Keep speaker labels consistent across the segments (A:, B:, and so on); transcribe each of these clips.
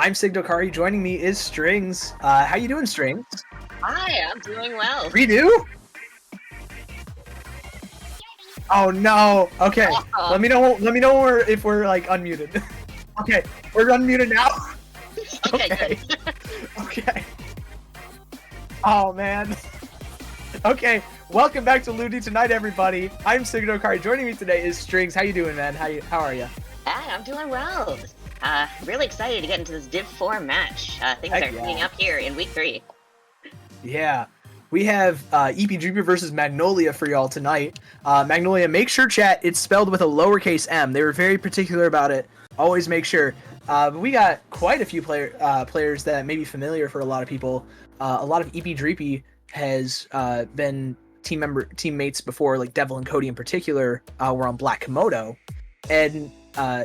A: I'm Sigdokari. Joining me is Strings. How you doing, Strings?
B: Hi, I'm doing well.
A: Redo? Oh no. Okay. Let me know. Let me know if we're like unmuted. Okay, we're unmuted now.
B: Okay.
A: Okay. Oh man. Okay. Welcome back to Ludi Tonight, everybody. I'm Sigdokari. Joining me today is Strings. How you doing, man? How are you?
B: Hi, I'm doing well. Really excited to get into this Div 4 match. Things
A: Heck
B: are heating up here in Week 3.
A: Yeah. We have EP versus Magnolia for y'all tonight. Magnolia, make sure, chat, it's spelled with a lowercase m. They were very particular about it. Always make sure. But we got quite a few players that may be familiar for a lot of people. A lot of EP has been teammates before, like Devil and Cody in particular, were on Black Komodo. And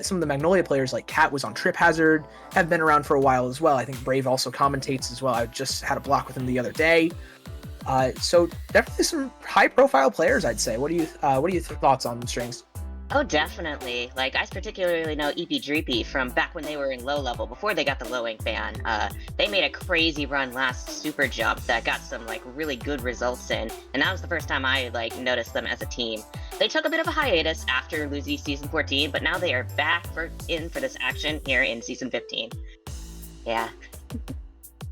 A: some of the Magnolia players, like Cat was on Trip Hazard, have been around for a while as well. I think Brave also commentates as well. I just had a block with him the other day. So definitely some high-profile players, I'd say. What are your thoughts on Strings?
B: Oh, definitely. Like, I particularly know EP from back when they were in low level, before they got the low ink ban. They made a crazy run last Super Jump that got some, like, really good results in, and that was the first time I, like, noticed them as a team. They took a bit of a hiatus after losing Season 14, but now they are back in for this action here in Season 15. Yeah.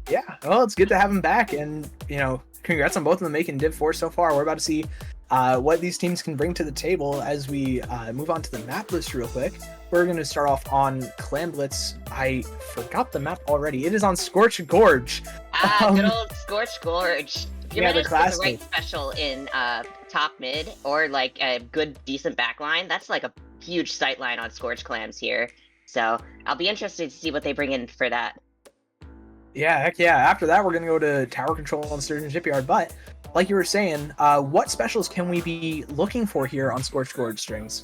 A: Yeah, well, it's good to have them back, and, you know, congrats on both of them making Div 4 so far. We're about to see what these teams can bring to the table as we move on to the map list real quick. We're going to start off on Clan Blitz. I forgot the map already. It is on Scorched Gorge.
B: Good old Scorched Gorge. If you manage to get the right special in top mid, or like a good decent backline, that's like a huge sightline on Scorched Clams here. So I'll be interested to see what they bring in for that.
A: Yeah, heck yeah. After that, we're going to go to Tower Control on Sturgeon Shipyard. But, like you were saying, what specials can we be looking for here on Scorched Gorge, Strings?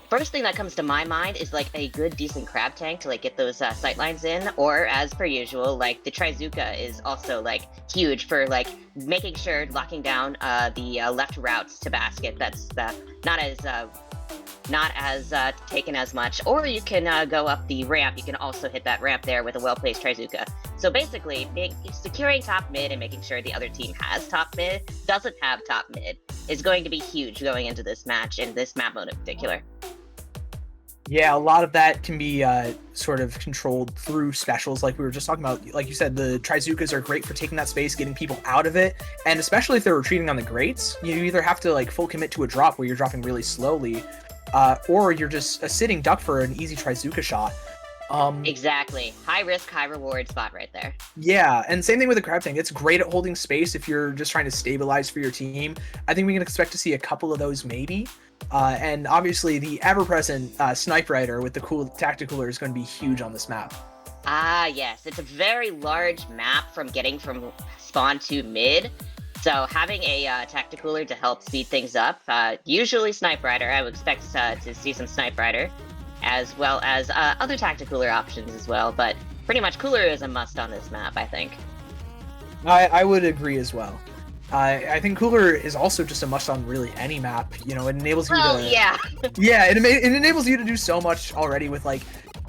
B: First thing that comes to my mind is like a good decent crab tank to like get those sightlines in, or as per usual, like the Trizuka is also like huge for like making sure locking down the left routes to basket. That's not as taken as much. Or you can go up the ramp. You can also hit that ramp there with a well-placed Trizuka. So basically, securing top mid and making sure the other team has top mid, doesn't have top mid, is going to be huge going into this match, and this map mode in particular.
A: Yeah, a lot of that can be sort of controlled through specials like we were just talking about. Like you said, the Trizukas are great for taking that space, getting people out of it, and especially if they're retreating on the grates, you either have to like full commit to a drop where you're dropping really slowly, or you're just a sitting duck for an easy Trizuka shot.
B: Exactly. High risk, high reward spot right there.
A: Yeah, and same thing with the crab tank. It's great at holding space if you're just trying to stabilize for your team. I think we can expect to see a couple of those maybe. And obviously the ever-present Snipe Rider with the cool Tacticooler is going to be huge on this map.
B: Ah, yes. It's a very large map from getting from spawn to mid. So having a Tacticooler to help speed things up, usually Snipe Rider, I would expect to see some Snipe Rider, as well as other Tacticooler options as well, but pretty much Cooler is a must on this map, I think.
A: I would agree as well. I think Cooler is also just a must on really any map. You know, it enables you to...
B: yeah.
A: Yeah, it enables you to do so much already with, like,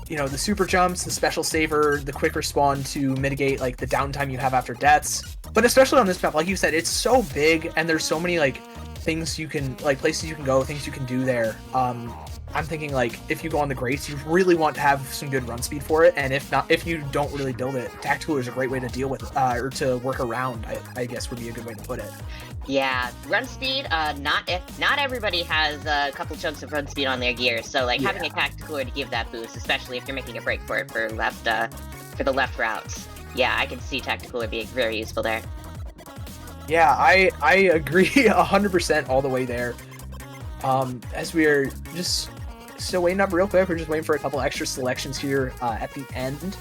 A: you know, the super jumps, the special saver, the quick respawn to mitigate, like, the downtime you have after deaths. But especially on this map, like you said, it's so big, and there's so many, like, things you can, like, places you can go, things you can do there. I'm thinking, like, if you go on the grates, you really want to have some good run speed for it, and if you don't really build it, Tacticooler is a great way to deal with, or to work around, I guess would be a good way to put it.
B: Yeah, run speed, not everybody has a couple chunks of run speed on their gear, so, like, having a Tacticooler to give that boost, especially if you're making a break for it for the left routes. Yeah, I can see Tacticooler being very useful there.
A: Yeah, I agree 100% all the way there. As we are just still waiting up real quick, we're just waiting for a couple extra selections here at the end.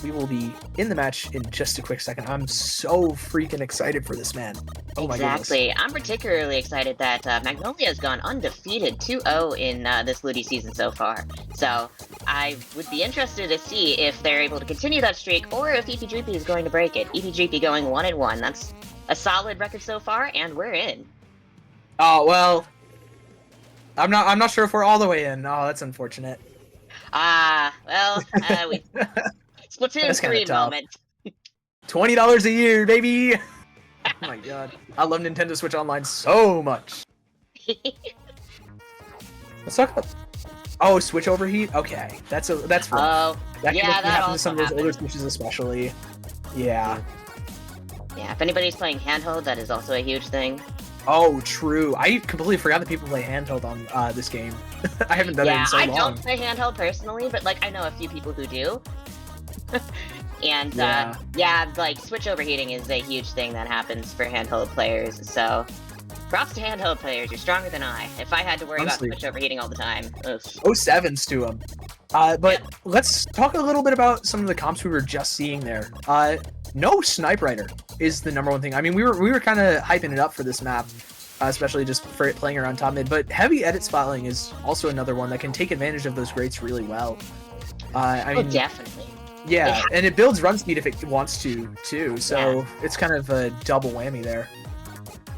A: We will be in the match in just a quick second. I'm so freaking excited for this, man. Oh my goodness.
B: Exactly. I'm particularly excited that Magnolia has gone undefeated 2-0 in this Ludi season so far. So I would be interested to see if they're able to continue that streak, or if EP is going to break it. EP going 1-1. That's a solid record so far, and we're in.
A: Oh well, I'm not sure if we're all the way in. Oh, that's unfortunate.
B: Well, we Splatoon
A: That's kind of
B: 3
A: tough.
B: moment.
A: $20 a year, baby. Oh my god, I love Nintendo Switch Online so much. Let's talk about. Oh, Switch overheat. Okay, that's rough.
B: Oh,
A: That can
B: yeah,
A: definitely
B: that
A: happen to
B: also
A: some of those older
B: happens.
A: Switches, especially. Yeah.
B: Yeah, if anybody's playing handheld, that is also a huge thing.
A: Oh, true. I completely forgot that people play handheld on this game. I haven't done it
B: Yeah,
A: in so
B: I
A: long.
B: don't play handheld personally, but like I know a few people who do. And
A: Yeah.
B: yeah, like Switch overheating is a huge thing that happens for handheld players. So props to handheld players. You're stronger than I. If I had to worry
A: Honestly.
B: about Switch overheating all the time, oof.
A: 07s to them. But let's talk a little bit about some of the comps we were just seeing there. No Snipe Rider is the number one thing. I mean, we were kind of hyping it up for this map, especially just for it playing around top mid. But heavy edit spotting is also another one that can take advantage of those grates really well. I mean,
B: Definitely.
A: yeah, and it builds run speed if it wants to too. So it's kind of a double whammy there.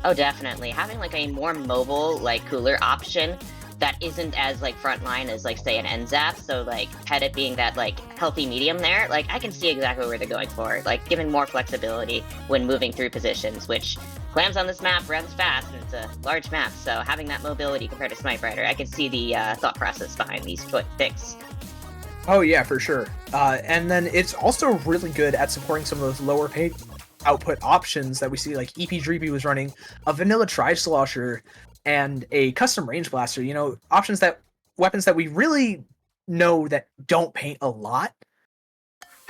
B: Oh, definitely. Having like a more mobile, like cooler option that isn't as like frontline as like say an NZAP, so like had it being that like healthy medium there, like I can see exactly where they're going for, like giving more flexibility when moving through positions, which clams on this map runs fast and it's a large map, so having that mobility compared to Snipe Rider, I can see the thought process behind these picks.
A: Oh yeah, for sure. And then it's also really good at supporting some of those lower paid output options that we see, like EP Dreepy was running a vanilla Tri-Slosher and a custom range blaster, you know, weapons that we really know that don't paint a lot,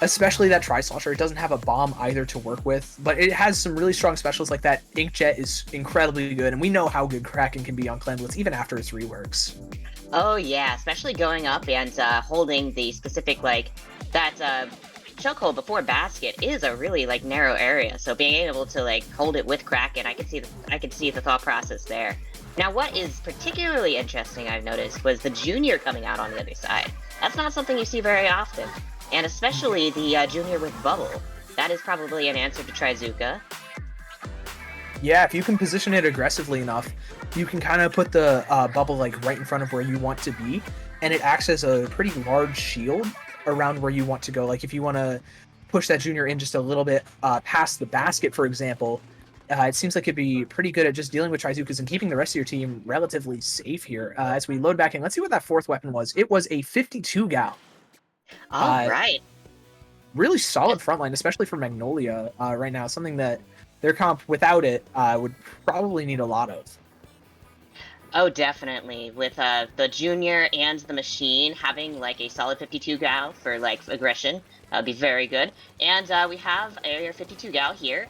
A: especially that Tri-Slosher. It doesn't have a bomb either to work with, but it has some really strong specials like that. Inkjet is incredibly good, and we know how good Kraken can be on Clan Blitz even after its reworks.
B: Oh yeah, especially going up and holding the specific like that chokehold before basket is a really like narrow area. So being able to like hold it with Kraken, I can see the thought process there. Now, what is particularly interesting I've noticed was the Junior coming out on the other side. That's not something you see very often, and especially the Junior with Bubble. That is probably an answer to Trizuka.
A: Yeah, if you can position it aggressively enough, you can kind of put the bubble like right in front of where you want to be, and it acts as a pretty large shield around where you want to go. Like if you want to push that Junior in just a little bit past the basket, for example, it seems like it'd be pretty good at just dealing with Trizukas and keeping the rest of your team relatively safe here. As we load back in, let's see what that fourth weapon was. It was a 52 gal.
B: All right.
A: Really solid frontline, especially for Magnolia right now. Something that their comp without it would probably need a lot of.
B: Oh, definitely. With the Junior and the Machine having like a solid 52 gal for like aggression, that would be very good. And we have area 52 gal here,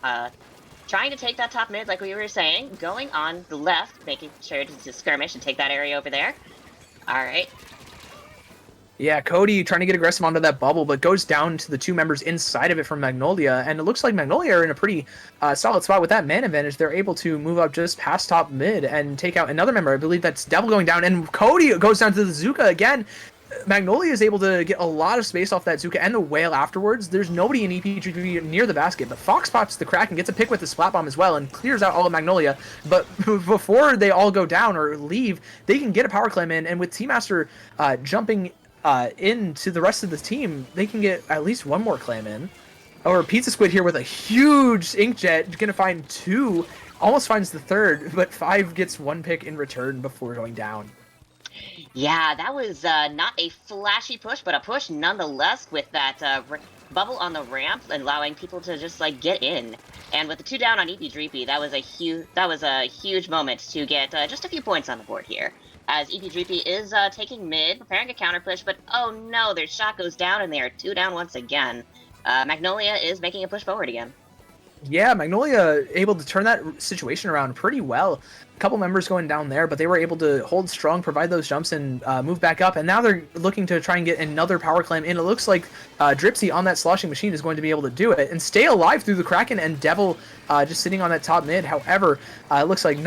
B: trying to take that top mid, like we were saying, going on the left, making sure to skirmish and take that area over there. All right.
A: Yeah, Cody trying to get aggressive onto that bubble, but goes down to the two members inside of it from Magnolia, and it looks like Magnolia are in a pretty solid spot with that man advantage. They're able to move up just past top mid and take out another member. I believe that's Devil going down, and Cody goes down to the Zuka again. Magnolia is able to get a lot of space off that Zuka and the Whale afterwards. There's nobody in EP near the basket, but Fox pops the crack and gets a pick with the Splat Bomb as well and clears out all of Magnolia. But before they all go down or leave, they can get a power climb in, and with Team Master jumping into the rest of the team, they can get at least one more clam in. Or Pizza Squid here with a huge Inkjet, gonna find two, almost finds the third, but 5 gets one pick in return before going down.
B: Yeah, that was not a flashy push, but a push nonetheless with that bubble on the ramp, allowing people to just like get in. And with the 2 down on EP Dreepy, that was a huge moment to get just a few points on the board here. As EP Dreepy is taking mid, preparing a counter push, but oh no, their shot goes down and they are 2 down once again. Magnolia is making a push forward again.
A: Yeah, Magnolia able to turn that situation around pretty well. A couple members going down there, but they were able to hold strong, provide those jumps, and move back up. And now they're looking to try and get another power climb in. It looks like Dripsy on that sloshing machine is going to be able to do it and stay alive through the Kraken, and Devil just sitting on that top mid. However, it looks like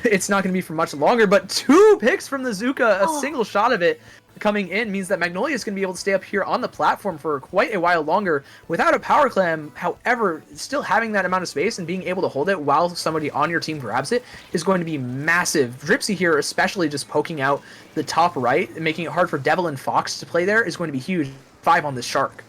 A: it's not going to be for much longer, but 2 picks from the Zuka, a single shot of it. coming in means that Magnolia is going to be able to stay up here on the platform for quite a while longer without a power clam. However, still having that amount of space and being able to hold it while somebody on your team grabs it is going to be massive. Dripsy here, especially just poking out the top right and making it hard for Devil and Fox to play there, is going to be huge. 5 on this Shark.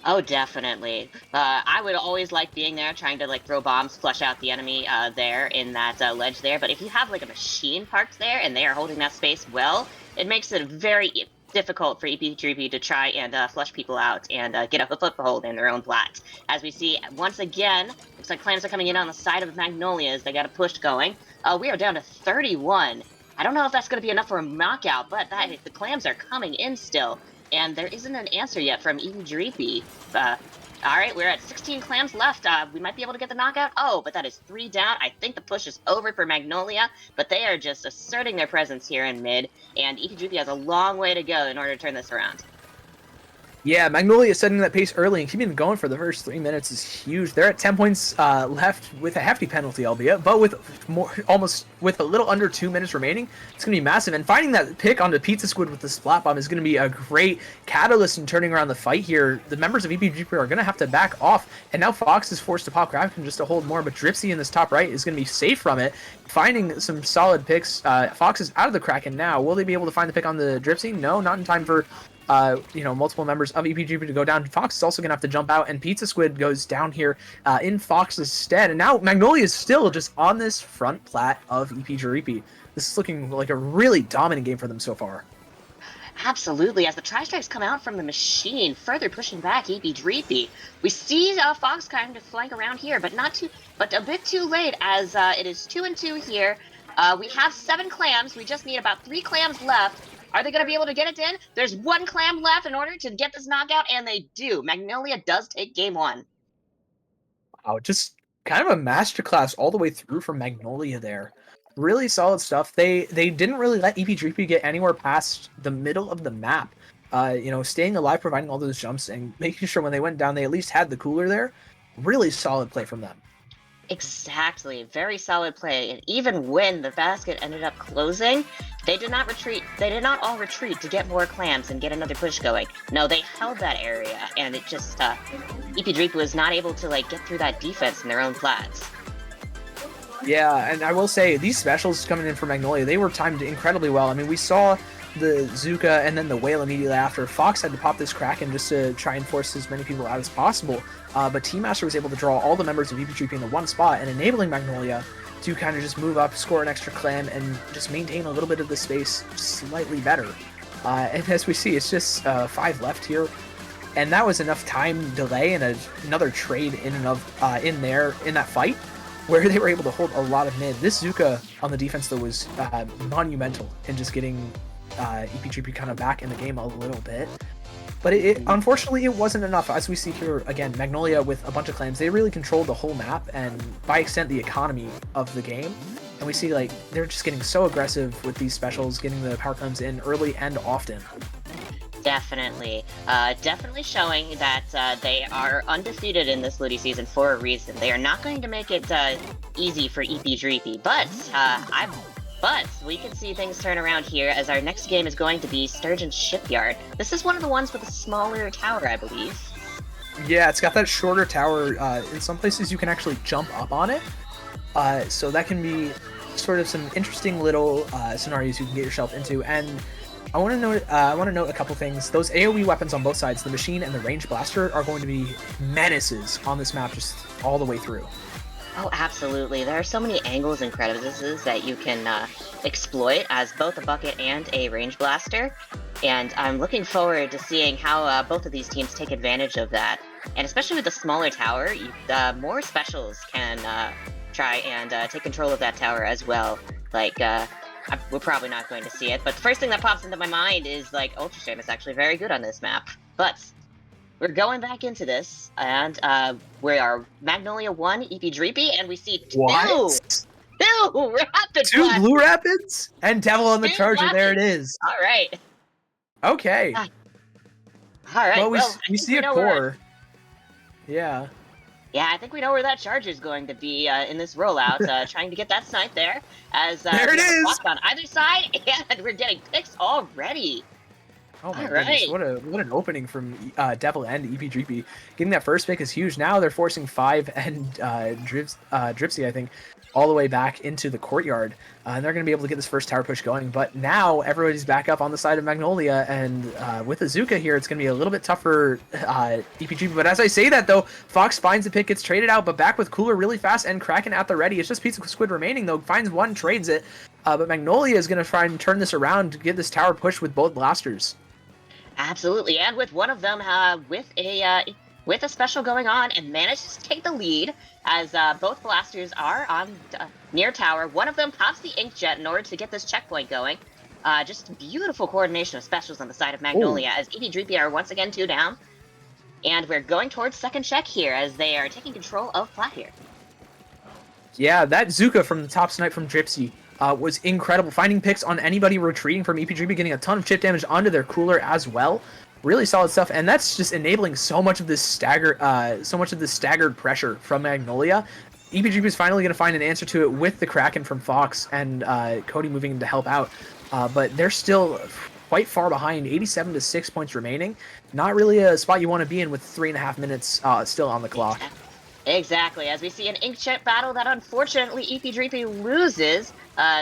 B: Oh, definitely. I would always like being there, trying to like throw bombs, flush out the enemy there in that ledge there. But if you have like a machine parked there and they are holding that space well, it makes it very difficult for EP3P to try and flush people out and get a foothold in their own plat. As we see, once again, looks like clams are coming in on the side of Magnolias. They got a push going. We are down to 31. I don't know if that's going to be enough for a knockout, but the clams are coming in still. And there isn't an answer yet from EP3P. Alright, we're at 16 clams left. We might be able to get the knockout. Oh, but that is 3 down. I think the push is over for Magnolia, but they are just asserting their presence here in mid, and EP3P has a long way to go in order to turn this around.
A: Yeah, Magnolia setting that pace early and keeping it going for the first 3 minutes is huge. They're at 10 points left with a hefty penalty, albeit, but with with a little under 2 minutes remaining, it's going to be massive. And finding that pick onto Pizza Squid with the splat bomb is going to be a great catalyst in turning around the fight here. The members of EP3P are going to have to back off, and now Fox is forced to pop Gravicon just to hold more, but Dripsy in this top right is going to be safe from it. Finding some solid picks. Fox is out of the Kraken now. Will they be able to find the pick on the Dripsy? No, not in time for multiple members of EP3P to go down. Fox is also going to have to jump out, and Pizza Squid goes down here in Fox's stead. And now Magnolia is still just on this front plat of EP3P. This is looking like a really dominant game for them so far.
B: Absolutely, as the Tri-Strikes come out from the machine, further pushing back EP3P. We see Fox kind of flank around here, but a bit too late, as it is 2-2 here. We have 7 clams. We just need about 3 clams left. Are they going to be able to get it in? There's 1 clam left in order to get this knockout, and they do. Magnolia does take game 1.
A: Wow, just kind of a masterclass all the way through from Magnolia there. Really solid stuff. They didn't really let EP3P get anywhere past the middle of the map. Staying alive, providing all those jumps, and making sure when they went down, they at least had the cooler there. Really solid play from them.
B: Exactly. Very solid play. And even when the basket ended up closing, they did not retreat. They did not all retreat to get more clams and get another push going. No, they held that area, and it just EP3P was not able to get through that defense in their own plats.
A: Yeah, and I will say these specials coming in for Magnolia, they were timed incredibly well. I mean, we saw the Zuka and then the Whale immediately after. Fox had to pop this Kraken just to try and force as many people out as possible. But Team Master was able to draw all the members of EP3P in the one spot and enabling Magnolia to kind of just move up, score an extra clam, and just maintain a little bit of the space slightly better. And as we see, it's just 5 left here. And that was enough time delay and another trade in that fight, where they were able to hold a lot of mid. This Zuka on the defense, though, was monumental in just getting EP3P kind of back in the game a little bit. But unfortunately, it wasn't enough. As we see here, again, Magnolia with a bunch of clams, they really controlled the whole map and, by extent, the economy of the game. And we see, they're just getting so aggressive with these specials, getting the power clams in early and often.
B: Definitely. Definitely showing that they are undefeated in this Ludi season for a reason. They are not going to make it easy for EP3P, but we can see things turn around here, as our next game is going to be Sturgeon Shipyard. This is one of the ones with a smaller tower, I believe.
A: Yeah, it's got that shorter tower. In some places you can actually jump up on it. So that can be sort of some interesting little scenarios you can get yourself into. And I want to note a couple things. Those AoE weapons on both sides, the machine and the range blaster, are going to be menaces on this map just all the way through.
B: Oh, absolutely. There are so many angles and crevices that you can exploit as both a bucket and a range blaster. And I'm looking forward to seeing how both of these teams take advantage of that. And especially with the smaller tower, more specials can try and take control of that tower as well. We're probably not going to see it, but the first thing that pops into my mind is, Ultra Stream is actually very good on this map. But we're going back into this, and we are Magnolia 1, EP3P, and we see two Rapid
A: Two Blue Rapids? And Devil on the Charger,
B: Rapids.
A: there it is.
B: All right.
A: Okay.
B: All right,
A: well, we see a core. Yeah.
B: Yeah, I think we know where that charge is going to be in this rollout, trying to get that snipe there. As
A: there it is!
B: On either side, and we're getting picks already.
A: Oh my
B: All
A: goodness,
B: right.
A: what an opening from Devil and EP3P. Getting that first pick is huge. Now they're forcing 5 and Dripsy, I think, all the way back into the courtyard. And they're going to be able to get this first tower push going. But now everybody's back up on the side of Magnolia, and with Azuka here, it's going to be a little bit tougher EP3P. But as I say that, though, Fox finds the pick, gets traded out, but back with Cooler really fast and Kraken at the ready. It's just Pizza Squid remaining, though. Finds one, trades it. But Magnolia is going to try and turn this around to get this tower push with both blasters.
B: Absolutely, and with one of them with a special going on, and manages to take the lead as both blasters are on near tower. One of them pops the inkjet in order to get this checkpoint going. Just beautiful coordination of specials on the side of Magnolia as ED Dreepy are once again 2 down, and we're going towards second check here as they are taking control of plat here.
A: Yeah, that Zuka from the top snipe from Dripsy was incredible. Finding picks on anybody retreating from EP3P, getting a ton of chip damage onto their cooler as well. Really solid stuff, and that's just enabling so much of this staggered pressure from Magnolia. EP3P is finally going to find an answer to it with the Kraken from Fox and Cody moving in to help out, but they're still quite far behind. 87 to 6 points remaining. Not really a spot you want to be in with 3.5 minutes still on the clock.
B: Exactly, as we see an inkjet battle that unfortunately EP3P loses.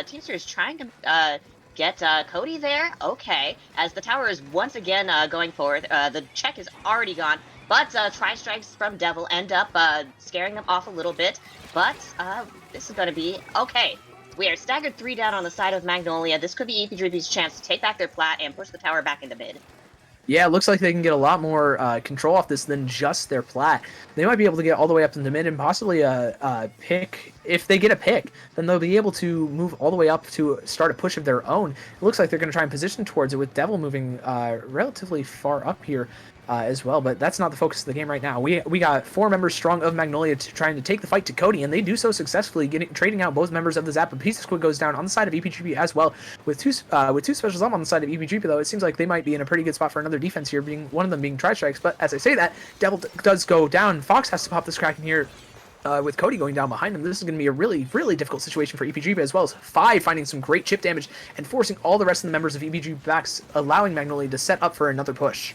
B: Teamster is trying to get Cody there. Okay, as the tower is once again going forward. The check is already gone, but tri-strikes from Devil end up scaring them off a little bit. But this is going to be okay. We are staggered 3 down on the side of Magnolia. This could be EP3P's chance to take back their plat and push the tower back into mid.
A: Yeah, it looks like they can get a lot more control off this than just their plat. They might be able to get all the way up into mid and possibly a pick. If they get a pick, then they'll be able to move all the way up to start a push of their own. It looks like they're going to try and position towards it with Devil moving relatively far up here as well, but that's not the focus of the game right now. We got 4 members strong of Magnolia trying to take the fight to Cody, and they do so successfully, trading out both members of the Zap. But Pizza Squid goes down on the side of EP3P as well, with two specials up on the side of EP3P, though. It seems like they might be in a pretty good spot for another defense here, being one of them being tri-strikes. But as I say that, Devil does go down. Fox has to pop this Kraken here. With Cody going down behind him, this is going to be a really, really difficult situation for EP3P, as well as 5 finding some great chip damage and forcing all the rest of the members of EP3P back, allowing Magnolia to set up for another push.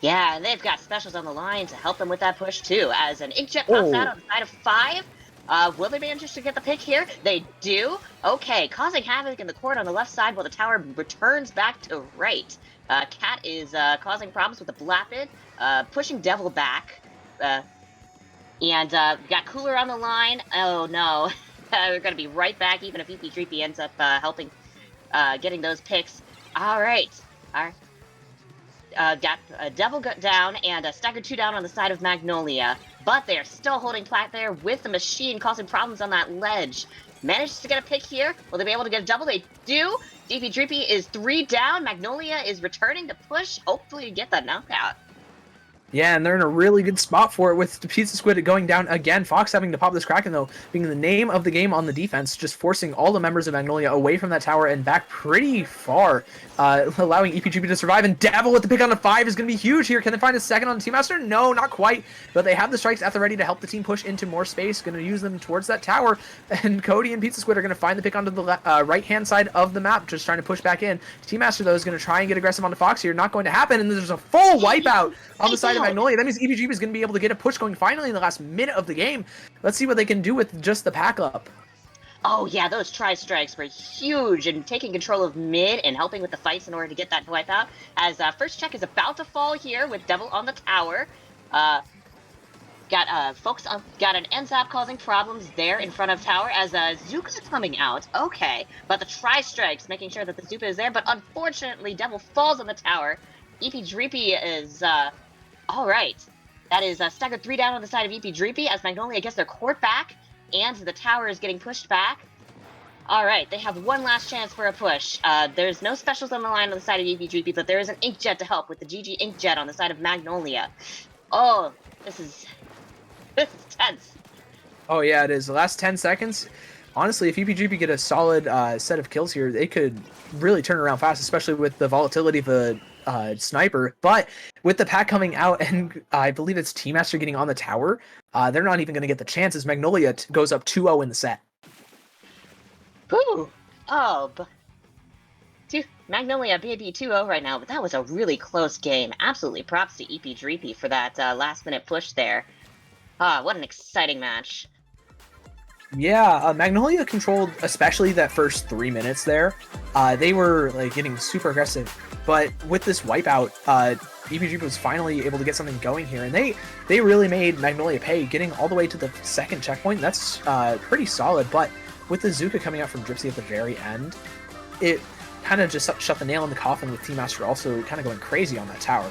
B: Yeah, and they've got specials on the line to help them with that push too, as an inkjet pops out on the side of 5. Will they manage to get the pick here? They do. Okay, causing havoc in the court on the left side while the tower returns back to right. Cat is causing problems with the Blapid, pushing Devil back. And got Cooler on the line. Oh no, we're going to be right back even if EP3P ends up helping getting those picks. All right. Got Devil down and staggered 2 down on the side of Magnolia, but they are still holding plat there with the machine causing problems on that ledge. Managed to get a pick here. Will they be able to get a double? They do. EP3P is 3 down. Magnolia is returning to push, hopefully get that knockout.
A: Yeah, and they're in a really good spot for it with the Pizza Squid going down again. Fox having to pop this Kraken, though, being the name of the game on the defense, just forcing all the members of Magnolia away from that tower and back pretty far, allowing EP3P to survive. And Devil with the pick on the 5 is going to be huge here. Can they find a second on the Team Master? No, not quite. But they have the strikes at the ready to help the team push into more space. Going to use them towards that tower. And Cody and Pizza Squid are going to find the pick onto the right-hand side of the map, just trying to push back in. Team Master, though, is going to try and get aggressive onto Fox here. Not going to happen. And there's a full wipeout on the side of Magnolia. That means EP3P is going to be able to get a push going finally in the last minute of the game. Let's see what they can do with just the pack up.
B: Oh yeah, those tri-strikes were huge and taking control of mid and helping with the fights in order to get that wipeout. As first check is about to fall here with Devil on the tower. Got an NZAP causing problems there in front of tower as Zuka's coming out. Okay, but the tri-strikes making sure that the Zuka is there, but unfortunately Devil falls on the tower. EP3P is all right. That is staggered 3 down on the side of EP3P as Magnolia gets their court back and the tower is getting pushed back. All right, they have one last chance for a push. There's no specials on the line on the side of EP3P, but there is an inkjet to help with the GG inkjet on the side of Magnolia. Oh, this is tense.
A: Oh yeah, it is. The last 10 seconds. Honestly, if EP3P get a solid set of kills here, they could really turn around fast, especially with the volatility of the sniper. But with the pack coming out, and I believe it's Team Master getting on the tower, they're not even going to get the chances. Magnolia goes up 2-0 in the set.
B: Ooh. Oh, Magnolia maybe 2-0 right now, but that was a really close game. Absolutely props to EP Dreepy for that last-minute push there. Ah, what an exciting match.
A: Yeah, Magnolia controlled especially that first 3 minutes there. They were like getting super aggressive, but with this wipeout, EPG was finally able to get something going here, and they really made Magnolia pay, getting all the way to the second checkpoint. That's pretty solid, but with the Zuka coming out from Dripsy at the very end, it kind of just shut the nail in the coffin with Team Master also kind of going crazy on that tower.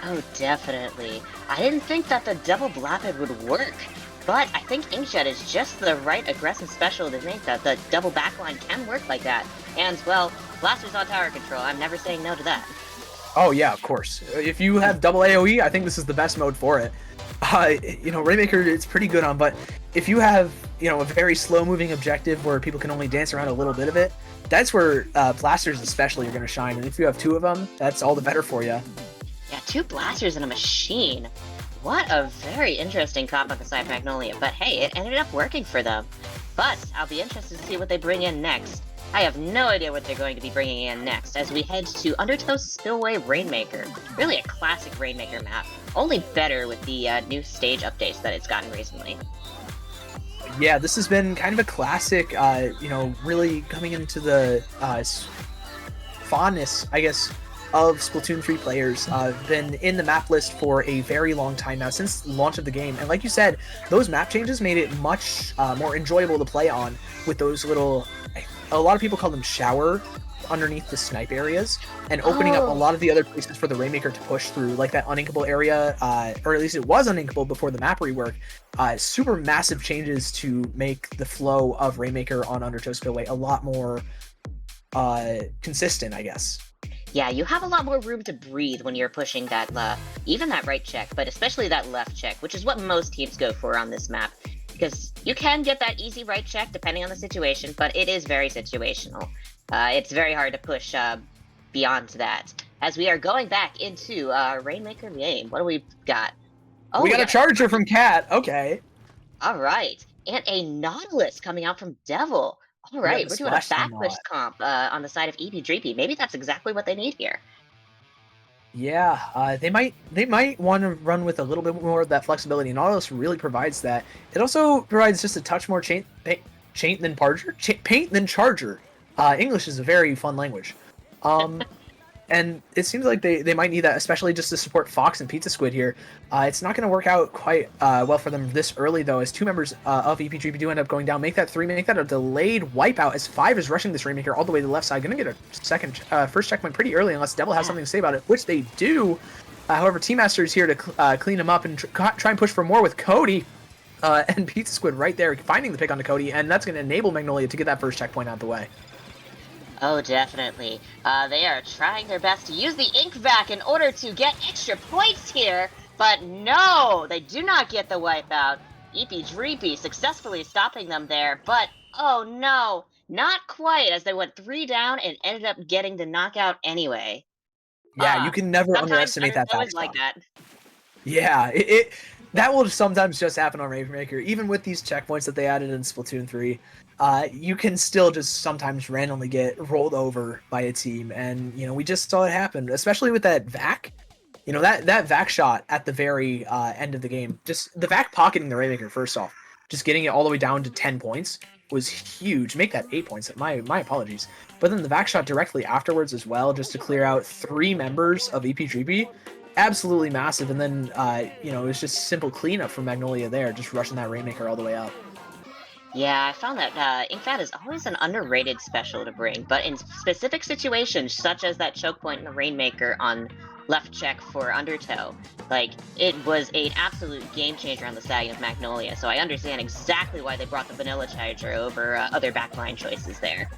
B: Oh, definitely. I didn't think that the double Blapid would work. But I think Inkjet is just the right aggressive special to make that the double backline can work like that. And, well, Blaster's on tower control. I'm never saying no to that.
A: Oh, yeah, of course. If you have double AoE, I think this is the best mode for it. Rainmaker it's pretty good on, but if you have, a very slow-moving objective where people can only dance around a little bit of it, that's where Blasters especially are going to shine. And if you have two of them, that's all the better for you.
B: Yeah, 2 Blasters in a machine. What a very interesting combo beside Magnolia, but hey, it ended up working for them. But I'll be interested to see what they bring in next. I have no idea what they're going to be bringing in next as we head to Undertow Spillway Rainmaker. Really a classic Rainmaker map, only better with the new stage updates that it's gotten recently.
A: Yeah, this has been kind of a classic, really coming into the fondness, I guess, of Splatoon 3 players. Been in the map list for a very long time now, since the launch of the game. And like you said, those map changes made it much more enjoyable to play on with those little, a lot of people call them shower underneath the snipe areas, and opening up a lot of the other places for the Rainmaker to push through, like that uninkable area, or at least it was uninkable before the map rework. Super massive changes to make the flow of Rainmaker on Undertow Spillway a lot more consistent, I guess.
B: Yeah, you have a lot more room to breathe when you're pushing that, even that right check, but especially that left check, which is what most teams go for on this map. Because you can get that easy right check depending on the situation, but it is very situational. It's very hard to push beyond that. As we are going back into Rainmaker game, what do we got? Oh,
A: we got a charger from Cat. Okay.
B: All right, and a Nautilus coming out from Devil. All right, we're doing a backpush comp on the side of EP Dreepy. Maybe that's exactly what they need here.
A: Yeah, they might want to run with a little bit more of that flexibility, and Nautilus really provides that. It also provides just a touch more paint than Charger. English is a very fun language. And it seems like they might need that, especially just to support Fox and Pizza Squid here. It's not going to work out quite well for them this early, though, as 2 members of EP3 do end up going down. Make that a delayed wipeout, as 5 is rushing this Rainmaker all the way to the left side. Going to get a first checkpoint pretty early, unless Devil has something to say about it, which they do. However, Team Master is here to clean him up and try and push for more with Cody. And Pizza Squid right there, finding the pick onto Cody, and that's going to enable Magnolia to get that first checkpoint out of the way.
B: Oh, definitely. They are trying their best to use the ink back in order to get extra points here, but no, they do not get the wipeout. EP Dreepy successfully stopping them there, but oh no, not quite, as they went 3 down and ended up getting the knockout anyway.
A: Yeah, you can never underestimate that backstop.
B: Like that.
A: Yeah, that will sometimes just happen on Rainmaker, even with these checkpoints that they added in Splatoon 3. You can still just sometimes randomly get rolled over by a team, and we just saw it happen, especially with that Vac. That Vac shot at the very end of the game, just the Vac pocketing the Rainmaker first off, just getting it all the way down to 10 points was huge. Make that 8 points. My apologies. But then the Vac shot directly afterwards as well, just to clear out 3 members of EP3B. Absolutely massive. And then it was just simple cleanup from Magnolia there, just rushing that Rainmaker all the way up.
B: Yeah, I found that Inkfat is always an underrated special to bring, but in specific situations, such as that choke point in the Rainmaker on left check for Undertow, it was an absolute game changer on the side of Magnolia, so I understand exactly why they brought the Vanilla Charger over other backline choices there.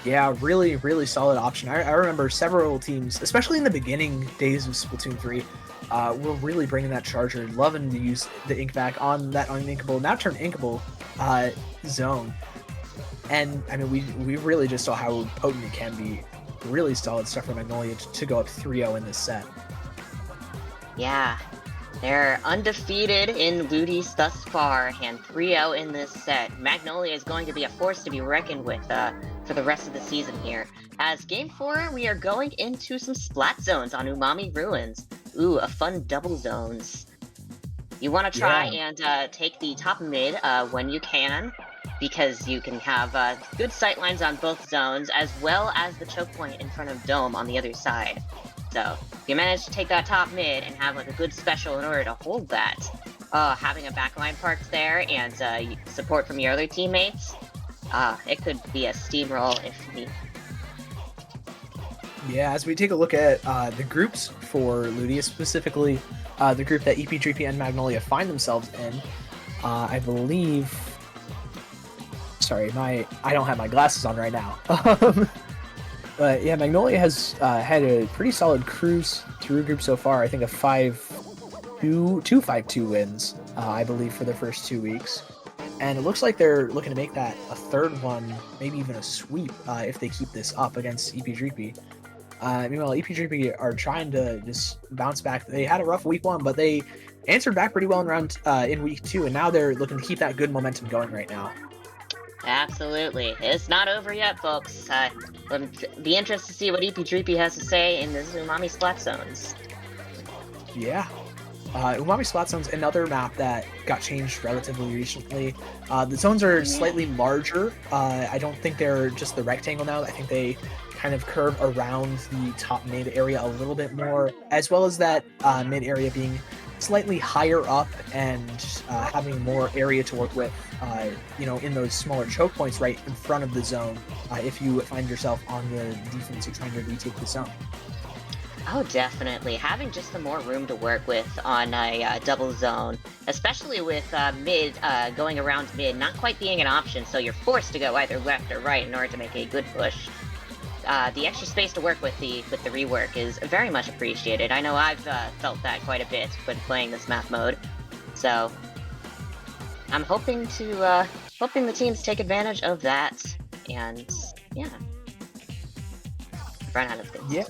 A: Yeah, really, really solid option. I remember several teams, especially in the beginning days of Splatoon 3, we're really bringing that Charger, loving to use the ink back on that uninkable, now turned inkable zone. And I mean, we really just saw how potent it can be. Really solid stuff for Magnolia to go up 3-0 in this set.
B: Yeah, they're undefeated in Ludi's thus far, and 3-0 in this set. Magnolia is going to be a force to be reckoned with. for the rest of the season here. As Game 4, we are going into some Splat Zones on Umami Ruins. Ooh, a fun double zones. You want to try
A: Yeah.
B: and take the top mid when you can, because you can have good sightlines on both zones, as well as the choke point in front of Dome on the other side. So, if you manage to take that top mid and have like a good special in order to hold that, having a backline parked there and support from your other teammates, it could be a steamroll if need.
A: Yeah, as we take a look at the groups for Ludia, specifically the group that EP3P and Magnolia find themselves in, I believe. Sorry, I don't have my glasses on right now. But yeah, Magnolia has had a pretty solid cruise through a group so far. I think a 5-2 wins, I believe, for the first 2 weeks. And it looks like they're looking to make that a third one, maybe even a sweep, if they keep this up against EP3P. Meanwhile, EP3P are trying to just bounce back. They had a rough week 1, but they answered back pretty well in week 2, and now they're looking to keep that good momentum going right now.
B: Absolutely. It's not over yet, folks. It'll be interested to see what EP3P has to say in the Umami Splat Zones.
A: Yeah. Umami Splat Zone's another map that got changed relatively recently. The zones are slightly larger. I don't think they're just the rectangle now. I think they kind of curve around the top mid area a little bit more, as well as that mid area being slightly higher up and having more area to work with, in those smaller choke points right in front of the zone if you find yourself on the defense you're trying to retake the zone.
B: Oh, definitely. Having just some more room to work with on a double zone, especially with mid going around mid not quite being an option, so you're forced to go either left or right in order to make a good push. The extra space to work with the rework is very much appreciated. I know I've felt that quite a bit when playing this map mode, so I'm hoping the teams take advantage of that, and yeah, run out of things.
A: Yeah.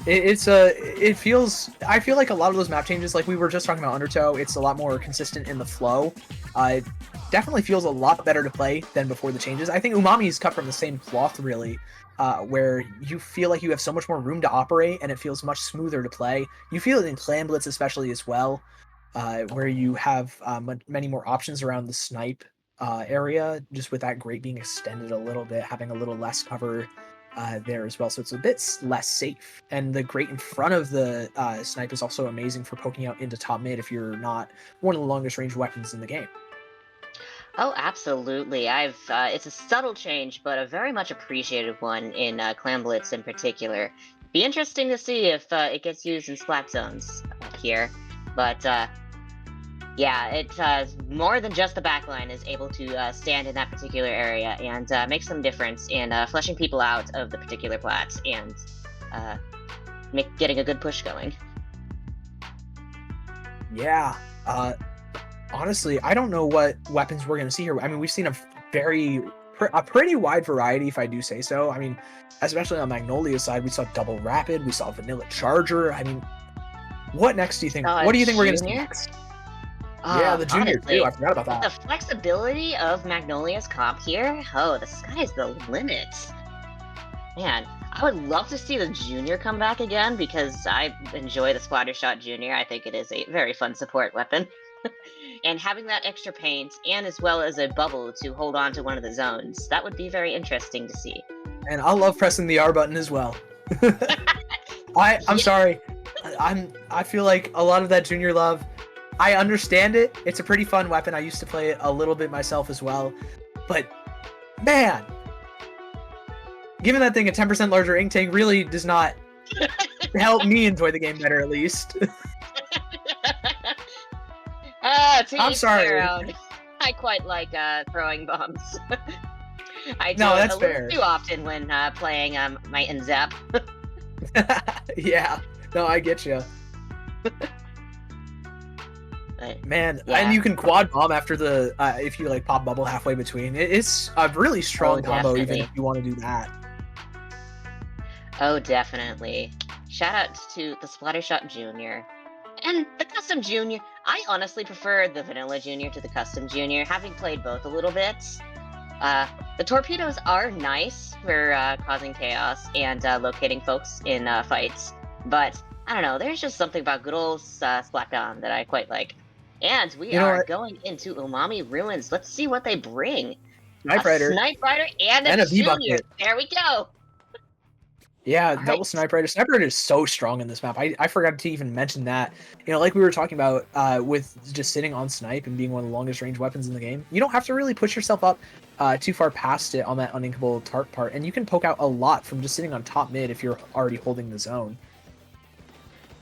A: I feel like a lot of those map changes, like we were just talking about Undertow, it's a lot more consistent in the flow. It definitely feels a lot better to play than before the changes. I think Umami is cut from the same cloth, really, where you feel like you have so much more room to operate and it feels much smoother to play. You feel it in Clan Blitz especially as well, where you have many more options around the snipe area, just with that grate being extended a little bit, having a little less cover there as well, so it's a bit less safe. And the grate in front of the snipe is also amazing for poking out into top mid if you're not one of the longest range weapons in the game.
B: Oh, absolutely. It's a subtle change, but a very much appreciated one in Clan Blitz in particular. Be interesting to see if it gets used in Splat Zones here. But yeah, it's more than just the backline is able to stand in that particular area and make some difference in fleshing people out of the particular plats and getting a good push going.
A: Yeah. Honestly, I don't know what weapons we're going to see here. I mean, we've seen a pretty wide variety, if I do say so. I mean, especially on Magnolia's side, we saw Double Rapid, we saw Vanilla Charger. I mean, what next do you think? What do you think we're going to see next? Yeah, the Junior
B: honestly,
A: too. I forgot about that.
B: The flexibility of Magnolia's comp here, oh, the sky's the limit. Man, I would love to see the Junior come back again because I enjoy the Splattershot Junior. I think it is a very fun support weapon. And having that extra paint and as well as a bubble to hold on to one of the zones, that would be very interesting to see.
A: And I love pressing the R button as well. I'm sorry. I feel like a lot of that Junior love, I understand it. It's a pretty fun weapon. I used to play it a little bit myself as well. But man, giving that thing a 10% larger ink tank really does not help me enjoy the game better, at least. I'm sorry.
B: I quite like throwing bombs. I do
A: that's
B: it a
A: fair.
B: little too often when playing Might and Zap.
A: Yeah. No, I get you. Man,
B: yeah.
A: And you can quad bomb after the if you like pop bubble halfway between. It's a really strong combo, even if you want to do that.
B: Oh, definitely. Shout out to the Splattershot Junior. And the Custom Junior. I honestly prefer the Vanilla Junior to the Custom Junior, having played both a little bit. The torpedoes are nice for causing chaos and locating folks in fights, but I don't know. There's just something about good old Splatoon that I quite like. And we
A: You know
B: are
A: what?
B: going into Umami Ruins. Let's see what they bring. A
A: Snipe Rider
B: Snipe Rider and a
A: and a V
B: Junior.
A: bucket.
B: There we go.
A: Yeah,
B: All right.
A: double Snipe Rider. Snipe Rider is so strong in this map. I forgot to even mention that. You know, like we were talking about with just sitting on Snipe and being one of the longest range weapons in the game, you don't have to really push yourself up too far past it on that uninkable tart part, and you can poke out a lot from just sitting on top mid if you're already holding the zone.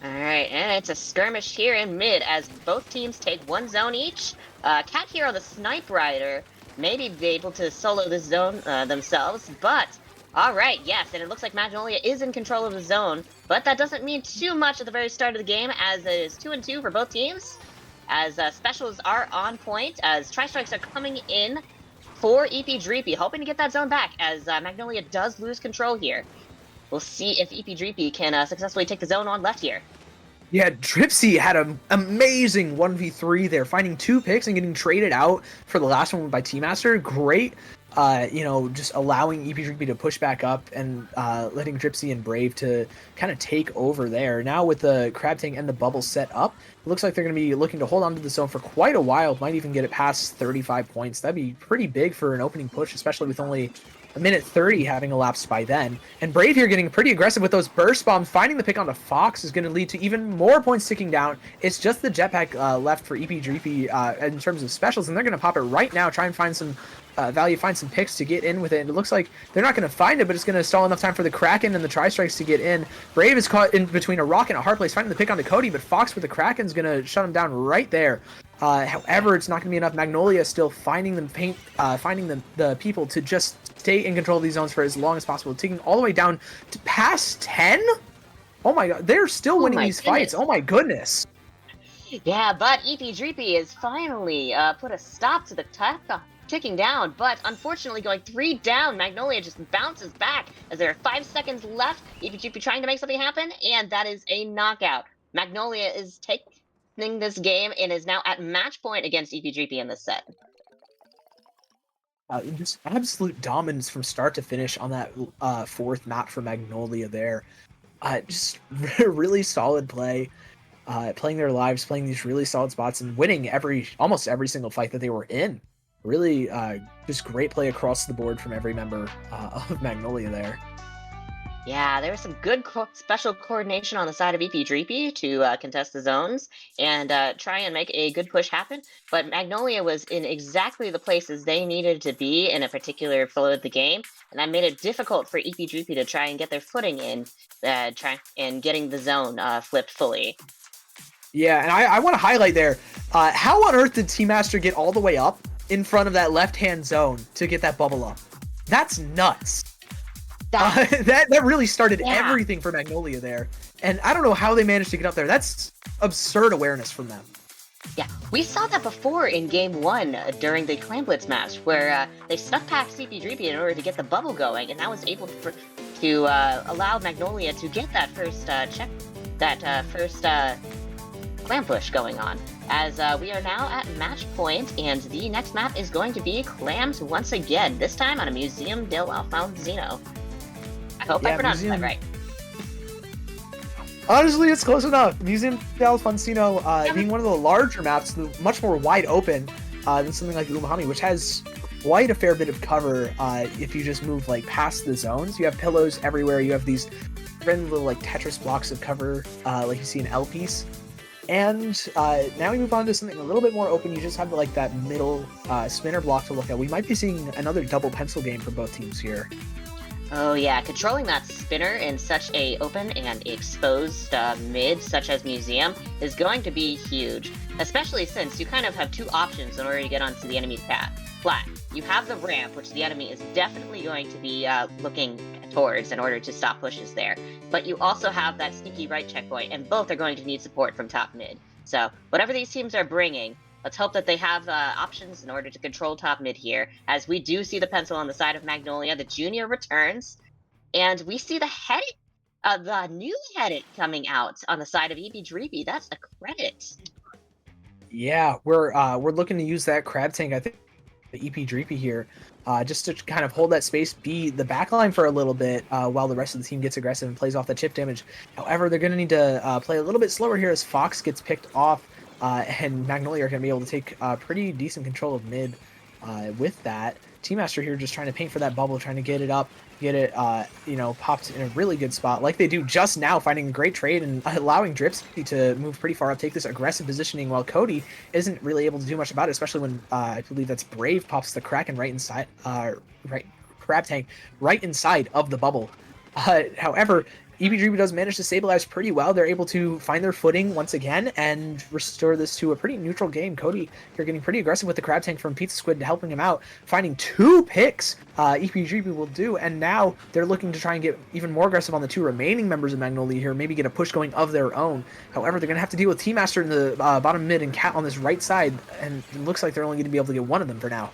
B: All right, and it's a skirmish here in mid as both teams take one zone each. Cat Hero, the Snipe Rider, maybe be able to solo this zone themselves, but all right, yes, and it looks like Magnolia is in control of the zone, but that doesn't mean too much at the very start of the game as it is 2-2 for both teams, as specials are on point, as Tri-Strikes are coming in for EP Dreepy, hoping to get that zone back as Magnolia does lose control here. We'll see if EP Dreepy can successfully take the zone on left here.
A: Yeah, Dripsy had an amazing 1v3 there, finding 2 picks and getting traded out for the last one by T-Master. Great, you know, just allowing EP Dreepy to push back up and letting Dripsy and Brave to kind of take over there. Now with the Crab Tank and the bubble set up, it looks like they're going to be looking to hold on to the zone for quite a while. Might even get it past 35 points. That'd be pretty big for an opening push, especially with only a minute 30 having elapsed by then. And Brave here getting pretty aggressive with those burst bombs. Finding the pick onto Fox is going to lead to even more points ticking down. It's just the jetpack left for EP Dreepy in terms of specials, and they're going to pop it right now, try and find some value, find some picks to get in with it. And it looks like they're not going to find it, but it's going to stall enough time for the Kraken and the Tri-Strikes to get in. Brave is caught in between a rock and a hard place, finding the pick onto Cody, but Fox with the Kraken is going to shut him down right there. However, it's not going to be enough. Magnolia still finding the people to just stay in control of these zones for as long as possible, taking all the way down to past 10. Oh my god, they're still winning these fights. Oh my goodness.
B: Yeah, but EP Dreepy is finally put a stop to the ticking down, but unfortunately going 3 down, Magnolia just bounces back as there are 5 seconds left. EP Dreepy trying to make something happen, and that is a knockout. Magnolia is taking this game and is now at match point against EP Dreepy in this set.
A: Just absolute dominance from start to finish on that 4th map for Magnolia there. Just really solid play, playing their lives, playing these really solid spots, and winning almost every single fight that they were in. Really, just great play across the board from every member of Magnolia there.
B: Yeah, there was some good special coordination on the side of EP Dreepy to contest the zones and try and make a good push happen. But Magnolia was in exactly the places they needed to be in a particular flow of the game, and that made it difficult for EP Dreepy to try and get their footing in, getting the zone flipped fully.
A: Yeah, and I want to highlight there, how on earth did T-Master get all the way up in front of that left-hand zone to get that bubble up? That's nuts. That really started everything for Magnolia there. And I don't know how they managed to get up there. That's absurd awareness from them.
B: Yeah, we saw that before in Game 1 during the Clan Blitz match, where they stuck past CP Dreepy in order to get the bubble going, and that was able to allow Magnolia to get that first clan push going on. As we are now at match point, and the next map is going to be Clams once again, this time on a Museum del Alfonsino. I hope I pronounced that right.
A: Honestly, it's close enough. Museum del Alfonsino being one of the larger maps, much more wide open than something like Umahami, which has quite a fair bit of cover if you just move like past the zones. You have pillows everywhere. You have these friendly little like Tetris blocks of cover like you see in L Piece. And now we move on to something a little bit more open. You just have like that middle spinner block to look at. We might be seeing another double pencil game for both teams here.
B: Oh yeah, controlling that spinner in such a open and exposed mid, such as Museum, is going to be huge. Especially since you kind of have 2 options in order to get onto the enemy's path. Flat, you have the ramp, which the enemy is definitely going to be looking towards in order to stop pushes there. But you also have that sneaky right checkpoint, and both are going to need support from top mid. So whatever these teams are bringing, let's hope that they have options in order to control top mid here, as we do see the pencil on the side of Magnolia. The Junior returns, and we see the new headed coming out on the side of EP Dreepy. That's a credit.
A: Yeah, we're looking to use that crab tank, I think, the EP Dreepy here. just to kind of hold that space, be the backline for a little bit while the rest of the team gets aggressive and plays off the chip damage. However, they're going to need to play a little bit slower here as Fox gets picked off, and Magnolia are going to be able to take pretty decent control of mid with that. Team Master here just trying to paint for that bubble, trying to get it up, get it, popped in a really good spot, like they do just now, finding a great trade and allowing Dripsy to move pretty far up, take this aggressive positioning, while Cody isn't really able to do much about it, especially when I believe that's Brave pops the Kraken right inside, Crab Tank right inside of the bubble. However, EB does manage to stabilize pretty well. They're able to find their footing once again and restore this to a pretty neutral game. Cody, you're getting pretty aggressive with the Crab Tank from Pizza Squid, helping him out, finding 2 picks. EPGB will do, and now they're looking to try and get even more aggressive on the 2 remaining members of Magnolia here, maybe get a push going of their own. However, they're going to have to deal with Team Master in the bottom mid and Cat on this right side, and it looks like they're only going to be able to get one of them for now.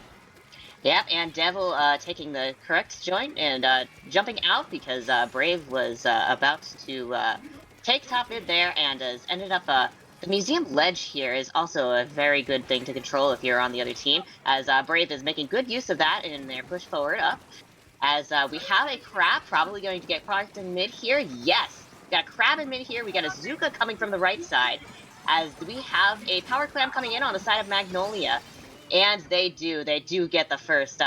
B: Yep, and Devil taking the correct joint and jumping out because Brave was about to take top mid there and has ended up... the museum ledge here is also a very good thing to control if you're on the other team, as Brave is making good use of that in their push forward up. As we have a Crab probably going to get product in mid here. Yes, we got a Crab in mid here. We got a Zuka coming from the right side, as we have a Power Clam coming in on the side of Magnolia. And they do get the first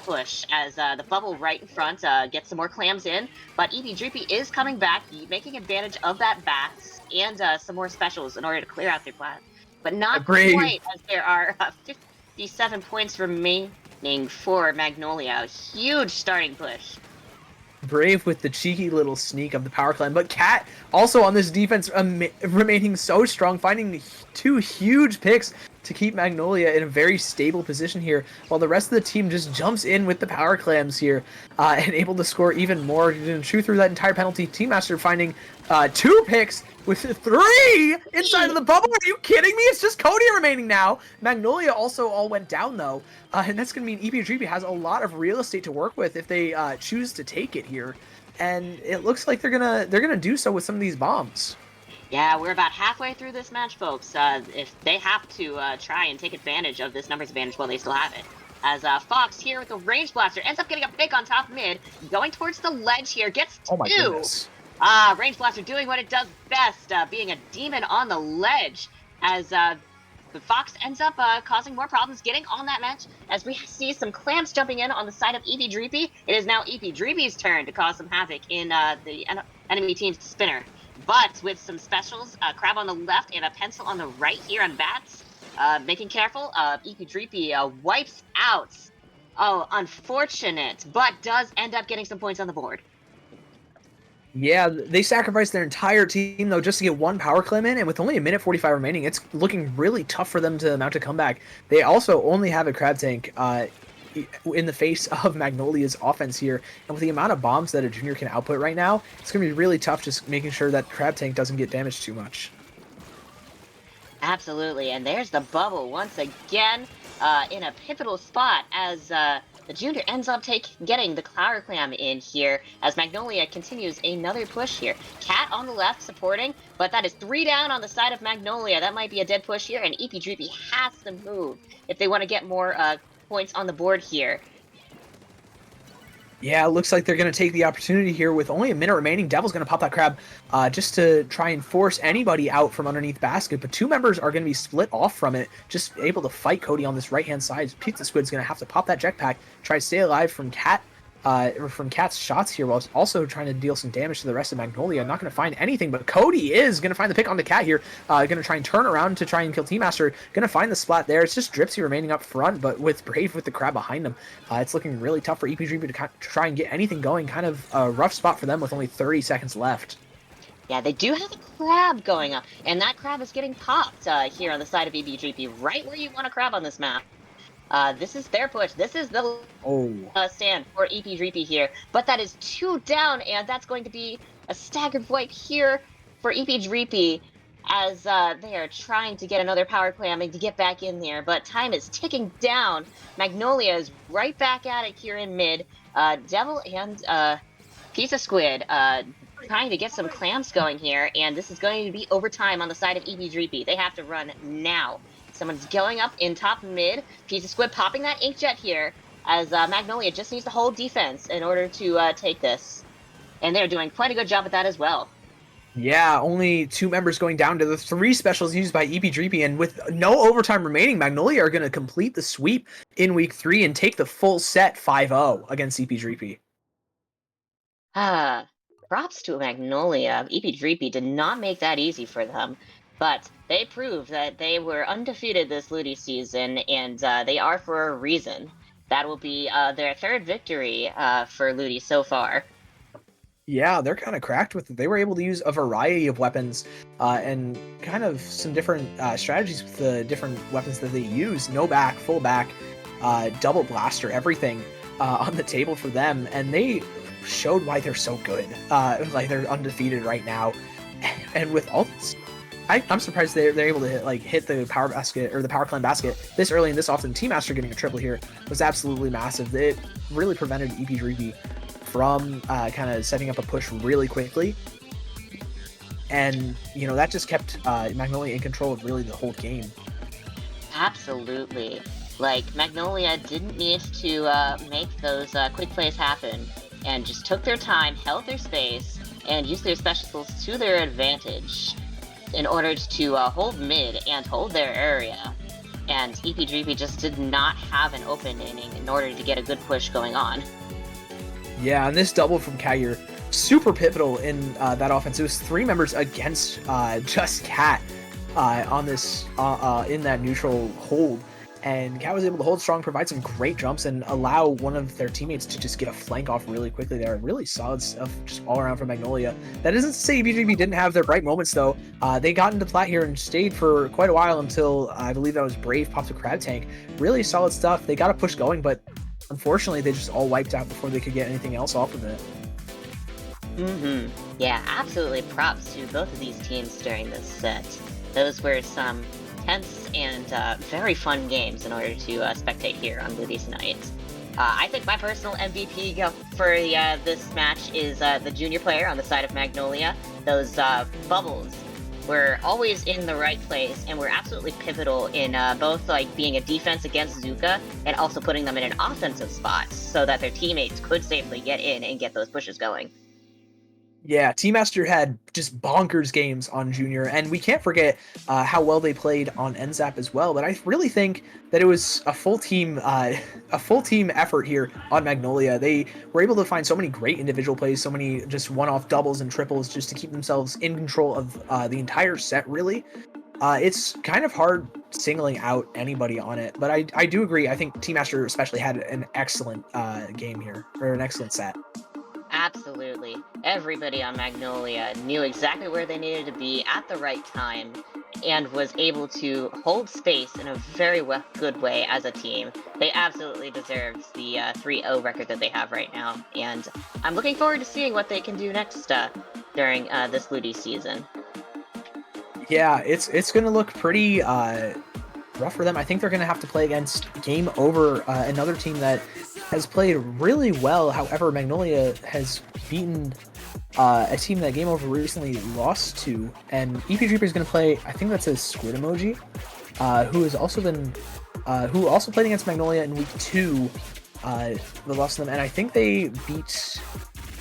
B: push, as the bubble right in front gets some more clams in, but EB is coming back, making advantage of that bats and some more specials in order to clear out their class. But not quite, as there are 57 points remaining for Magnolia. A huge starting push.
A: Brave with the cheeky little sneak of the Power Clan, but Cat also on this defense remaining so strong, finding 2 huge picks to keep Magnolia in a very stable position here, while the rest of the team just jumps in with the Power Clams here and able to score even more and chew through that entire penalty. Team Master finding 2 picks with 3 inside of the bubble. Are you kidding me? It's just Cody remaining now. Magnolia also all went down though, and that's going to mean EPGB has a lot of real estate to work with if they choose to take it here, and it looks like they're gonna do so with some of these bombs.
B: Yeah, we're about halfway through this match, folks. If they have to try and take advantage of this numbers advantage while they still have it. As Fox here with the range blaster ends up getting a pick on top mid, going towards the ledge here, gets 2.
A: Oh my goodness.
B: Range blaster doing what it does best, being a demon on the ledge, as the Fox ends up causing more problems getting on that match, as we see some clams jumping in on the side of EP Dreepy. It is now EP Dreepy's turn to cause some havoc in the enemy team's spinner. But with some specials, Crab on the left and a pencil on the right here on bats, making careful, EP Dreepy wipes out. Oh, unfortunate, but does end up getting some points on the board.
A: Yeah, they sacrificed their entire team, though, just to get 1 Power Clam in, and with only 1:45 remaining, it's looking really tough for them to mount a comeback. They also only have a Crab Tank in the face of Magnolia's offense here, and with the amount of bombs that a junior can output right now, it's going to be really tough just making sure that Crab Tank doesn't get damaged too much.
B: Absolutely, and there's the bubble once again in a pivotal spot, as the junior ends up getting the Power Clam in here, as Magnolia continues another push here. Cat on the left supporting, but that is 3 down on the side of Magnolia. That might be a dead push here, and EP Dreepy has to move if they want to get more points on the board here.
A: Yeah, it looks like they're going to take the opportunity here with only a minute remaining. Devil's going to pop that Crab just to try and force anybody out from underneath basket, but 2 members are going to be split off from it, just able to fight Cody on this right-hand side. Pizza Squid's going to have to pop that jetpack, try to stay alive from Cat's shots here, while also trying to deal some damage to the rest of Magnolia. Not going to find anything, but Cody is going to find the pick on the Cat here. Going to try and turn around to try and kill Team Master. Going to find the splat there. It's just Dripsy remaining up front, but with Brave with the Crab behind him. It's looking really tough for EPG to try and get anything going. Kind of a rough spot for them with only 30 seconds left.
B: Yeah, they do have a Crab going up, and that Crab is getting popped here on the side of EPGP, right where you want a Crab on this map. This is their push. This is the stand for EP Dreepy here. But that is 2 down, and that's going to be a staggered wipe here for EP Dreepy, as they are trying to get another Power Clam and to get back in there. But time is ticking down. Magnolia is right back at it here in mid. Devil and Pizza Squid trying to get some clams going here, and this is going to be overtime on the side of EP Dreepy. They have to run now. Someone's going up in top mid. Piece of Squid popping that Inkjet here, as Magnolia just needs to hold defense in order to take this. And they're doing quite a good job at that as well.
A: Yeah, only 2 members going down to the 3 specials used by EP and with no overtime remaining, Magnolia are going to complete the sweep in week 3 and take the full set 5-0 against EP.
B: Props to Magnolia. EP did not make that easy for them, but they proved that they were undefeated this Ludi season, and they are for a reason. That will be their 3rd victory for Ludi so far.
A: Yeah, they're kind of cracked with it. They were able to use a variety of weapons and kind of some different strategies with the different weapons that they use. No back, full back, double blaster, everything on the table for them. And they showed why they're so good. Like they're undefeated right now. And with all this, I'm surprised they're able to hit the power basket or the power climb basket this early and this often. Team Master getting a triple here was absolutely massive. It really prevented EP from kind of setting up a push really quickly, and that just kept Magnolia in control of really the whole game.
B: Absolutely. Like, Magnolia didn't need to make those quick plays happen, and just took their time, held their space, and used their specials to their advantage in order to hold mid and hold their area. And EP just did not have an open inning in order to get a good push going on.
A: Yeah, and this double from Kair, super pivotal in that offense. It was 3 members against just Cat on this in that neutral hold, and Cat was able to hold strong, provide some great jumps, and allow one of their teammates to just get a flank off really quickly there. Really solid stuff just all around from Magnolia. That isn't to say BGB didn't have their bright moments though. They got into plat here and stayed for quite a while until I believe that was Brave popped a crab tank. Really solid stuff. They got a push going, but unfortunately, they just all wiped out before they could get anything else off of it.
B: Yeah, absolutely props to both of these teams during this set. Those were some tense and very fun games in order to spectate here on Ludi's night. I think my personal MVP for this match is the junior player on the side of Magnolia. Those bubbles were always in the right place and were absolutely pivotal in both being a defense against Zuka and also putting them in an offensive spot so that their teammates could safely get in and get those pushes going.
A: Yeah, Team Master had just bonkers games on Junior, and we can't forget how well they played on NZAP as well. But I really think that it was a full team effort here on Magnolia. They were able to find so many great individual plays, so many just one-off doubles and triples, just to keep themselves in control of the entire set. Really, it's kind of hard singling out anybody on it, but I do agree. I think Team Master especially had an excellent game here, or an excellent set.
B: Absolutely. Everybody on Magnolia knew exactly where they needed to be at the right time and was able to hold space in a very good way as a team. They absolutely deserve the 3-0 record that they have right now, and I'm looking forward to seeing what they can do next during this Ludi season.
A: Yeah, it's going to look pretty rough for them. I think they're going to have to play against Game Over, another team that has played really well. However, Magnolia has beaten a team that Game Over recently lost to, and EP Dreeper is going to play, I think that's a squid emoji, who has also been who also played against Magnolia in week 2. They lost to them, and I think they beat,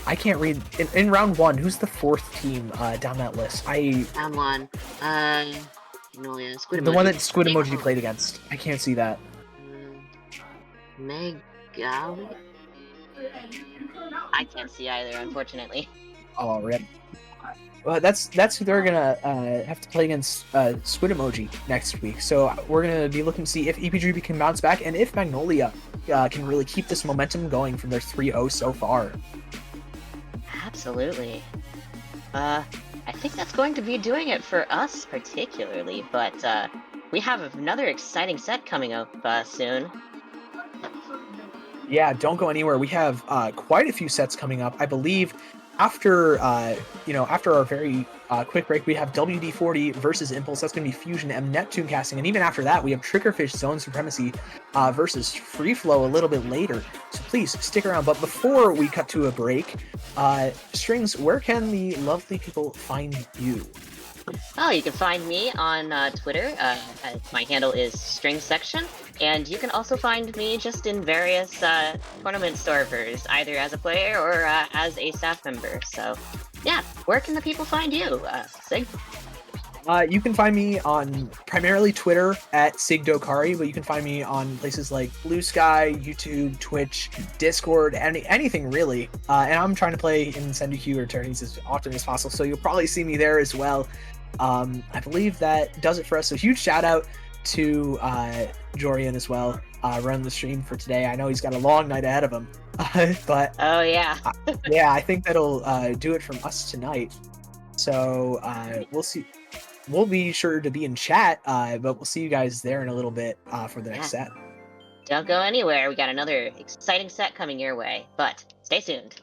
A: I can't read in round 1. Who's the 4th team down that list?
B: Round 1. Magnolia, squid emoji.
A: The one that squid emoji played against. I can't see that.
B: Megali? I can't see either, unfortunately.
A: Oh, rip. Well, that's who they're gonna have to play against Squid Emoji next week. So we're gonna be looking to see if EP can bounce back and if Magnolia can really keep this momentum going from their 3-0 so far.
B: Absolutely. I think that's going to be doing it for us particularly, but we have another exciting set coming up soon.
A: Yeah, don't go anywhere. We have quite a few sets coming up. I believe after after our very quick break, we have WD-40 versus Impulse. That's going to be Fusion and Neptune casting, and even after that, we have Triggerfish Zone Supremacy versus Free Flow a little bit later. So please stick around. But before we cut to a break, Strings, where can the lovely people find you?
B: Oh, you can find me on Twitter. My handle is StringSection, and you can also find me just in various tournament servers, either as a player or as a staff member. So, yeah, where can the people find you, Sig?
A: You can find me on primarily Twitter at Sigdokari, but you can find me on places like Blue Sky, YouTube, Twitch, Discord, anything really. And I'm trying to play in Sendoku or tourneys as often as possible, so you'll probably see me there as well. I believe that does it for us. So huge shout out to Jorian as well, running the stream for today. I know he's got a long night ahead of him, but
B: Oh, yeah.
A: yeah, I think that'll do it from us tonight. So we'll see. We'll be sure to be in chat, but we'll see you guys there in a little bit for the next set.
B: Don't go anywhere. We got another exciting set coming your way, but stay tuned.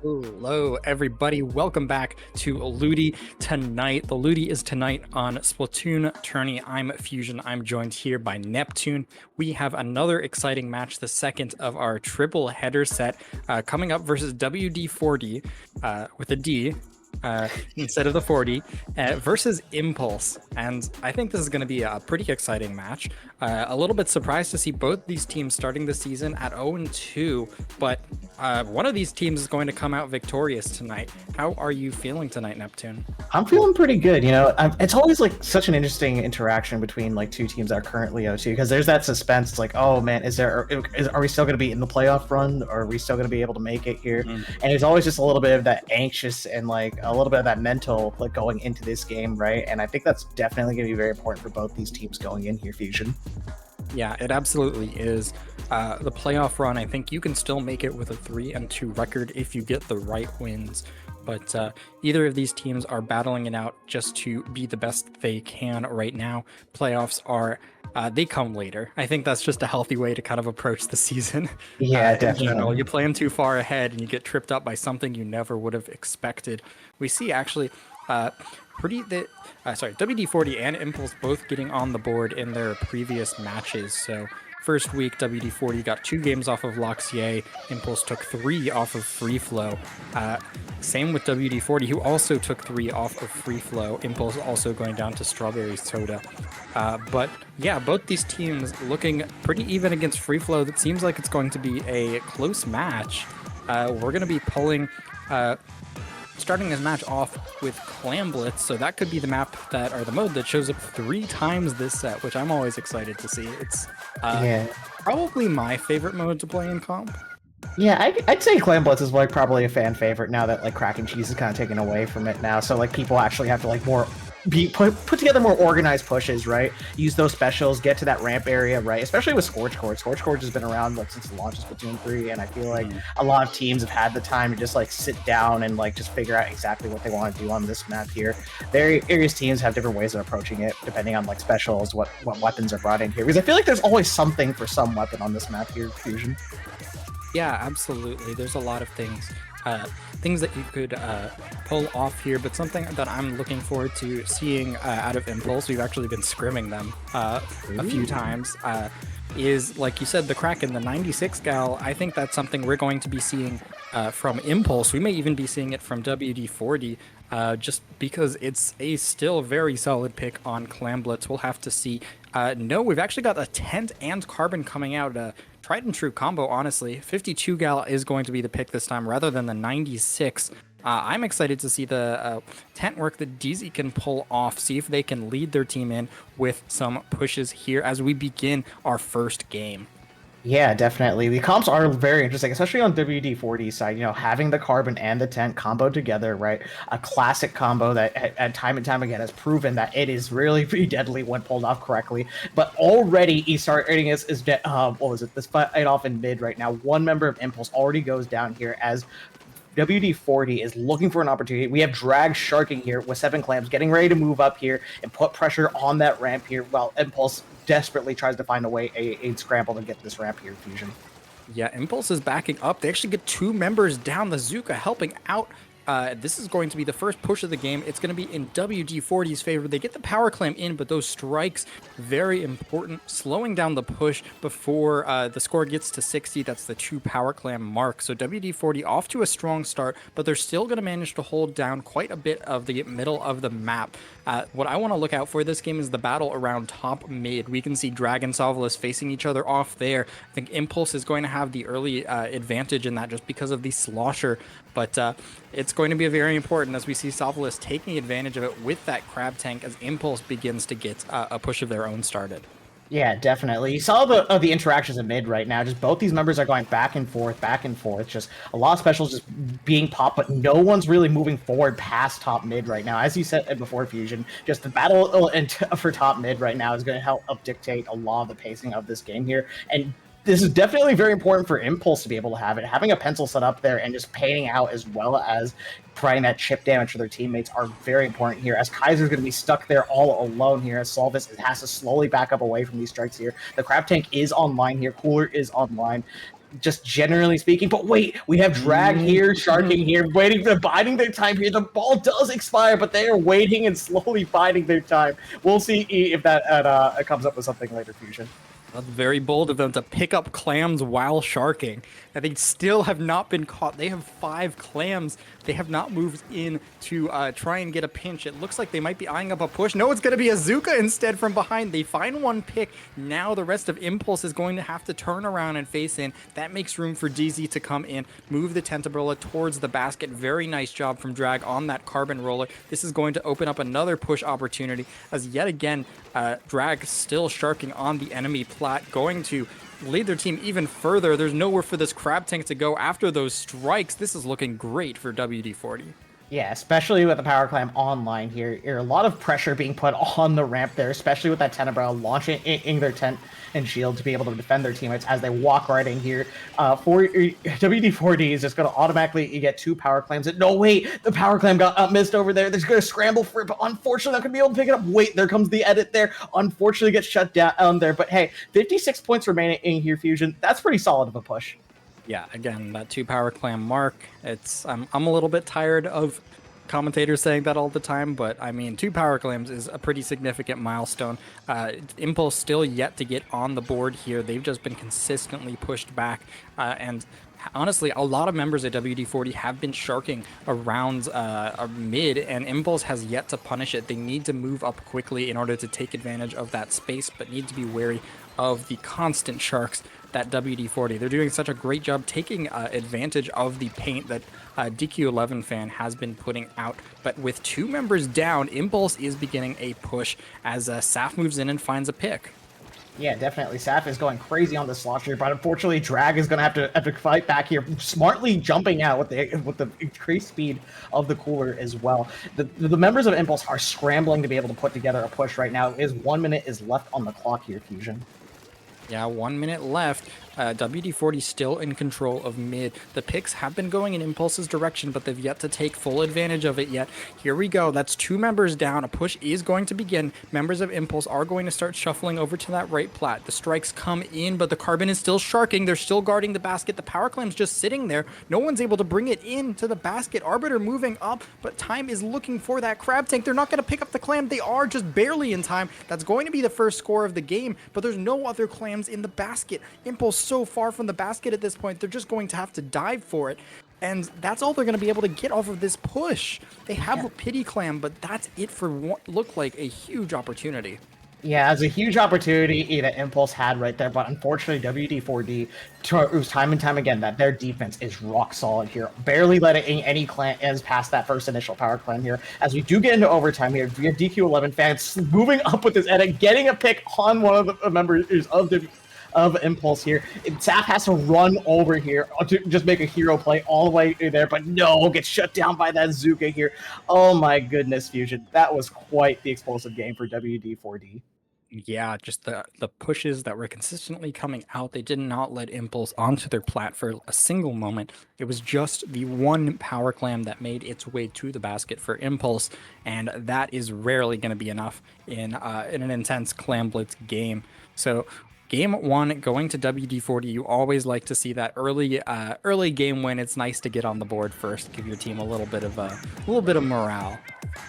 C: Hello, everybody. Welcome back to Ludi tonight. The Ludi is tonight on SplatoonTourney. I'm Fusion. I'm joined here by Neptune. We have another exciting match, the second of our triple header set, coming up versus WD40 with a D. Instead of the 40 versus Impulse, and I think this is going to be a pretty exciting match. A little bit surprised to see both these teams starting the season at 0-2, but one of these teams is going to come out victorious tonight. How are you feeling tonight, Neptune?
D: I'm feeling pretty good. It's always like such an interesting interaction between like two teams that are currently 0-2 because there's that suspense. It's like, oh man, are we still going to be in the playoff run, or are we still going to be able to make it here? And it's always just a little bit of that anxious and like a little bit of that mental like going into this game, right? And I think that's definitely going to be very important for both these teams going in here, Fusion.
C: Yeah, it absolutely is. The playoff run, I think you can still make it with a 3-2 record if you get the right wins. But either of these teams are battling it out just to be the best they can right now. Playoffs are, they come later. I think that's just a healthy way to kind of approach the season.
D: Yeah,
C: In
D: definitely.
C: general, you plan too far ahead and you get tripped up by something you never would have expected. We see actually WD40 and Impulse both getting on the board in their previous matches. So first week, WD40 got 2 games off of Loxier. Impulse took 3 off of Free Flow. Same with WD40, who also took 3 off of Free Flow. Impulse also going down to Strawberry Soda. But yeah, both these teams looking pretty even against Free Flow. That seems like it's going to be a close match. We're going to be pulling... starting this match off with Clamblitz, so that could be the map or the mode that shows up 3 times this set, which I'm always excited to see. It's probably my favorite mode to play in comp.
D: Yeah, I'd say Clamblitz is like probably a fan favorite now that like Crack and Cheese is kind of taken away from it now. So like people actually have to like put together more organized pushes, right? Use those specials, get to that ramp area, right? Especially with Scorch Court. Scorch Court has been around like since the launch of Splatoon 3, and I feel like a lot of teams have had the time to just like sit down and like just figure out exactly what they want to do on this map here. Various teams have different ways of approaching it, depending on like specials, what weapons are brought in here. Because I feel like there's always something for some weapon on this map here, Fusion.
C: Yeah, absolutely. there's a lot of things that you could pull off here, but something that I'm looking forward to seeing out of Impulse, we've actually been scrimming them a few times, is, like you said, the Kraken, the 96 gal. I think that's something we're going to be seeing from Impulse. We may even be seeing it from WD40, just because it's a still very solid pick on Clamblitz. We'll have to see. No, we've actually got a Tent and Carbon coming out. Tried and true combo, honestly. 52 gal is going to be the pick this time rather than the 96. I'm excited to see the tent work that DZ can pull off, see if they can lead their team in with some pushes here as we begin our first game.
D: Yeah, definitely. The comps are very interesting, especially on WD-40's side. Having the Carbon and the Tent combo together, right? A classic combo that at time and time again has proven that it is really pretty deadly when pulled off correctly. But already he's starting this fight off in mid right now. One member of Impulse already goes down here as WD-40 is looking for an opportunity. We have Drag sharking here with 7 Clams getting ready to move up here and put pressure on that ramp here while Impulse desperately tries to find a way, a scramble to get this ramp here, Fusion.
C: Yeah, Impulse is backing up. They actually get 2 members down. The Zuka helping out. This is going to be the first push of the game. It's going to be in WD-40's favor. They get the power clam in, but those strikes, very important. Slowing down the push before the score gets to 60. That's the 2 power clam mark. So WD-40 off to a strong start, but they're still going to manage to hold down quite a bit of the middle of the map. What I want to look out for this game is the battle around top mid. We can see Dragon Sovlis facing each other off there. I think Impulse is going to have the early advantage in that just because of the slosher, but it's going to be very important as we see Sovlis taking advantage of it with that crab tank as Impulse begins to get a push of their own started.
D: Yeah, definitely. You saw the interactions in mid right now. Just both these members are going back and forth. Just a lot of specials just being popped, but no one's really moving forward past top mid right now. As you said before, Fusion, just the battle for top mid right now is going to help dictate a lot of the pacing of this game here. And this is definitely very important for Impulse to be able to have it. Having a pencil set up there and just painting out as well as providing that chip damage for their teammates are very important here, as Kaiser's going to be stuck there all alone here, as Solvis has to slowly back up away from these strikes here. The Crab Tank is online here. Cooler is online. just generally speaking. But wait, we have Drag here, Sharking here, waiting for biding their time here. The ball does expire, but they are waiting and slowly biding their time. We'll see if that comes up with something later, Fusion.
C: That's very bold of them to pick up clams while sharking. And they still have not been caught. They have 5 clams. They have not moved in to try and get a pinch. It looks like they might be eyeing up a push. No, it's going to be a Zuka instead from behind. They find one pick. Now the rest of Impulse is going to have to turn around and face in. That makes room for DZ to come in, move the Tentabrella towards the basket. Very nice job from Drag on that carbon roller. This is going to open up another push opportunity as yet again, Drag still sharking on the enemy plat, going to lead their team even further. There's nowhere for this crab tank to go after those strikes. This is looking great for WD-40.
D: Yeah, especially with the Power Clam online here. A lot of pressure being put on the ramp there, especially with that Tenebrow launching in their tent and shield to be able to defend their teammates as they walk right in here. For WD-40 is just going to automatically get 2 Power Clams. No, wait, the Power Clam got missed over there. They're going to scramble for it, but unfortunately not going to be able to pick it up. Wait, there comes the edit there. Unfortunately gets shut down there, but hey, 56 points remaining in here, Fusion. That's pretty solid of a push.
C: Yeah, again, that 2 Power Clam mark. It's I'm a little bit tired of commentators saying that all the time, but I mean, 2 Power Clams is a pretty significant milestone. Impulse still yet to get on the board here. They've just been consistently pushed back, and honestly, a lot of members at WD-40 have been sharking around mid, and Impulse has yet to punish it. They need to move up quickly in order to take advantage of that space, but need to be wary of the constant sharks that WD-40. They're doing such a great job taking advantage of the paint that DQ11 fan has been putting out. But with 2 members down, Impulse is beginning a push as Saf moves in and finds a pick.
D: Yeah, definitely. Saf is going crazy on the slot here, but unfortunately, Drag is going to have to fight back here, smartly jumping out with the increased speed of the cooler as well. The members of Impulse are scrambling to be able to put together a push right now. 1 minute is left on the clock here, Fusion.
C: Yeah, 1 minute left. WD-40 still in control of mid. The picks have been going in Impulse's direction, but they've yet to take full advantage of it yet. Here we go. That's 2 members down. A push is going to begin. Members of Impulse are going to start shuffling over to that right plat. The strikes come in, but the carbon is still sharking. They're still guarding the basket. The Power Clam's just sitting there. No one's able to bring it into the basket. Arbiter moving up, but time is looking for that crab tank. They're not going to pick up the clam. They are just barely in time. That's going to be the first score of the game, but there's no other clams in the basket. Impulse so far from the basket at this point, they're just going to have to dive for it, and that's all they're going to be able to get off of this push. They have a pity clam, but that's it for what looked like a huge opportunity.
D: Yeah, it's a huge opportunity that Impulse had right there, but unfortunately WD-4D proves time and time again that their defense is rock solid here. Barely letting any clans past that first initial Power Clam here. As we do get into overtime here, we have DQ11 fans moving up with this edit, getting a pick on one of the members of Impulse here. Saf has to run over here to just make a hero play all the way there, but no, gets shut down by that Zuka here. Oh my goodness, Fusion. That was quite the explosive game for WD-4D.
C: Yeah, just the pushes that were consistently coming out. They did not let Impulse onto their plat for a single moment. It was just the 1 Power Clam that made its way to the basket for Impulse, and that is rarely going to be enough in an intense Clam Blitz game. So Game 1 going to WD-40. You always like to see that early game win. It's nice to get on the board first, give your team a little bit of morale.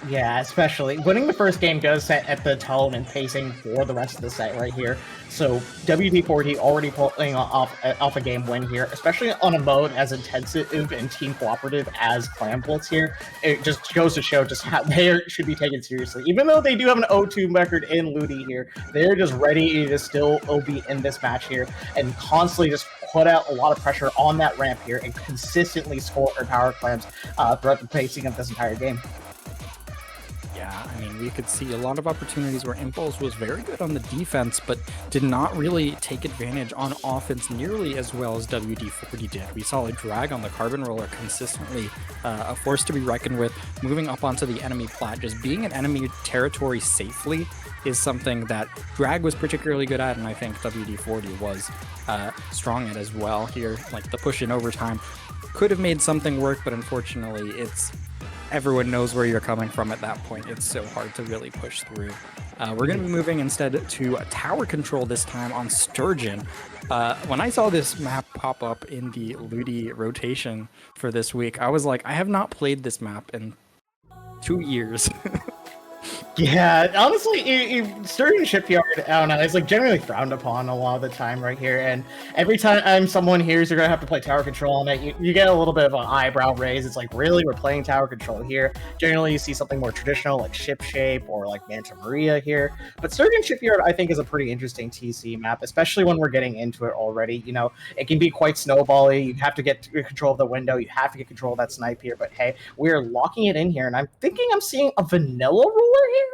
D: Yeah, especially winning the first game does set the tone and pacing for the rest of the set right here. So WD-40 already pulling off a game win here, especially on a mode as intensive and team cooperative as Clam Blitz here. It just goes to show just how they should be taken seriously. Even though they do have an 0-2 record in Ludi here, they're just ready to still be in this match here and constantly just put out a lot of pressure on that ramp here and consistently score their Power Clams throughout the pacing of this entire game.
C: Yeah, I mean, we could see a lot of opportunities where Impulse was very good on the defense, but did not really take advantage on offense nearly as well as WD-40 did. We saw a Drag on the carbon roller consistently, a force to be reckoned with, moving up onto the enemy plat. Just being in enemy territory safely is something that Drag was particularly good at, and I think WD-40 was strong at as well here. Like the push in overtime could have made something work, but unfortunately everyone knows where you're coming from at that point. It's so hard to really push through. We're going to be moving instead to tower control this time on Sturgeon. When I saw this map pop up in the Ludi rotation for this week. I was like, I have not played this map in 2 years.
D: Yeah, honestly, Sturgeon Shipyard, I don't know, it's like generally frowned upon a lot of the time right here, and every time someone hears you're gonna have to play tower control on it, you get a little bit of an eyebrow raise. It's like, really, we're playing tower control here? Generally, you see something more traditional like Ship Shape or like Manta Maria here, but Sturgeon Shipyard, I think, is a pretty interesting TC map, especially when we're getting into it already. You know, it can be quite snowbally. You have to get control of the window, you have to get control of that snipe here, but hey, we're locking it in here, and I'm thinking I'm seeing a vanilla ruler here?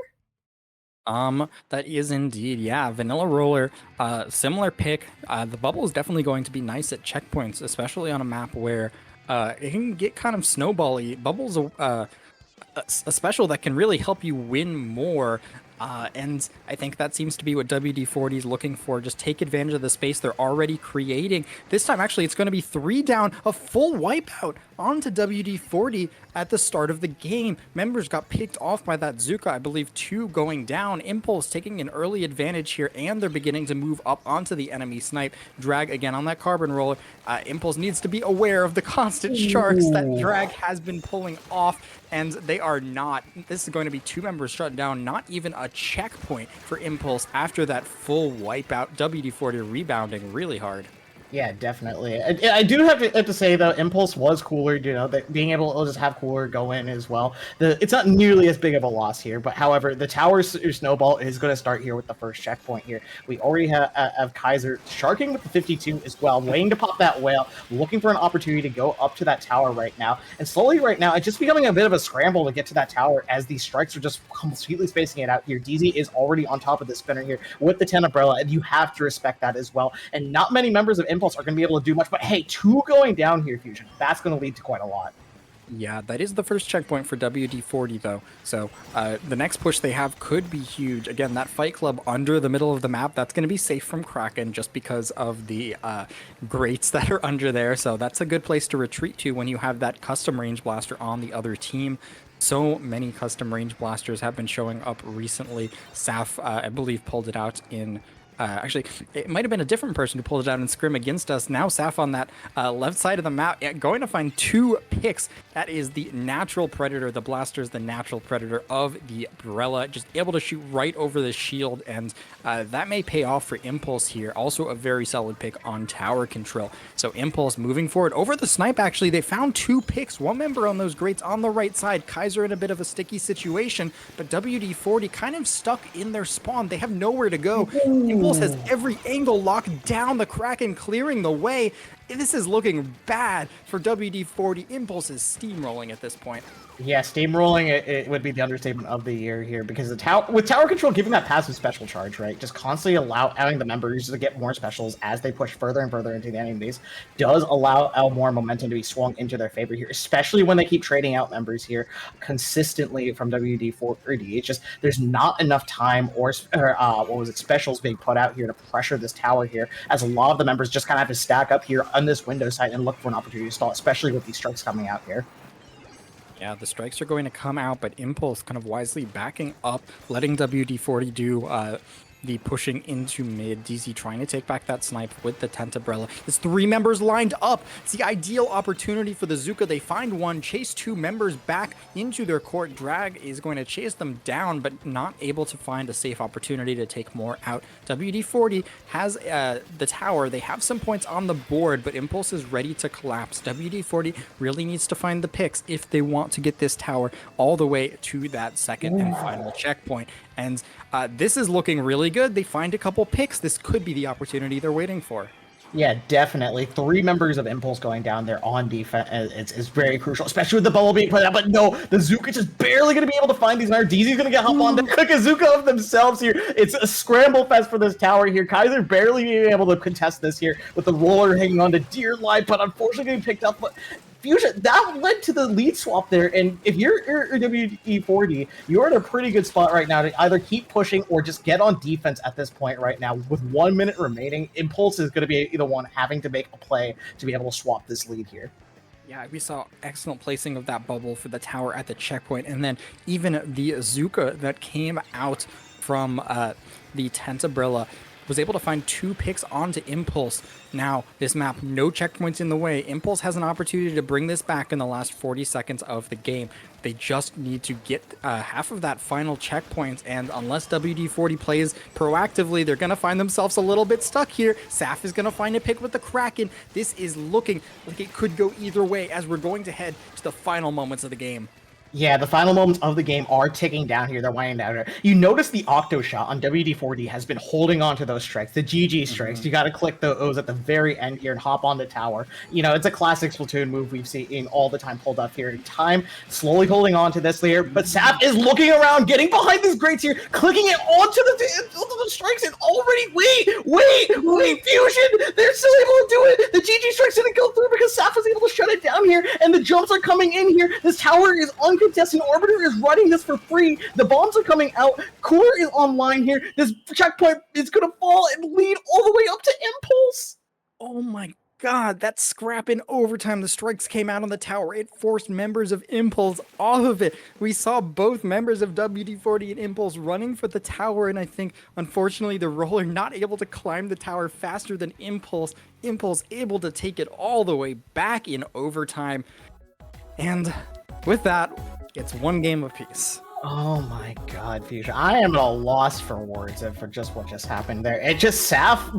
C: That is indeed, yeah, Vanilla Roller, similar pick. The bubble is definitely going to be nice at checkpoints, especially on a map where it can get kind of snowbally. Bubble's a special that can really help you win more. And I think that seems to be what WD-40 is looking for. Just take advantage of the space they're already creating. This time, actually, it's going to be 3 down, a full wipeout onto WD-40 at the start of the game. Members got picked off by that Zuka, I believe 2 going down. Impulse taking an early advantage here, and they're beginning to move up onto the enemy snipe. Drag again on that carbon roller. Impulse needs to be aware of the constant sharks that Drag has been pulling off, and they are not. This is going to be 2 members shut down, not even a checkpoint for Impulse after that full wipeout. WD-40 rebounding really hard.
D: Yeah, definitely. I do have to say, though, Impulse was cooler, you know, that being able to just have Cooler go in as well. It's not nearly as big of a loss here, but however, the tower snowball is going to start here with the first checkpoint here. We already have Kaiser sharking with the 52 as well, waiting to pop that whale, looking for an opportunity to go up to that tower right now. And slowly right now, it's just becoming a bit of a scramble to get to that tower as these strikes are just completely spacing it out here. DZ is already on top of the spinner here with the 10 umbrella, and you have to respect that as well. And not many members of Impulse are going to be able to do much, but hey, 2 going down here, Fusion. That's going to lead to quite a lot.
C: Yeah, that is the first checkpoint for WD-40, though. So the next push they have could be huge. Again, that Fight Club under the middle of the map, that's going to be safe from Kraken just because of the grates that are under there. So that's a good place to retreat to when you have that custom range blaster on the other team. So many custom range blasters have been showing up recently. Saf, I believe, pulled it out in... actually, it might have been a different person who pulled it out in scrim against us. Now Saf on that left side of the map, going to find 2 picks. That is the natural predator. The blaster is the natural predator of the umbrella, just able to shoot right over the shield, and that may pay off for Impulse here. Also a very solid pick on tower control. So Impulse moving forward. Over the snipe, actually, they found 2 picks. 1 member on those grates on the right side. Kaiser in a bit of a sticky situation, but WD-40 kind of stuck in their spawn. They have nowhere to go. Impulse has every angle locked down. The Kraken clearing the way. This is looking bad for WD-40. Impulse is steamrolling at this point.
D: Yeah, steamrolling it would be the understatement of the year here, because with tower control giving that passive special charge, right, just constantly allowing the members to get more specials as they push further and further into the enemies does allow more momentum to be swung into their favor here, especially when they keep trading out members here consistently from WD-40. It's just there's not enough time or specials being put out here to pressure this tower here, as a lot of the members just kind of have to stack up here on this window side and look for an opportunity to stall, especially with these strikes coming out here.
C: Yeah, the strikes are going to come out, but Impulse kind of wisely backing up, letting WD-40 do the pushing into mid. DZ trying to take back that snipe with the tent umbrella. There's 3 members lined up. It's the ideal opportunity for the Zuka. They find 1, chase 2 members back into their court. Drag is going to chase them down, but not able to find a safe opportunity to take more out. WD-40 has the tower. They have some points on the board, but Impulse is ready to collapse. WD-40 really needs to find the picks if they want to get this tower all the way to that second and final checkpoint. And this is looking really good. They find a couple picks. This could be the opportunity they're waiting for.
D: Yeah, definitely. 3 members of Impulse going down there on defense is very crucial, especially with the bubble being put out. But no, the Zuka just barely going to be able to find these. And DZ's going to get hop on the Zuka of themselves here. It's a scramble fest for this tower here. Kaiser barely being able to contest this here with the roller hanging on to dear life, but unfortunately getting picked up. But Fusion, that led to the lead swap there, and if you're WD-40, you're in a pretty good spot right now to either keep pushing or just get on defense at this point right now. With 1 minute remaining, Impulse is going to be the one having to make a play to be able to swap this lead here.
C: Yeah, we saw excellent placing of that bubble for the tower at the checkpoint, and then even the Zuka that came out from the tent umbrella was able to find 2 picks onto Impulse. Now, this map, no checkpoints in the way. Impulse has an opportunity to bring this back in the last 40 seconds of the game. They just need to get half of that final checkpoint, and unless WD-40 plays proactively, they're going to find themselves a little bit stuck here. Saf is going to find a pick with the Kraken. This is looking like it could go either way as we're going to head to the final moments of the game.
D: Yeah, the final moments of the game are ticking down here. They're winding down here. You notice the Octo shot on WD-40 has been holding on to those strikes, the GG strikes. You got to click those at the very end here and hop on the tower. You know, it's a classic Splatoon move we've seen all the time pulled up here. Time slowly holding on to this layer, but Saf is looking around, getting behind these grates here, clicking it onto the strikes, and already, wait, Fusion! They're still able to do it! The GG strikes didn't go through because Saf was able to shut it down here, and the jumps are coming in here. This tower is uncontested. Orbiter is running this for free. The bombs are coming out. Cooler is online here. This checkpoint is going to fall and lead all the way up to Impulse.
C: Oh my god, that scrap in overtime. The strikes came out on the tower. It forced members of Impulse off of it. We saw both members of WD-40 and Impulse running for the tower, and I think, unfortunately, the roller not able to climb the tower faster than Impulse. Impulse able to take it all the way back in overtime. And with that, it's 1 game apiece.
D: Oh my god, Fusion. I am at a loss for words for just what just happened there. It just Saf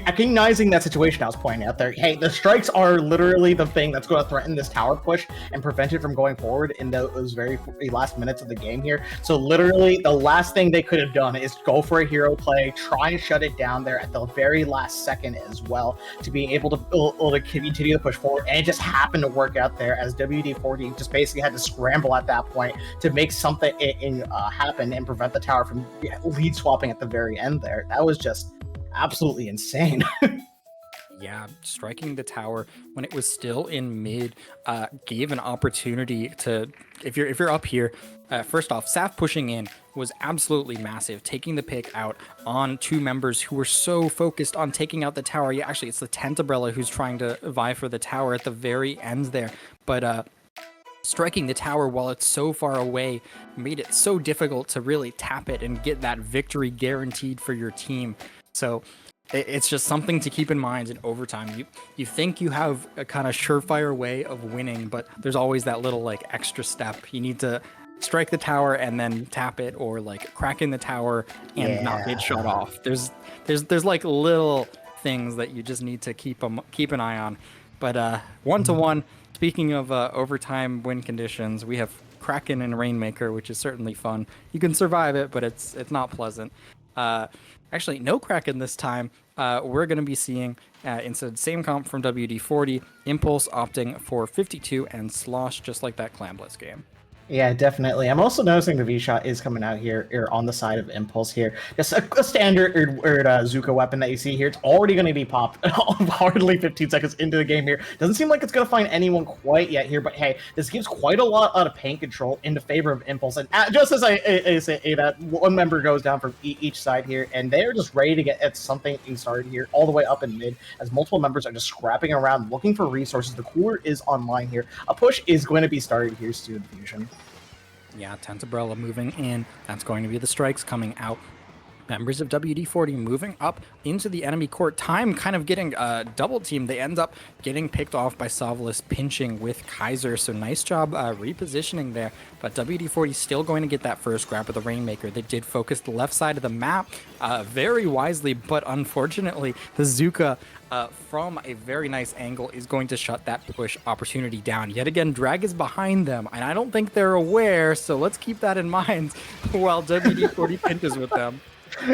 D: recognizing that situation I was pointing out there. Hey, the strikes are literally the thing that's going to threaten this tower push and prevent it from going forward in those very last minutes of the game here. So literally, the last thing they could have done is go for a hero play, try and shut it down there at the very last second as well to be able to continue to push forward. And it just happened to work out there as WD-40 just basically had to scramble at that point to make something happen and prevent the tower from lead swapping at the very end there. That was just absolutely insane.
C: Yeah, striking the tower when it was still in mid gave an opportunity to, if you're up here, first off, Saf pushing in was absolutely massive, taking the pick out on 2 members who were so focused on taking out the tower. Yeah, actually, it's the Tent Umbrella who's trying to vie for the tower at the very end there, but striking the tower while it's so far away made it so difficult to really tap it and get that victory guaranteed for your team. So it's just something to keep in mind in overtime. You think you have a kind of surefire way of winning, but there's always that little like extra step. You need to strike the tower and then tap it, or like crack in the tower and not get shut off. There's like little things that you just need to keep an eye on. But 1-to-1. Speaking of overtime win conditions, we have Kraken and Rainmaker, which is certainly fun. You can survive it, but it's not pleasant. Actually, no Kraken this time. We're going to be seeing, instead, same comp from WD-40, Impulse opting for 52 and Slosh, just like that Clamblitz game.
D: Yeah, definitely. I'm also noticing the V-Shot is coming out here on the side of Impulse here. Just a standard Zuka weapon that you see here. It's already going to be popped hardly 15 seconds into the game here. Doesn't seem like it's going to find anyone quite yet here, but hey, this gives quite a lot of paint control into favor of Impulse. And just as I say that, 1 member goes down from each side here, and they're just ready to get something started here all the way up in mid, as multiple members are just scrapping around, looking for resources. The cooler is online here. A push is going to be started here soon, Fusion.
C: Yeah, Tent Umbrella moving in. That's going to be the strikes coming out. Members of WD-40 moving up into the enemy court. Time kind of getting double teamed. They end up getting picked off by Sovlis, pinching with Kaiser. So nice job repositioning there. But WD-40 still going to get that first grab of the Rainmaker. They did focus the left side of the map very wisely, but unfortunately, the Zuka from a very nice angle is going to shut that push opportunity down. Yet again, Drag is behind them, and I don't think they're aware, so let's keep that in mind while WD-40 pinches with them.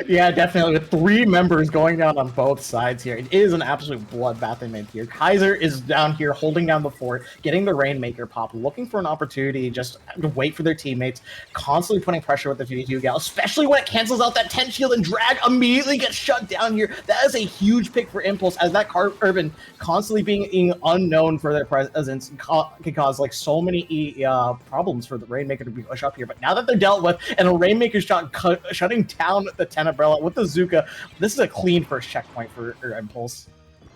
D: Yeah, definitely. With 3 members going down on both sides here, it is an absolute bloodbath in mid here. Kaiser is down here holding down the fort, getting the Rainmaker pop, looking for an opportunity just to wait for their teammates, constantly putting pressure with the 52 gal, especially when it cancels out that 10 shield and Drag immediately gets shut down here. That is a huge pick for Impulse, as that Urban constantly being unknown for their presence can cause like so many problems for the Rainmaker to be pushed up here. But now that they're dealt with, and a Rainmaker shutting down the 10 Umbrella with the Zuka, this is a clean first checkpoint for Impulse.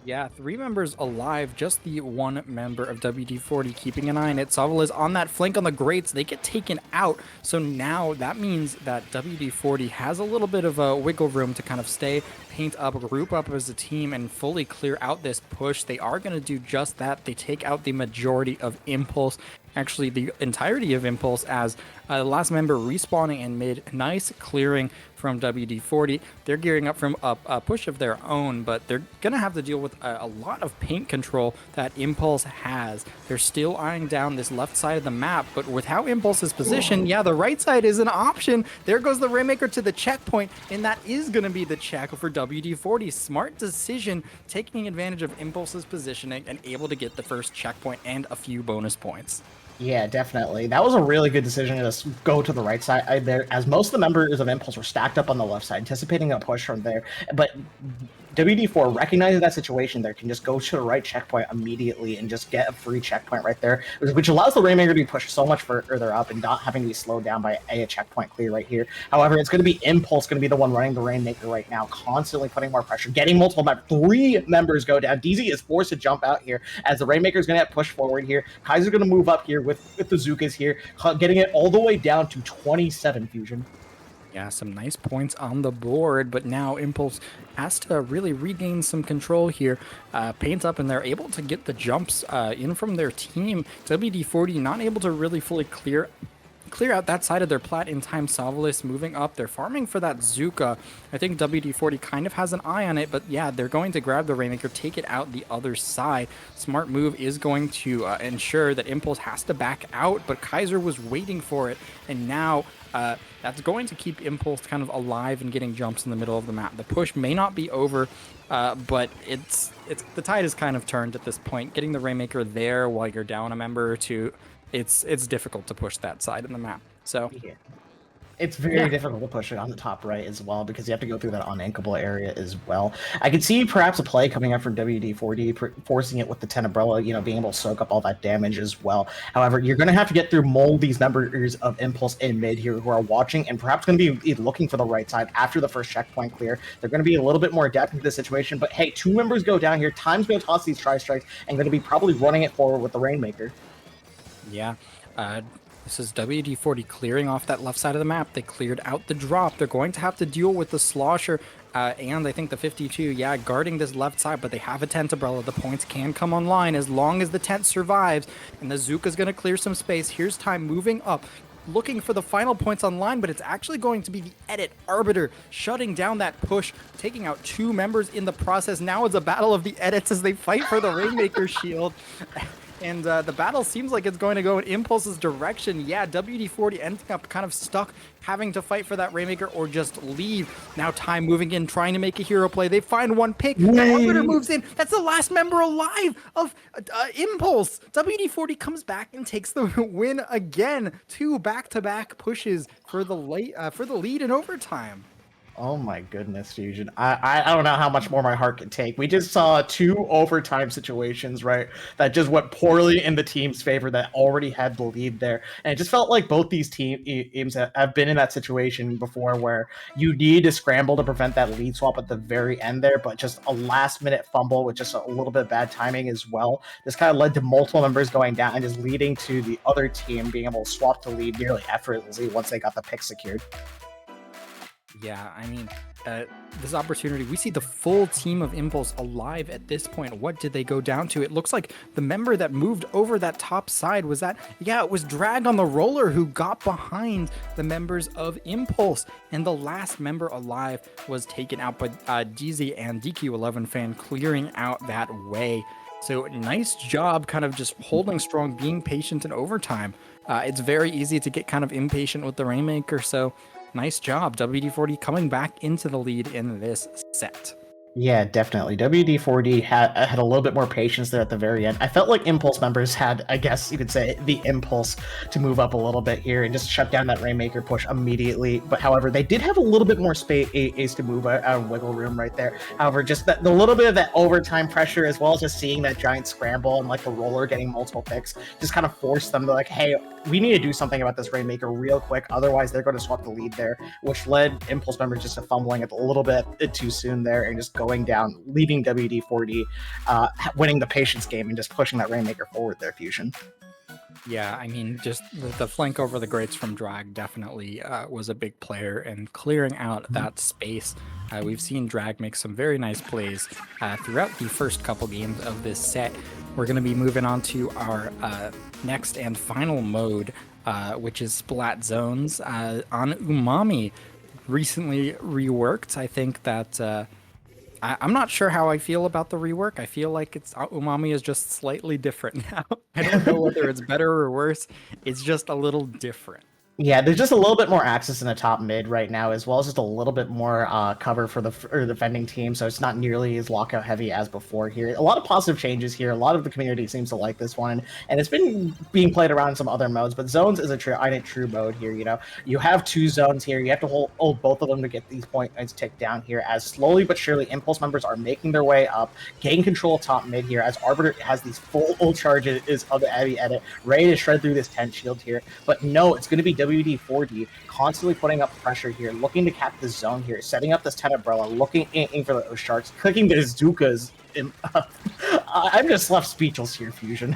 C: Yeah, 3 members alive, just the 1 member of WD-40 keeping an eye on it. Sovel is on that flank on the grates. They get taken out. So now that means that WD-40 has a little bit of a wiggle room to kind of stay, paint up, group up as a team, and fully clear out this push. They are going to do just that. They take out the majority of Impulse, actually the entirety of Impulse, as the last member respawning in mid. Nice clearing from WD-40. They're gearing up from a push of their own, but they're going to have to deal with a lot of paint control that Impulse has. They're still eyeing down this left side of the map, but with how Impulse is positioned, yeah, the right side is an option. There goes the Rainmaker to the checkpoint, and that is going to be the check for WD-40. Smart decision, taking advantage of Impulse's positioning and able to get the first checkpoint and a few bonus points.
D: Yeah, definitely. That was a really good decision to just go to the right side there, as most of the members of Impulse were stacked up on the left side, anticipating a push from there. But WD4 recognizing that situation there can just go to the right checkpoint immediately and just get a free checkpoint right there, which allows the Rainmaker to be pushed so much further up and not having to be slowed down by a checkpoint clear right here. However, it's going to be Impulse going to be the one running the Rainmaker right now, constantly putting more pressure, getting multiple members. 3 members go down. DZ is forced to jump out here as the Rainmaker is going to get pushed forward here. Kaiser's going to move up here with the Zukas here, getting it all the way down to 27 Fusion.
C: Yeah, some nice points on the board, but now Impulse has to really regain some control here. Paints up, and they're able to get the jumps in from their team. WD-40 not able to really fully clear out that side of their plat in time. Sovelis moving up. They're farming for that Zuka. I think WD-40 kind of has an eye on it, but yeah, they're going to grab the Rainmaker, take it out the other side. Smart move is going to ensure that Impulse has to back out, but Kaiser was waiting for it, and now that's going to keep Impulse kind of alive and getting jumps in the middle of the map. The push may not be over, but it's the tide is kind of turned at this point. Getting the Rainmaker there while you're down a member or two, it's difficult to push that side of the map. So
D: yeah. It's very difficult to push it on the top right as well, because you have to go through that unankable area as well. I could see perhaps a play coming up from WD-40, forcing it with the 10 Umbrella, being able to soak up all that damage as well. However, you're going to have to get through these members of Impulse in mid here who are watching and perhaps going to be looking for the right side after the first checkpoint clear. They're going to be a little bit more adept into this situation, but hey, 2 members go down here. Time's going to toss these tri-strikes and going to be probably running it forward with the Rainmaker.
C: Yeah. This is WD-40 clearing off that left side of the map. They cleared out the drop. They're going to have to deal with the Slosher and I think the 52, yeah, guarding this left side, but they have a tent umbrella. The points can come online as long as the tent survives, and the Zuka's going to clear some space. Here's Time moving up, looking for the final points online, but it's actually going to be the Edit Arbiter shutting down that push, taking out 2 members in the process. Now it's a battle of the Edits as they fight for the Rainmaker shield. And the battle seems like it's going to go in Impulse's direction. Yeah, WD-40 ending up kind of stuck, having to fight for that Rainmaker or just leave. Now Time moving in, trying to make a hero play. They find one pick. The Arbiter moves in. That's the last member alive of Impulse. WD-40 comes back and takes the win again. 2 back-to-back pushes for the lead in overtime.
D: Oh my goodness, Fusion. I don't know how much more my heart can take. We just saw 2 overtime situations, right, that just went poorly in the team's favor that already had the lead there. And it just felt like both these teams have been in that situation before where you need to scramble to prevent that lead swap at the very end there, but just a last-minute fumble with just a little bit of bad timing as well. This kind of led to multiple members going down and just leading to the other team being able to swap the lead nearly effortlessly once they got the pick secured.
C: Yeah, I mean, this opportunity, we see the full team of Impulse alive at this point. What did they go down to? It looks like the member that moved over that top side was that, yeah, it was Drag on the roller who got behind the members of Impulse. And the last member alive was taken out by DZ and DQ11 fan clearing out that way. So nice job kind of just holding strong, being patient in overtime. It's very easy to get kind of impatient with the Rainmaker, so nice job. WD-40 coming back into the lead in this set.
D: Yeah, definitely. WD-40 had a little bit more patience there at the very end. I felt like Impulse members had, I guess you could say, the impulse to move up a little bit here and just shut down that Rainmaker push immediately. But however, they did have a little bit more space to move out of wiggle room right there. However, just the little bit of that overtime pressure, as well as just seeing that giant scramble and like the roller getting multiple picks, just kind of forced them to like, hey, we need to do something about this Rainmaker real quick. Otherwise, they're going to swap the lead there, which led Impulse members just to fumbling it a little bit too soon there and just going down, leaving WD-40 winning the patience game and just pushing that Rainmaker forward there, Fusion.
C: Yeah, I mean, just the flank over the grates from Drag definitely was a big player in clearing out that space. We've seen Drag make some very nice plays throughout the first couple games of this set. We're going to be moving on to our next and final mode, which is Splat Zones on Umami. Recently reworked. I think that I'm not sure how I feel about the rework. I feel like Umami is just slightly different now. I don't know whether it's better or worse. It's just a little different.
D: Yeah, there's just a little bit more access in the top mid right now, as well as just a little bit more cover for the defending team, so it's not nearly as lockout heavy as before here. A lot of positive changes here. A lot of the community seems to like this one, and it's been being played around in some other modes, but zones is a true mode here. You know, you have two zones here. You have to hold both of them to get these points ticked down here, as slowly but surely Impulse members are making their way up, gain control of top mid here, as Arbiter has these full charges of the heavy edit, ready to shred through this tent shield here. But no, it's going to be WD-40 constantly putting up pressure here, looking to cap the zone here, setting up this 10 umbrella, looking in for those sharks, clicking their Zukas. I'm just left speechless here, Fusion.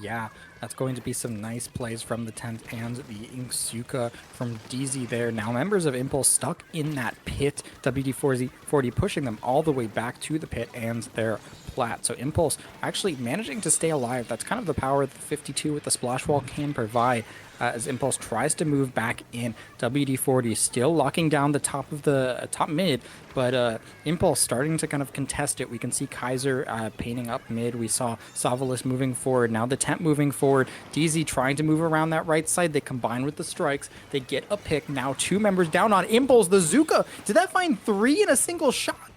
C: Yeah, that's going to be some nice plays from the 10th and the Inkzuka from DZ there. Now members of Impulse stuck in that pit, WD-40 pushing them all the way back to the pit and they're flat. So Impulse actually managing to stay alive. That's kind of the power that the 52 with the splash wall can provide. As Impulse tries to move back in. WD-40 still locking down the top of the top mid, but Impulse starting to kind of contest it. We can see Kaiser painting up mid. We saw Savalis moving forward. Now the tent moving forward. DZ trying to move around that right side. They combine with the strikes. They get a pick. Now two members down on Impulse. The Zuka, did that find 3 in a single shot?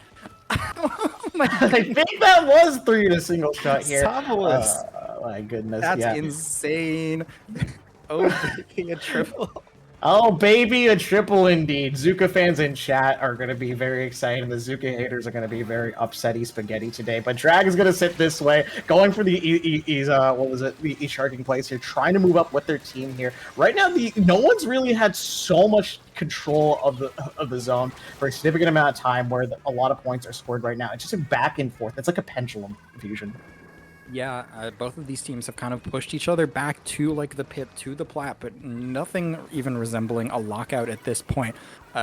D: Oh my God. I think that was 3 in a single shot here.
C: Savalis.
D: My goodness.
C: That's
D: yeah.
C: insane. Oh, baby, a triple.
D: Oh, baby, a triple indeed. Zuka fans in chat are going to be very excited. The Zuka haters are going to be very upsetty spaghetti today. But Drag is going to sit this way, going for the the charging plays here, trying to move up with their team here. Right now, no one's really had so much control of the zone for a significant amount of time, where a lot of points are scored right now. It's just a back and forth. It's like a pendulum, Fusion.
C: Yeah, both of these teams have kind of pushed each other back to like the pit, to the plat, but nothing even resembling a lockout at this point.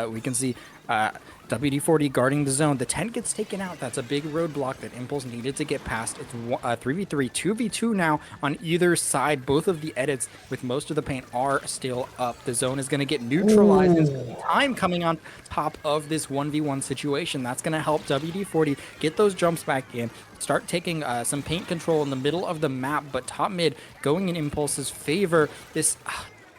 C: We can see WD-40 guarding the zone. The 10 gets taken out. That's a big roadblock that Impulse needed to get past. It's 3v3, 2v2 now on either side. Both of the edits with most of the paint are still up. The zone is going to get neutralized. There's time coming on top of this 1v1 situation. That's going to help WD-40 get those jumps back in, start taking some paint control in the middle of the map, but top mid going in Impulse's favor. This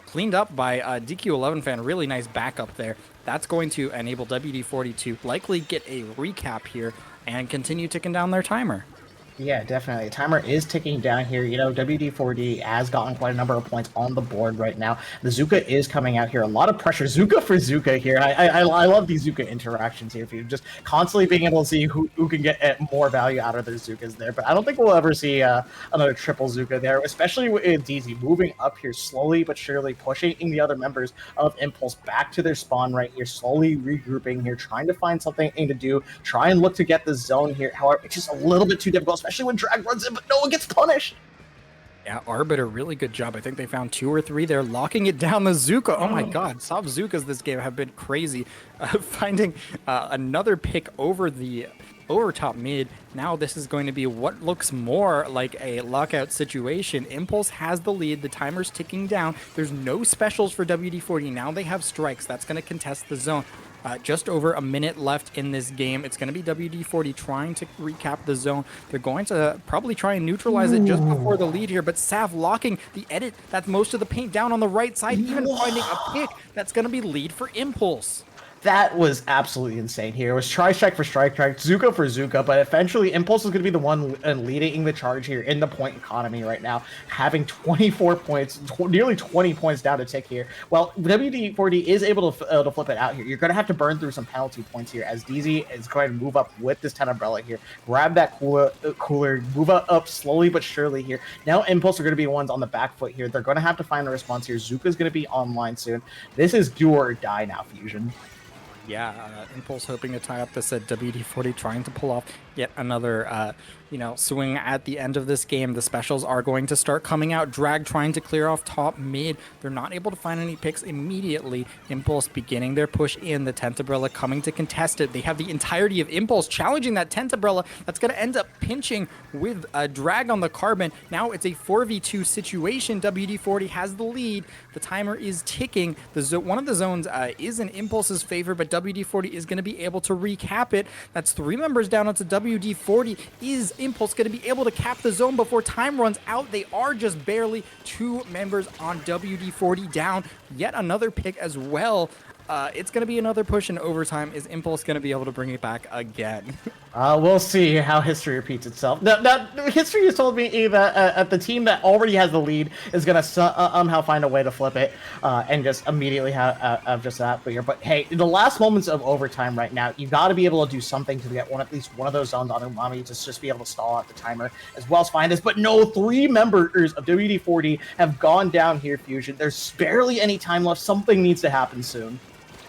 C: cleaned up by DQ11 fan. Really nice backup there. That's going to enable WD-40 to likely get a recap here and continue ticking down their timer.
D: Yeah, definitely. The timer is ticking down here. You know, WD-40 has gotten quite a number of points on the board right now. The Zuka is coming out here. A lot of pressure. Zuka for Zuka here. I love these Zuka interactions here. If you're just constantly being able to see who can get more value out of their Zukas there. But I don't think we'll ever see another triple Zuka there, especially with DZ moving up here slowly but surely, pushing the other members of Impulse back to their spawn right here, slowly regrouping here, trying to find something to do, try and look to get the zone here. However, it's just a little bit too difficult, especially when Drag runs in, but no one gets punished.
C: Yeah, Arbiter, really good job. I think they found 2 or 3 there, locking it down. The Zuka, oh my God, Sov Zukas this game have been crazy. Finding another pick over top mid. Now this is going to be what looks more like a lockout situation. Impulse has the lead. The timer's ticking down. There's no specials for WD-40. Now they have strikes. That's going to contest the zone. Just over a minute left in this game. It's going to be WD-40 trying to recap the zone. They're going to probably try and neutralize it just before the lead here, but Sav locking the edit. That's most of the paint down on the right side, even finding a pick. That's going to be lead for Impulse.
D: That was absolutely insane here. It was Tri-Strike for Strike, Zuka for Zuka, but eventually Impulse is going to be the one leading the charge here in the point economy right now, having 24 points, nearly 20 points down to tick here. Well, WD-40 is able to flip it out here. You're going to have to burn through some penalty points here as DZ is going to move up with this 10 umbrella here, grab that cooler, move up slowly but surely here. Now Impulse are going to be the ones on the back foot here. They're going to have to find a response here. Zuka's going to be online soon. This is do or die now, Fusion.
C: Yeah, Impulse hoping to tie up this at WD-40, trying to pull off yet another, swing at the end of this game. The specials are going to start coming out. Drag trying to clear off top mid. They're not able to find any picks immediately. Impulse beginning their push in. The Tent Umbrella coming to contest it. They have the entirety of Impulse challenging that Tent Umbrella. That's going to end up pinching with a Drag on the Carbon. Now it's a 4v2 situation. WD-40 has the lead. The timer is ticking. One of the zones is in Impulse's favor, but WD-40 is going to be able to recap it. That's 3 members down onto WD-40. Is Impulse going to be able to cap the zone before time runs out? They are just barely 2 members on WD-40 down. Yet another pick as well. It's going to be another push in overtime. Is Impulse going to be able to bring it back again?
D: We'll see how history repeats itself. Now, history has told me that the team that already has the lead is going to somehow find a way to flip it and just immediately have just that here. But hey, in the last moments of overtime right now, you got to be able to do something to get at least one of those zones on Umami to just be able to stall out the timer as well as find this. But no, 3 members of WD-40 have gone down here, Fusion. There's barely any time left. Something needs to happen soon.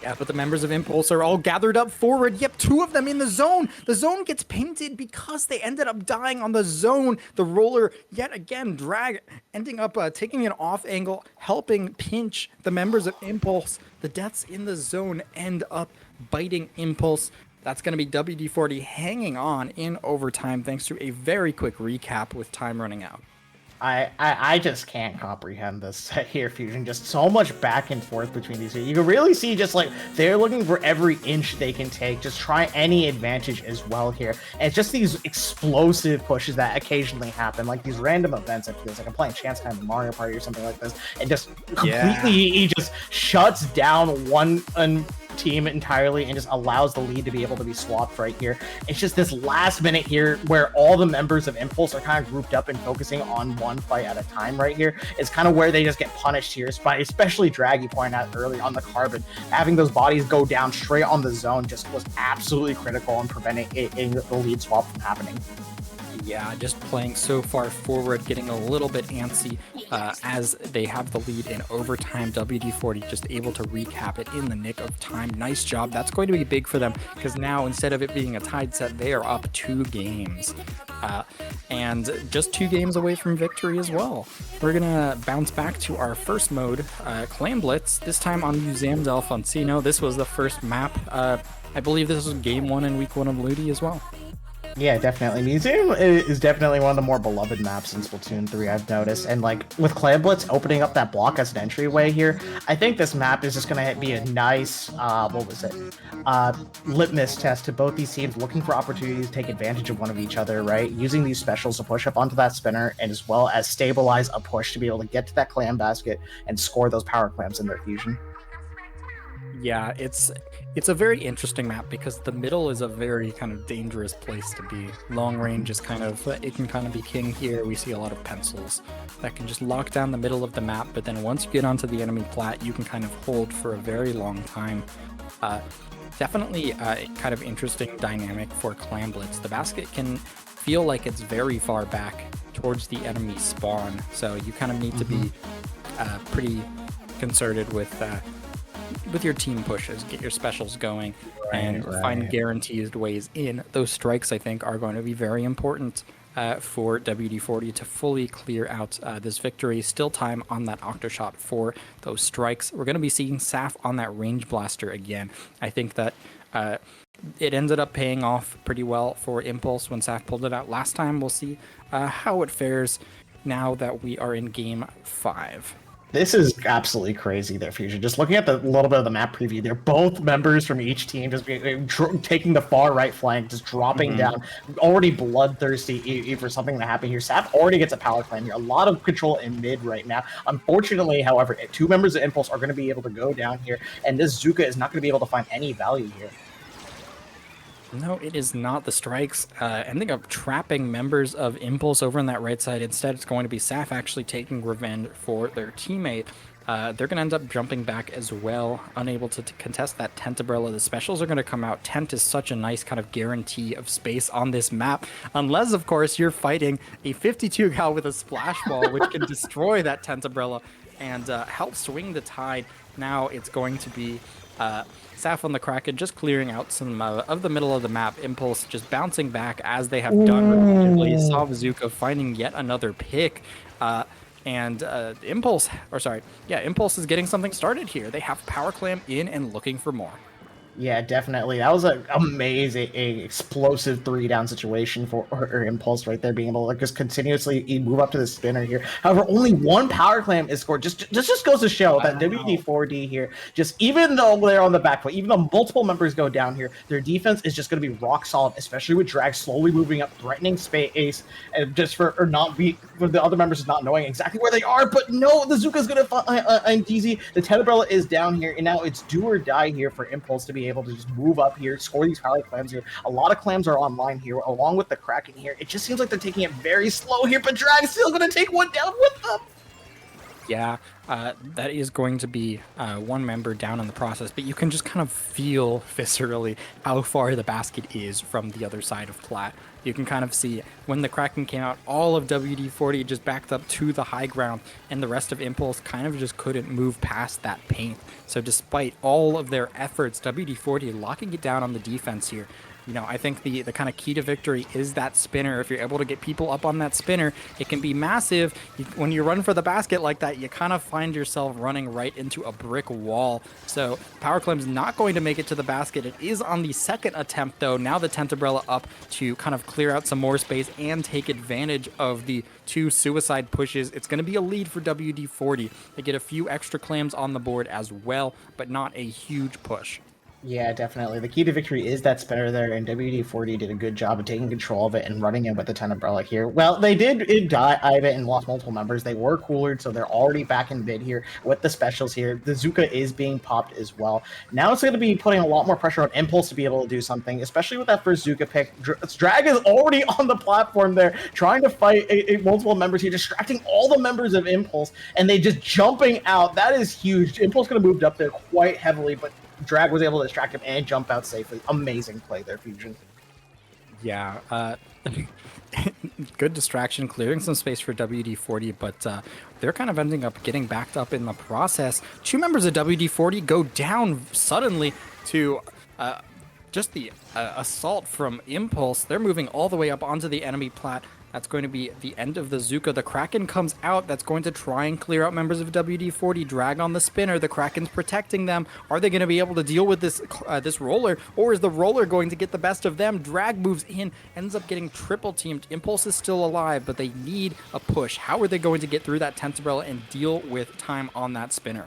C: Yeah, but the members of Impulse are all gathered up forward. Yep, 2 of them in the zone. The zone gets painted because they ended up dying on the zone. The roller, yet again, Drag ending up taking an off angle, helping pinch the members of Impulse. The deaths in the zone end up biting Impulse. That's going to be WD-40 hanging on in overtime thanks to a very quick recap with time running out.
D: I just can't comprehend this here, Fusion. Just so much back and forth between these two. You can really see just like they're looking for every inch they can take, just try any advantage as well here. And it's just these explosive pushes that occasionally happen, like these random events. It feels like I'm playing Chance Time in Mario Party or something like this, and just completely he just shuts down one team entirely and just allows the lead to be able to be swapped right here. It's just this last minute here where all the members of Impulse are kind of grouped up and focusing on one fight at a time right here. It's kind of where they just get punished here, especially Drag, you pointed out early on the Carbon. Having those bodies go down straight on the zone just was absolutely critical in preventing the lead swap from happening.
C: Yeah, just playing so far forward, getting a little bit antsy as they have the lead in overtime. WD-40 just able to recap it in the nick of time. Nice job. That's going to be big for them because now instead of it being a tied set, they are up 2 games. And just 2 games away from victory as well. We're going to bounce back to our first mode, Clan Blitz, this time on Museum del Alfonsino. This was the first map. I believe this was game 1 in week 1 of Ludi as well.
D: Yeah, definitely. Museum is definitely one of the more beloved maps in Splatoon 3, I've noticed. And like with Clan Blitz opening up that block as an entryway here, I think this map is just going to be a nice, litmus test to both these teams looking for opportunities to take advantage of one of each other, right? Using these specials to push up onto that spinner and as well as stabilize a push to be able to get to that clam basket and score those power clams in their fusion.
C: Yeah, it's a very interesting map because the middle is a very kind of dangerous place to be. Long range is it can kind of be king here. We see a lot of pencils that can just lock down the middle of the map, but then once you get onto the enemy plat, you can kind of hold for a very long time. Definitely a kind of interesting dynamic for Clan Blitz. The basket can feel like it's very far back towards the enemy spawn, so you kind of need to be pretty concerted with your team pushes, get your specials going, and find guaranteed ways in. Those strikes, I think, are going to be very important for WD-40 to fully clear out this victory. Still time on that Octoshot for those strikes. We're going to be seeing Saf on that range blaster again. I think that it ended up paying off pretty well for Impulse when Saf pulled it out last time. We'll see how it fares now that we are in game 5.
D: This is absolutely crazy there, Fusion. Just looking at the little bit of the map preview, they're both members from each team just taking the far right flank, just dropping down, already bloodthirsty for something to happen here. Sap already gets a power clan here. A lot of control in mid right now. Unfortunately, however, 2 members of Impulse are going to be able to go down here, and this Zuka is not going to be able to find any value here.
C: No, it is not. The strikes ending up trapping members of Impulse over on that right side. Instead, it's going to be Saf actually taking revenge for their teammate. They're going to end up jumping back as well, unable to contest that Tent Umbrella. The specials are going to come out. Tent is such a nice kind of guarantee of space on this map, unless, of course, you're fighting a 52 cal with a splash ball, which can destroy that Tent Umbrella and help swing the tide. Now it's going to be Saf on the Kraken just clearing out some of the middle of the map. Impulse just bouncing back as they have done repeatedly. Saw Bazooka finding yet another pick. Impulse is getting something started here. They have Power Clam in and looking for more.
D: Yeah, definitely. That was an amazing, explosive 3-down situation for Impulse right there, being able to like, just continuously move up to the spinner here. However, only 1 power clam is scored. Just goes to show that WD4D here, just even though they're on the back foot, even though multiple members go down here, their defense is just going to be rock solid, especially with Drag slowly moving up, threatening space, and just for the other members not knowing exactly where they are. But no, the Zuka's going to find DZ. The Tent Umbrella is down here, and now it's do or die here for Impulse to be able to just move up here, score these power clams here. A lot of clams are online here, along with the Kraken here. It just seems like they're taking it very slow here, but Drag's still going to take one down with them.
C: Yeah, that is going to be 1 member down in the process, but you can just kind of feel viscerally how far the basket is from the other side of Plat. You can kind of see when the Kraken came out, all of WD-40 just backed up to the high ground, and the rest of Impulse kind of just couldn't move past that paint. So despite all of their efforts, WD-40 locking it down on the defense here. You know, I think the kind of key to victory is that spinner. If you're able to get people up on that spinner, it can be massive. When you run for the basket like that, you kind of find yourself running right into a brick wall. So Power Clam's not going to make it to the basket. It is on the second attempt, though. Now the Tent Umbrella up to kind of clear out some more space and take advantage of the 2 suicide pushes. It's going to be a lead for WD-40. They get a few extra clams on the board as well, but not a huge push.
D: Yeah, definitely. The key to victory is that spinner there, and WD-40 did a good job of taking control of it and running in with the Tent Umbrella here. Well, they did dive it and lost multiple members. They were coolered, so they're already back in mid here with the specials here. The Zuka is being popped as well. Now it's going to be putting a lot more pressure on Impulse to be able to do something, especially with that first Zuka pick. Drag is already on the platform there, trying to fight multiple members here, distracting all the members of Impulse, and they just jumping out. That is huge. Impulse could have moved up there quite heavily, but Drag was able to distract him and jump out safely. Amazing play there, Fusion.
C: Yeah, good distraction, clearing some space for WD-40, but they're kind of ending up getting backed up in the process. 2 members of WD-40 go down suddenly to just the assault from Impulse. They're moving all the way up onto the enemy plat. That's going to be the end of the Zuka. The Kraken comes out. That's going to try and clear out members of WD-40. Drag on the spinner. The Kraken's protecting them. Are they going to be able to deal with this this roller, or is the roller going to get the best of them? Drag moves in, ends up getting triple teamed. Impulse is still alive, but they need a push. How are they going to get through that Tent Umbrella and deal with time on that spinner?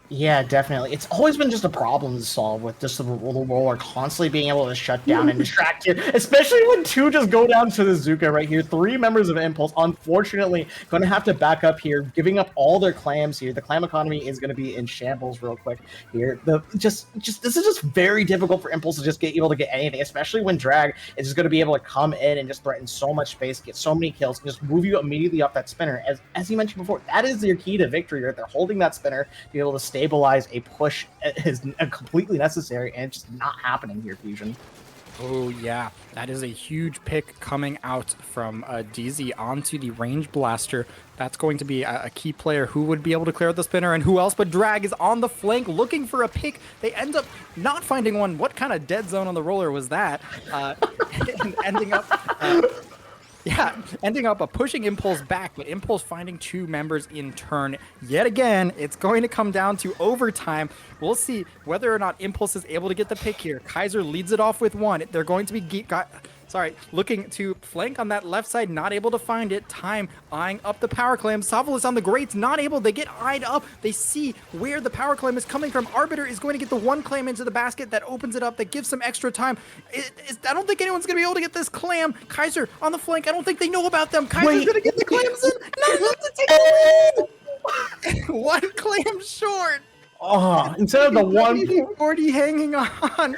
D: Yeah, definitely. It's always been just a problem to solve with just the roller constantly being able to shut down and distract you, especially when 2 just go down to the Zuka right here. 3 members of Impulse, unfortunately, going to have to back up here, giving up all their clams here. The clam economy is going to be in shambles real quick here. This is just very difficult for Impulse to just get able to get anything, especially when Drag is just going to be able to come in and just threaten so much space, get so many kills, and just move you immediately up that spinner. As you mentioned before, that is your key to victory right there. Holding that spinner to be able to stabilize a push is completely necessary, and it's just not happening here, Fusion.
C: Oh yeah, that is a huge pick coming out from DZ onto the range blaster. That's going to be a key player who would be able to clear the spinner, and who else but Drag is on the flank looking for a pick. They end up not finding one. What kind of dead zone on the roller was that? And ending up... ending up pushing Impulse back, but Impulse finding 2 members in turn. Yet again, it's going to come down to overtime. We'll see whether or not Impulse is able to get the pick here. Kaiser leads it off with 1. They're going to be Sorry, looking to flank on that left side, not able to find it. Time eyeing up the power clam. Sovelis on the grates, not able. They get eyed up. They see where the power clam is coming from. Arbiter is going to get the one clam into the basket. That opens it up. That gives some extra time. I don't think anyone's going to be able to get this clam. Kaiser on the flank. I don't think they know about them. Kaiser's going to get the clams in. Not enough to take the lead. One clam short.
D: Oh, instead of the one
C: 40 hanging on.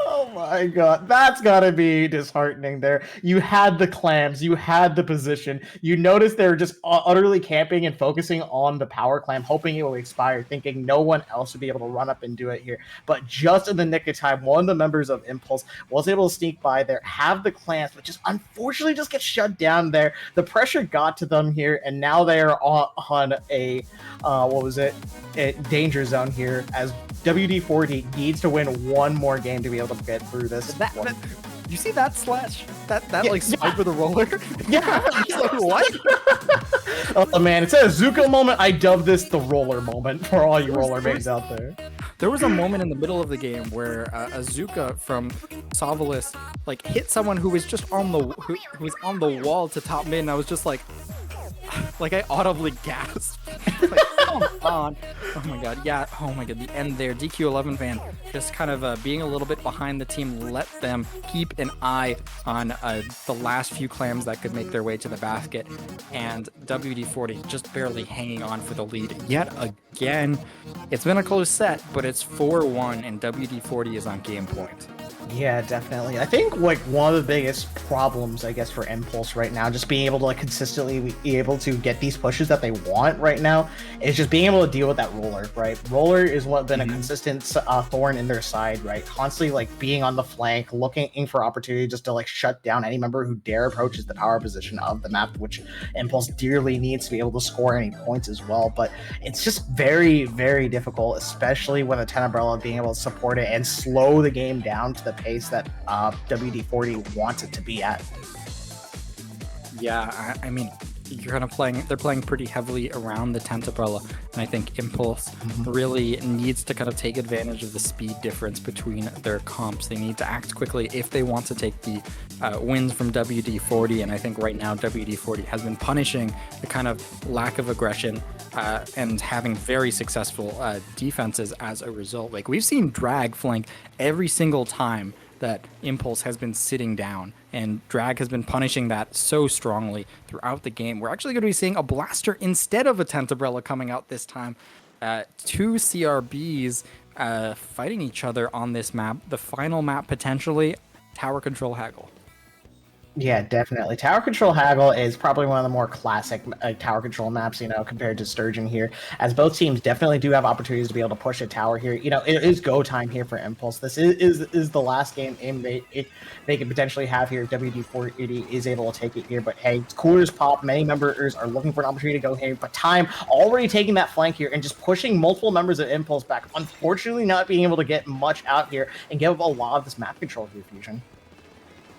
D: Oh my god, that's gotta be disheartening there. You had the clams, you had the position, you noticed they were just utterly camping and focusing on the power clam, hoping it will expire, thinking no one else would be able to run up and do it here. But just in the nick of time, one of the members of Impulse was able to sneak by there, have the clams, but just unfortunately just get shut down there. The pressure got to them here, and now they are on a, a danger zone here, as WD-40 needs to win one more game to be able to get through this.
C: You see that slash? That like spike with a roller?
D: Yeah.
C: Like, what?
D: Oh man, it's a Zuko moment. I dub this the roller moment for all you roller mates out there.
C: There was a moment in the middle of the game where Azuka from Sovelis like hit someone who was just on the who was on the wall to top mid, and I was just like I audibly gasped. Like, come on. Oh my god, yeah, oh my god, the end there. DQ11 fan just kind of being a little bit behind the team, let them keep an eye on the last few clams that could make their way to the basket, and WD-40 just barely hanging on for the lead yet again. It's been a close set, but it's 4-1, and WD-40 is on game point.
D: Yeah, definitely. I think like one of the biggest problems, I guess, for Impulse right now, just being able to like consistently be able to get these pushes that they want right now, is just being able to deal with that roller, right? Roller is what been a consistent thorn in their side, right? Constantly like being on the flank, looking for opportunity just to like shut down any member who dare approaches the power position of the map, which Impulse dearly needs to be able to score any points as well. But it's just very, very difficult, especially with a 10 umbrella being able to support it and slow the game down to the pace that WD-40 wants it to be at.
C: Yeah, I mean, they're playing pretty heavily around the tent umbrella, and I think Impulse really needs to kind of take advantage of the speed difference between their comps. They need to act quickly if they want to take the wins from WD-40, and I think right now WD-40 has been punishing the kind of lack of aggression and having very successful defenses as a result. Like, we've seen Drag flank every single time that Impulse has been sitting down, and Drag has been punishing that so strongly throughout the game. We're actually going to be seeing a Blaster instead of a Tent Umbrella coming out this time. Two CRBs fighting each other on this map. The final map, potentially, Tower Control Haggle.
D: Yeah, definitely. Tower Control Haggle is probably one of the more classic tower control maps, you know, compared to Sturgeon here, as both teams definitely do have opportunities to be able to push a tower here. You know, it is go time here for Impulse. This is the last game they can potentially have here. WD-40 is able to take it here, but hey, coolers pop. Many members are looking for an opportunity to go here, but Time already taking that flank here and just pushing multiple members of Impulse back. Unfortunately, not being able to get much out here and give up a lot of this map control here, Fusion.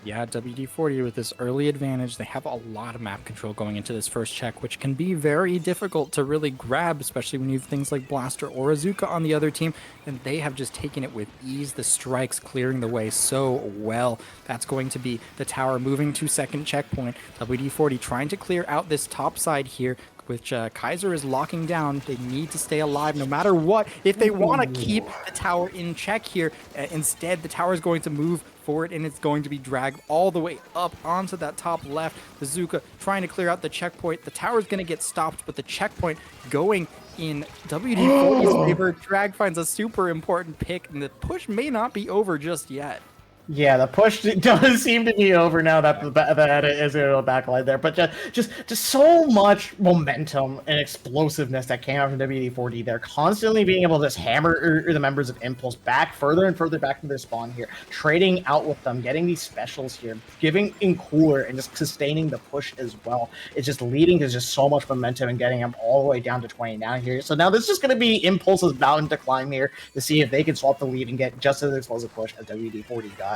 C: Yeah, WD-40 with this early advantage, they have a lot of map control going into this first check, which can be very difficult to really grab, especially when you have things like Blaster or Azuka on the other team, and they have just taken it with ease. The strikes clearing the way so well. That's going to be the tower moving to second checkpoint. WD-40 trying to clear out this top side here, which Kaiser is locking down. They need to stay alive no matter what if they want to keep the tower in check here. Instead, the tower is going to move forward, and it's going to be dragged all the way up onto that top left. Bazooka trying to clear out the checkpoint. The tower is going to get stopped, but the checkpoint going in WD-40's favor. Drag finds a super important pick, and the push may not be over just yet.
D: Yeah, the push does seem to be over now that that is a backline there, but just so much momentum and explosiveness that came out from WD-40. They're constantly being able to just hammer the members of Impulse back further and further back to their spawn here, trading out with them, getting these specials here, giving in cooler and just sustaining the push as well. It's just leading to just so much momentum and getting them all the way down to 29 here. So now this is just going to be Impulse's mountain to climb here to see if they can swap the lead and get just as explosive push as WD-40 got.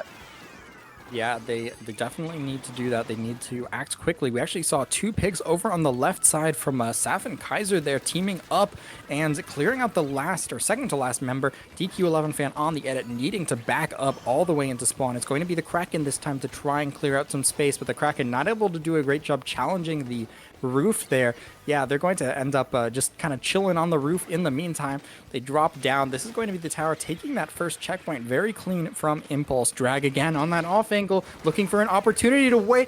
C: Yeah, they definitely need to do that. They need to act quickly. We actually saw 2 picks over on the left side from Saf and Kaiser there teaming up and clearing out the last or second to last member. DQ11 fan on the edit needing to back up all the way into spawn. It's going to be the Kraken this time to try and clear out some space, but the Kraken not able to do a great job challenging the roof there. Yeah, they're going to end up just kind of chilling on the roof in the meantime. They drop down. This is going to be the tower taking that first checkpoint very clean from Impulse. Drag again on that off angle, looking for an opportunity to way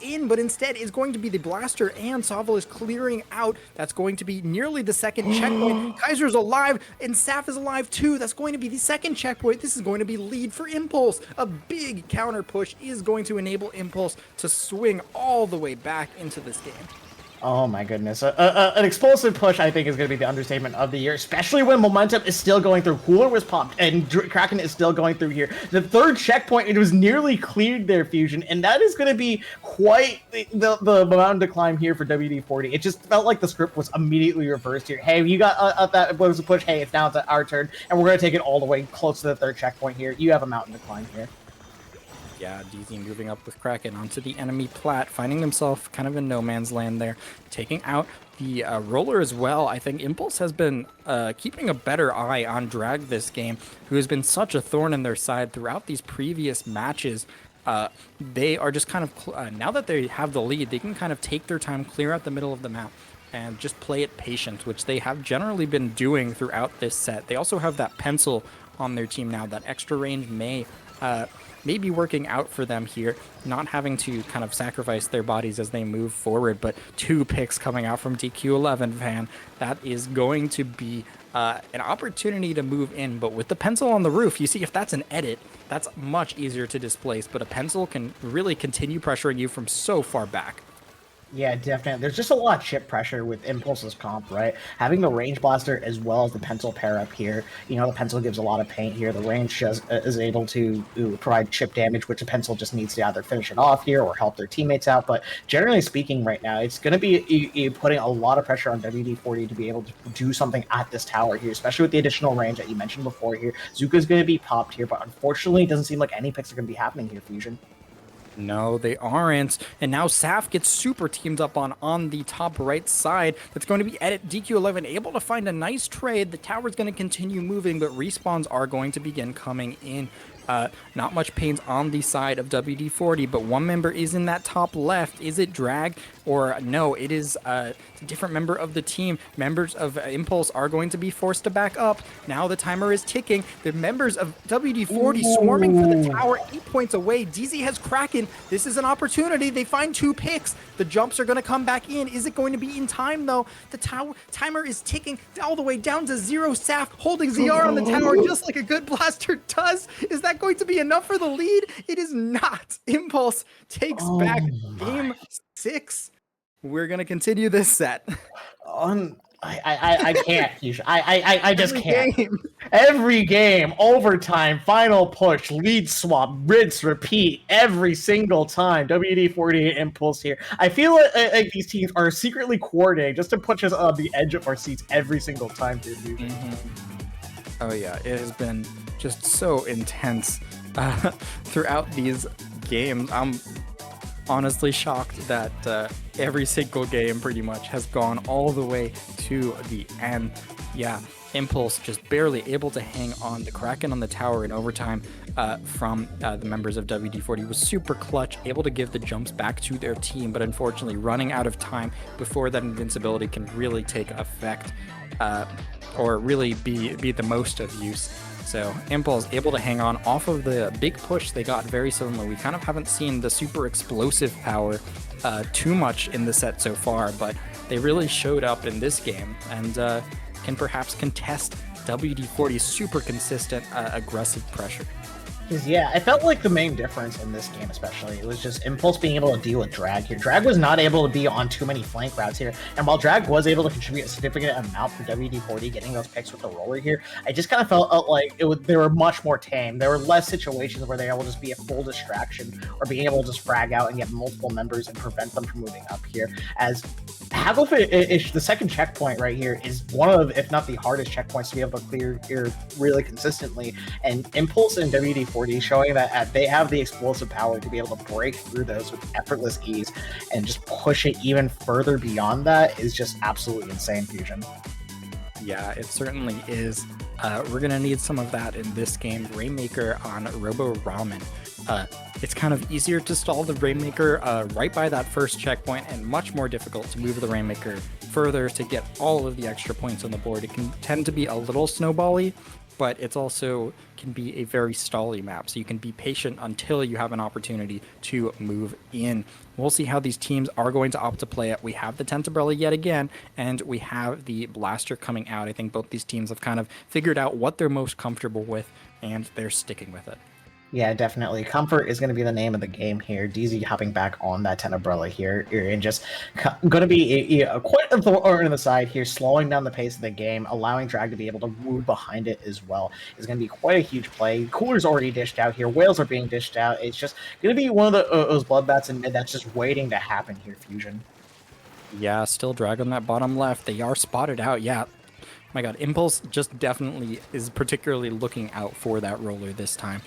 C: in, but instead is going to be the blaster, and Sovel is clearing out. That's going to be nearly the second checkpoint. Kaiser's alive, and Saf is alive too. That's going to be the second checkpoint. This is going to be lead for Impulse. A big counter push is going to enable Impulse to swing all the way back into this game.
D: Oh my goodness. An explosive push, I think, is going to be the understatement of the year, especially when momentum is still going through. Cooler was popped, and Kraken is still going through here. The third checkpoint, it was nearly cleared their Fusion, and that is going to be quite the mountain to climb here for WD-40. It just felt like the script was immediately reversed here. Hey, you got that was a push. Hey, it's now to our turn, and we're going to take it all the way close to the third checkpoint here. You have a mountain to climb here.
C: Yeah, DZ moving up with Kraken onto the enemy plat, finding himself kind of in no man's land there, taking out the roller as well. I think Impulse has been keeping a better eye on Drag this game, who has been such a thorn in their side throughout these previous matches. They are just kind of, now that they have the lead, they can kind of take their time, clear out the middle of the map, and just play it patient, which they have generally been doing throughout this set. They also have that pencil on their team now. That extra range may be working out for them here, not having to kind of sacrifice their bodies as they move forward. But 2 picks coming out from DQ11 fan. That is going to be an opportunity to move in, but with the pencil on the roof, you see if that's an edit, that's much easier to displace, but a pencil can really continue pressuring you from so far back.
D: Yeah, definitely. There's just a lot of chip pressure with Impulse's comp, right? Having the range blaster as well as the pencil pair up here. You know, the pencil gives a lot of paint here. The range is able to provide chip damage, which the pencil just needs to either finish it off here or help their teammates out. But generally speaking, right now, it's going to be putting a lot of pressure on WD-40 to be able to do something at this tower here, especially with the additional range that you mentioned before here. Zuka's going to be popped here, but unfortunately, it doesn't seem like any picks are going to be happening here, Fusion.
C: No, they aren't. And now Saf gets super teamed up on the top right side. That's going to be Edit DQ11 able to find a nice trade. The tower's going to continue moving, but respawns are going to begin coming in. Not much pains on the side of WD-40, but one member is in that top left. Is it Drag? Or no, it is a different member of the team. Members of Impulse are going to be forced to back up. Now the timer is ticking. The members of WD-40 swarming for the tower, 8 points away. DZ has Kraken. This is an opportunity. They find 2 picks. The jumps are going to come back in. Is it going to be in time, though? The timer is ticking all the way down to 0. Saf holding ZR on the tower just like a good blaster does. Is that going to be enough for the lead? It is not. Impulse takes back game 6. We're gonna continue this set.
D: I can't. I just can't. Every game, overtime, final push, lead swap, rinse, repeat, every single time. WD-48 Impulse here. I feel like these teams are secretly coordinating just to put us on the edge of our seats every single time, dude.
C: Oh yeah, it has been just so intense throughout these games. I'm honestly shocked that every single game pretty much has gone all the way to the end. Yeah, Impulse just barely able to hang on. The Kraken on the tower in overtime from the members of WD-40 was super clutch, able to give the jumps back to their team, but unfortunately running out of time before that invincibility can really take effect or really be the most of use. So Impulse able to hang on off of the big push they got very suddenly. We kind of haven't seen the super explosive power too much in the set so far, but they really showed up in this game and can perhaps contest WD-40's super consistent aggressive pressure.
D: Yeah, I felt like the main difference in this game especially, it was just Impulse being able to deal with Drag here. Drag was not able to be on too many flank routes here, and while Drag was able to contribute a significant amount for WD-40 getting those picks with the roller here, I just kind of felt like they were much more tame. There were less situations where they were able to just be a full distraction or being able to just frag out and get multiple members and prevent them from moving up here, as the second checkpoint right here is one of, if not the hardest checkpoints to be able to clear here really consistently. And Impulse and WD-40 showing that they have the explosive power to be able to break through those with effortless ease and just push it even further beyond that is just absolutely insane, Fusion.
C: Yeah, it certainly is. We're going to need some of that in this game. Rainmaker on Robo Ramen. It's kind of easier to stall the Rainmaker right by that first checkpoint and much more difficult to move the Rainmaker further to get all of the extra points on the board. It can tend to be a little snowbally, but it's also can be a very stally map, so you can be patient until you have an opportunity to move in. We'll see how these teams are going to opt to play it. We have the Tentabrella yet again, and we have the Blaster coming out. I think both these teams have kind of figured out what they're most comfortable with, and they're sticking with it.
D: Yeah, definitely. Comfort is going to be the name of the game here. DZ hopping back on that Tenebrella here and just going to be quite a thorn in the side here, slowing down the pace of the game, allowing Drag to be able to move behind it as well. Is going to be quite a huge play. Cooler's already dished out here. Whales are being dished out. It's just going to be one of those bloodbaths in mid that's just waiting to happen here, Fusion.
C: Yeah, still Drag on that bottom left. They are spotted out. Yeah. My God, Impulse just definitely is particularly looking out for that roller this time.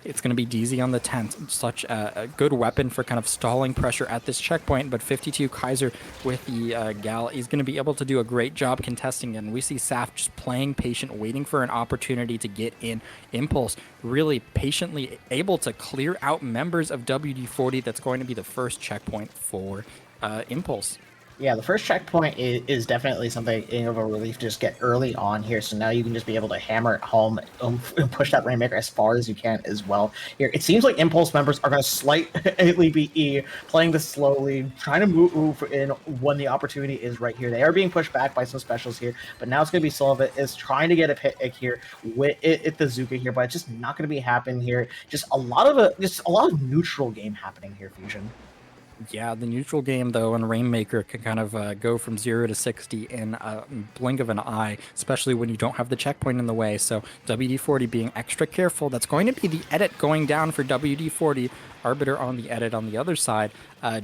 C: It's going to be DZ on the 10th. Such a good weapon for kind of stalling pressure at this checkpoint, but 52 Kaiser with the Gal is going to be able to do a great job contesting it. And we see Saf just playing patient, waiting for an opportunity to get in. Impulse really patiently able to clear out members of WD-40. That's going to be the first checkpoint for Impulse.
D: Yeah, the first checkpoint is definitely something of a relief to just get early on here. So now you can just be able to hammer it home and push that Rainmaker as far as you can as well. Here, it seems like Impulse members are going to slightly be playing this slowly, trying to move in when the opportunity is right here. They are being pushed back by some specials here, but now it's going to be Sullivan is trying to get a pick here with it the Zuka here, but it's just not going to be happening here. Just a lot of neutral game happening here, Fusion.
C: Yeah, the neutral game, though, and Rainmaker can kind of go from 0 to 60 in a blink of an eye, especially when you don't have the checkpoint in the way. So WD-40 being extra careful. That's going to be the edit going down for WD-40. Arbiter on the edit on the other side,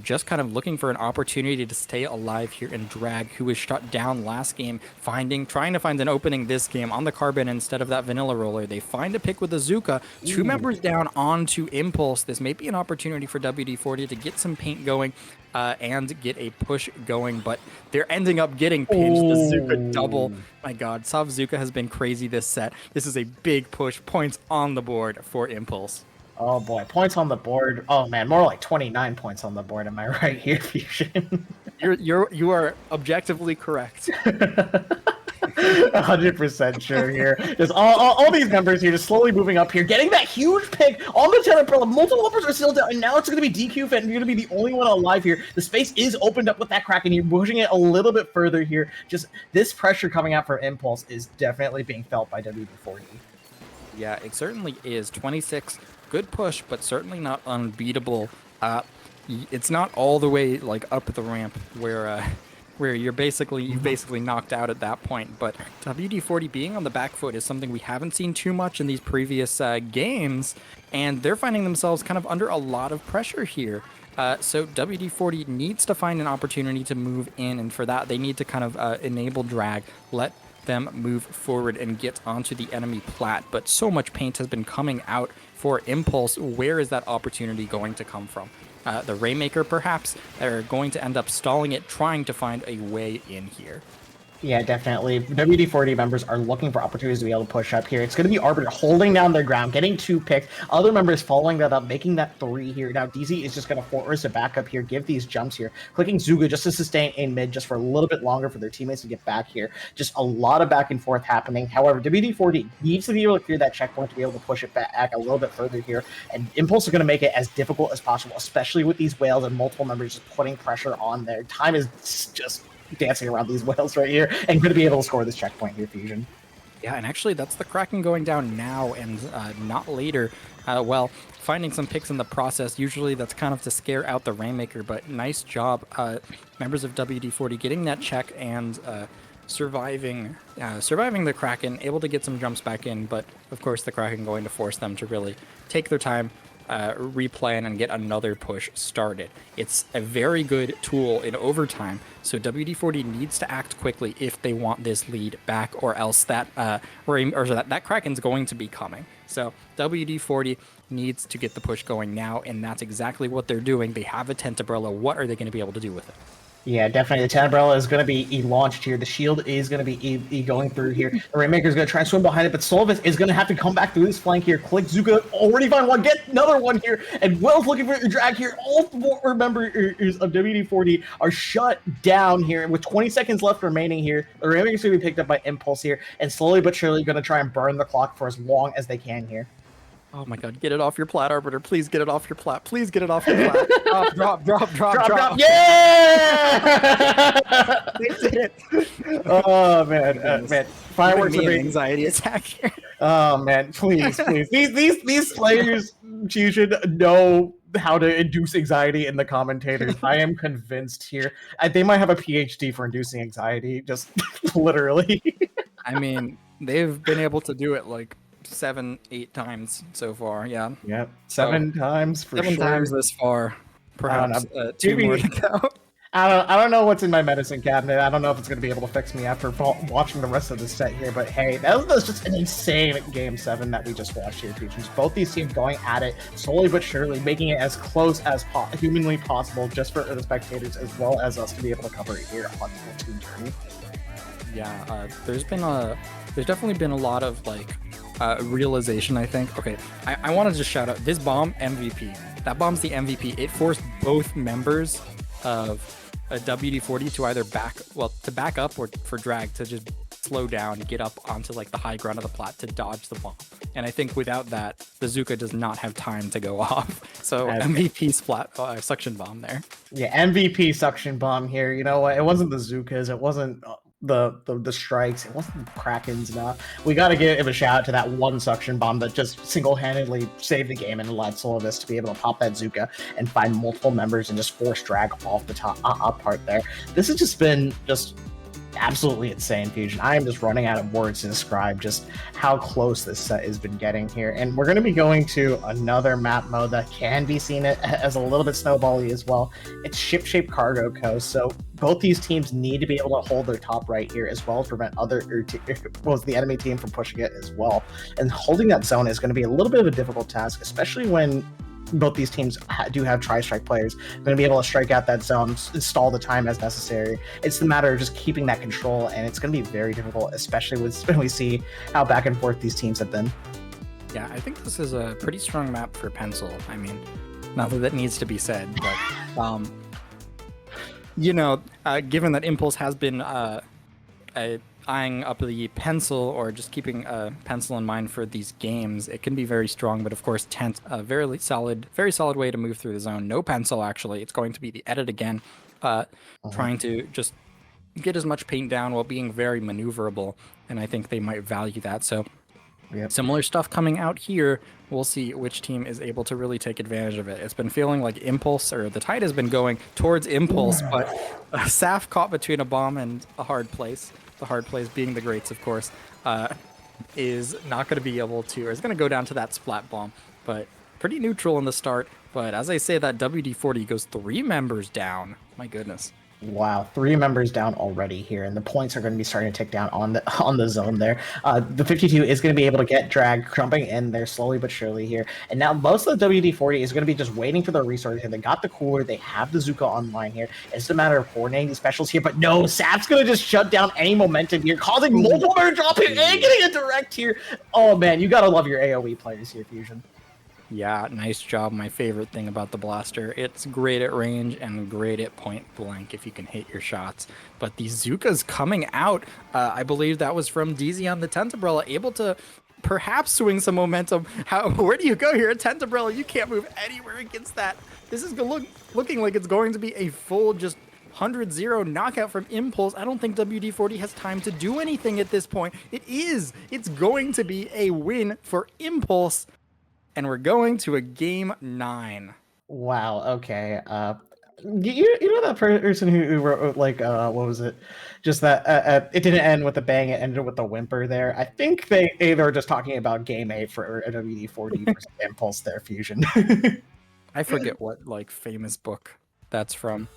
C: just kind of looking for an opportunity to stay alive here in Drag, who was shut down last game, trying to find an opening this game on the Carbon instead of that Vanilla Roller. They find a pick with the Zuka, two members down onto Impulse. This may be an opportunity for WD-40 to get some paint going and get a push going, but they're ending up getting pinched. The Zuka double. My God, Sav Zuka has been crazy this set. This is a big push. Points on the board for Impulse.
D: Oh boy, points on the board. Oh man, more like 29 points on the board. Am I right here, Fusion?
C: You are objectively correct.
D: 100% sure here. Just all these members here just slowly moving up here, getting that huge pick on the Tenebrella. Multiple members are still down, and now it's going to be DQ Fit, and you're going to be the only one alive here. The space is opened up with that crack, and you're pushing it a little bit further here. Just this pressure coming out for Impulse is definitely being felt by WD-40.
C: Yeah, it certainly is. 26, good push, but certainly not unbeatable. It's not all the way like up the ramp where you've basically knocked out at that point. But WD-40 being on the back foot is something we haven't seen too much in these previous games, and they're finding themselves kind of under a lot of pressure here. So WD-40 needs to find an opportunity to move in, and for that they need to kind of enable Drag, let them move forward and get onto the enemy plat. But so much paint has been coming out for Impulse. Where is that opportunity going to come from? The Rainmaker, perhaps, are going to end up stalling it, trying to find a way in here.
D: Yeah, definitely. WD-40 members are looking for opportunities to be able to push up here. It's going to be Arbiter holding down their ground, getting 2 picks. Other members following that up, making that 3 here. Now, DZ is just going to force a back up here, give these jumps here. Clicking Zuga just to sustain in mid just for a little bit longer for their teammates to get back here. Just a lot of back and forth happening. However, WD-40 needs to be able to clear that checkpoint to be able to push it back a little bit further here. And Impulse is going to make it as difficult as possible, especially with these whales and multiple members just putting pressure on there. Time is just dancing around these whales right here and going to be able to score this checkpoint here, Fusion.
C: Yeah, and actually that's the Kraken going down now and not later. Well, finding some picks in the process, usually that's kind of to scare out the Rainmaker, but nice job, members of WD-40 getting that check and surviving the Kraken, able to get some jumps back in, but of course the Kraken going to force them to really take their time, replan and get another push started. It's a very good tool in overtime, so WD-40 needs to act quickly if they want this lead back, or else that that Kraken's going to be coming. So WD-40 needs to get the push going now, and that's exactly what they're doing. They have a tent umbrella. What are they going to be able to do with it?
D: Yeah, definitely. The 10 umbrella is going to be launched here. The shield is going to be going through here. The Rainmaker is going to try and swim behind it, but Solvis is going to have to come back through this flank here. Click Zuka already find one, get another one here, and Will's looking for the drag here. All four members of WD-40 are shut down here, with 20 seconds left remaining here. The Rainmaker is going to be picked up by Impulse here, and slowly but surely going to try and burn the clock for as long as they can here.
C: Oh my god, get it off your plat, Arbiter. Please get it off your plat. Please get it off your plat. Drop.
D: Yeah!
C: They did it.
D: Oh, man. Fireworks
C: are
D: are
C: an anxiety attack here.
D: Oh, man. Please. These players, Fusion, know how to induce anxiety in the commentators. I am convinced here. They might have a PhD for inducing anxiety, just literally.
C: I mean, they've been able to do it like 7-8 times so far. Yeah.
D: Yep. Seven times for
C: 7
D: sure.
C: times this far. Perhaps 2 more to go.
D: I don't know what's in my medicine cabinet. I don't know if it's going to be able to fix me after watching the rest of the set here. But hey, that was just an insane Game 7 that we just watched here, Fusions. Both these teams going at it slowly but surely, making it as close as humanly possible, just for the spectators as well as us to be able to cover it here on SplatoonTourney.
C: Yeah, there's definitely been a lot of like realization, I think. Okay, I want to just shout out this bomb MVP. That bomb's the MVP. It forced both members of a WD-40 to either back up or for drag to just slow down, get up onto like the high ground of the plat to dodge the bomb. And I think without that, the Zuka does not have time to go off. So MVP suction bomb there.
D: Yeah, MVP suction bomb here. You know what? It wasn't the Zukas. It wasn't the strikes. It wasn't the Krakens. Now we got to give a shout out to that one suction bomb that just single-handedly saved the game and allowed Solvis to be able to pop that Zuka and find multiple members and just force drag off the top up part there. This has just been absolutely insane, Fusion. I am just running out of words to describe just how close this set has been getting here. And we're going to be going to another map mode that can be seen as a little bit snowbally as well. It's Ship-Shaped Cargo Coast. So both these teams need to be able to hold their top right here as well as prevent the enemy team from pushing it as well. And holding that zone is going to be a little bit of a difficult task, especially when both these teams do have tri-strike players. They're going to be able to strike out that zone, stall the time as necessary. It's the matter of just keeping that control, and it's going to be very difficult, especially when we see how back and forth these teams have been.
C: Yeah, I think this is a pretty strong map for Pencil. I mean, not that needs to be said, but given that Impulse has been eyeing up the pencil or just keeping a pencil in mind for these games, it can be very strong. But of course, Tent, a very solid way to move through the zone. No pencil, actually. It's going to be the edit again, trying to just get as much paint down while being very maneuverable. And I think they might value that. So similar stuff coming out here. We'll see which team is able to really take advantage of it. It's been feeling like Impulse, or the tide has been going towards Impulse, but Saf caught between a bomb and a hard place. The hard plays being the greats, of course, is not going to be able to, or is going to go down to that splat bomb, but pretty neutral in the start. But as I say, that WD-40 goes 3 members down. My goodness.
D: Wow, 3 members down already here, and the points are going to be starting to tick down on the zone there. The 52 is going to be able to get drag, jumping in there slowly but surely here. And now most of the WD-40 is going to be just waiting for the resources here. They got the cooler, they have the Zuka online here. It's just a matter of coordinating the specials here, but no, Sap's going to just shut down any momentum here, causing multiple member dropping and getting a direct here. Oh man, you got to love your AoE players here, Fusion.
C: Yeah, nice job. My favorite thing about the blaster, it's great at range and great at point blank if you can hit your shots. But these Zukas coming out, I believe that was from DZ on the Tent Umbrella, able to perhaps swing some momentum. Where do you go here? A Tent Umbrella, you can't move anywhere against that. This is looking like it's going to be a full just 100-0 knockout from Impulse. I don't think WD-40 has time to do anything at this point. It's going to be a win for Impulse. And we're going to a game 9.
D: Wow, okay. You know that person who wrote like what was it? Just that it didn't end with a bang, it ended with a whimper there. I think they were just talking about game 8 for WD-40 versus Impulse there, Fusion.
C: I forget what like famous book that's from.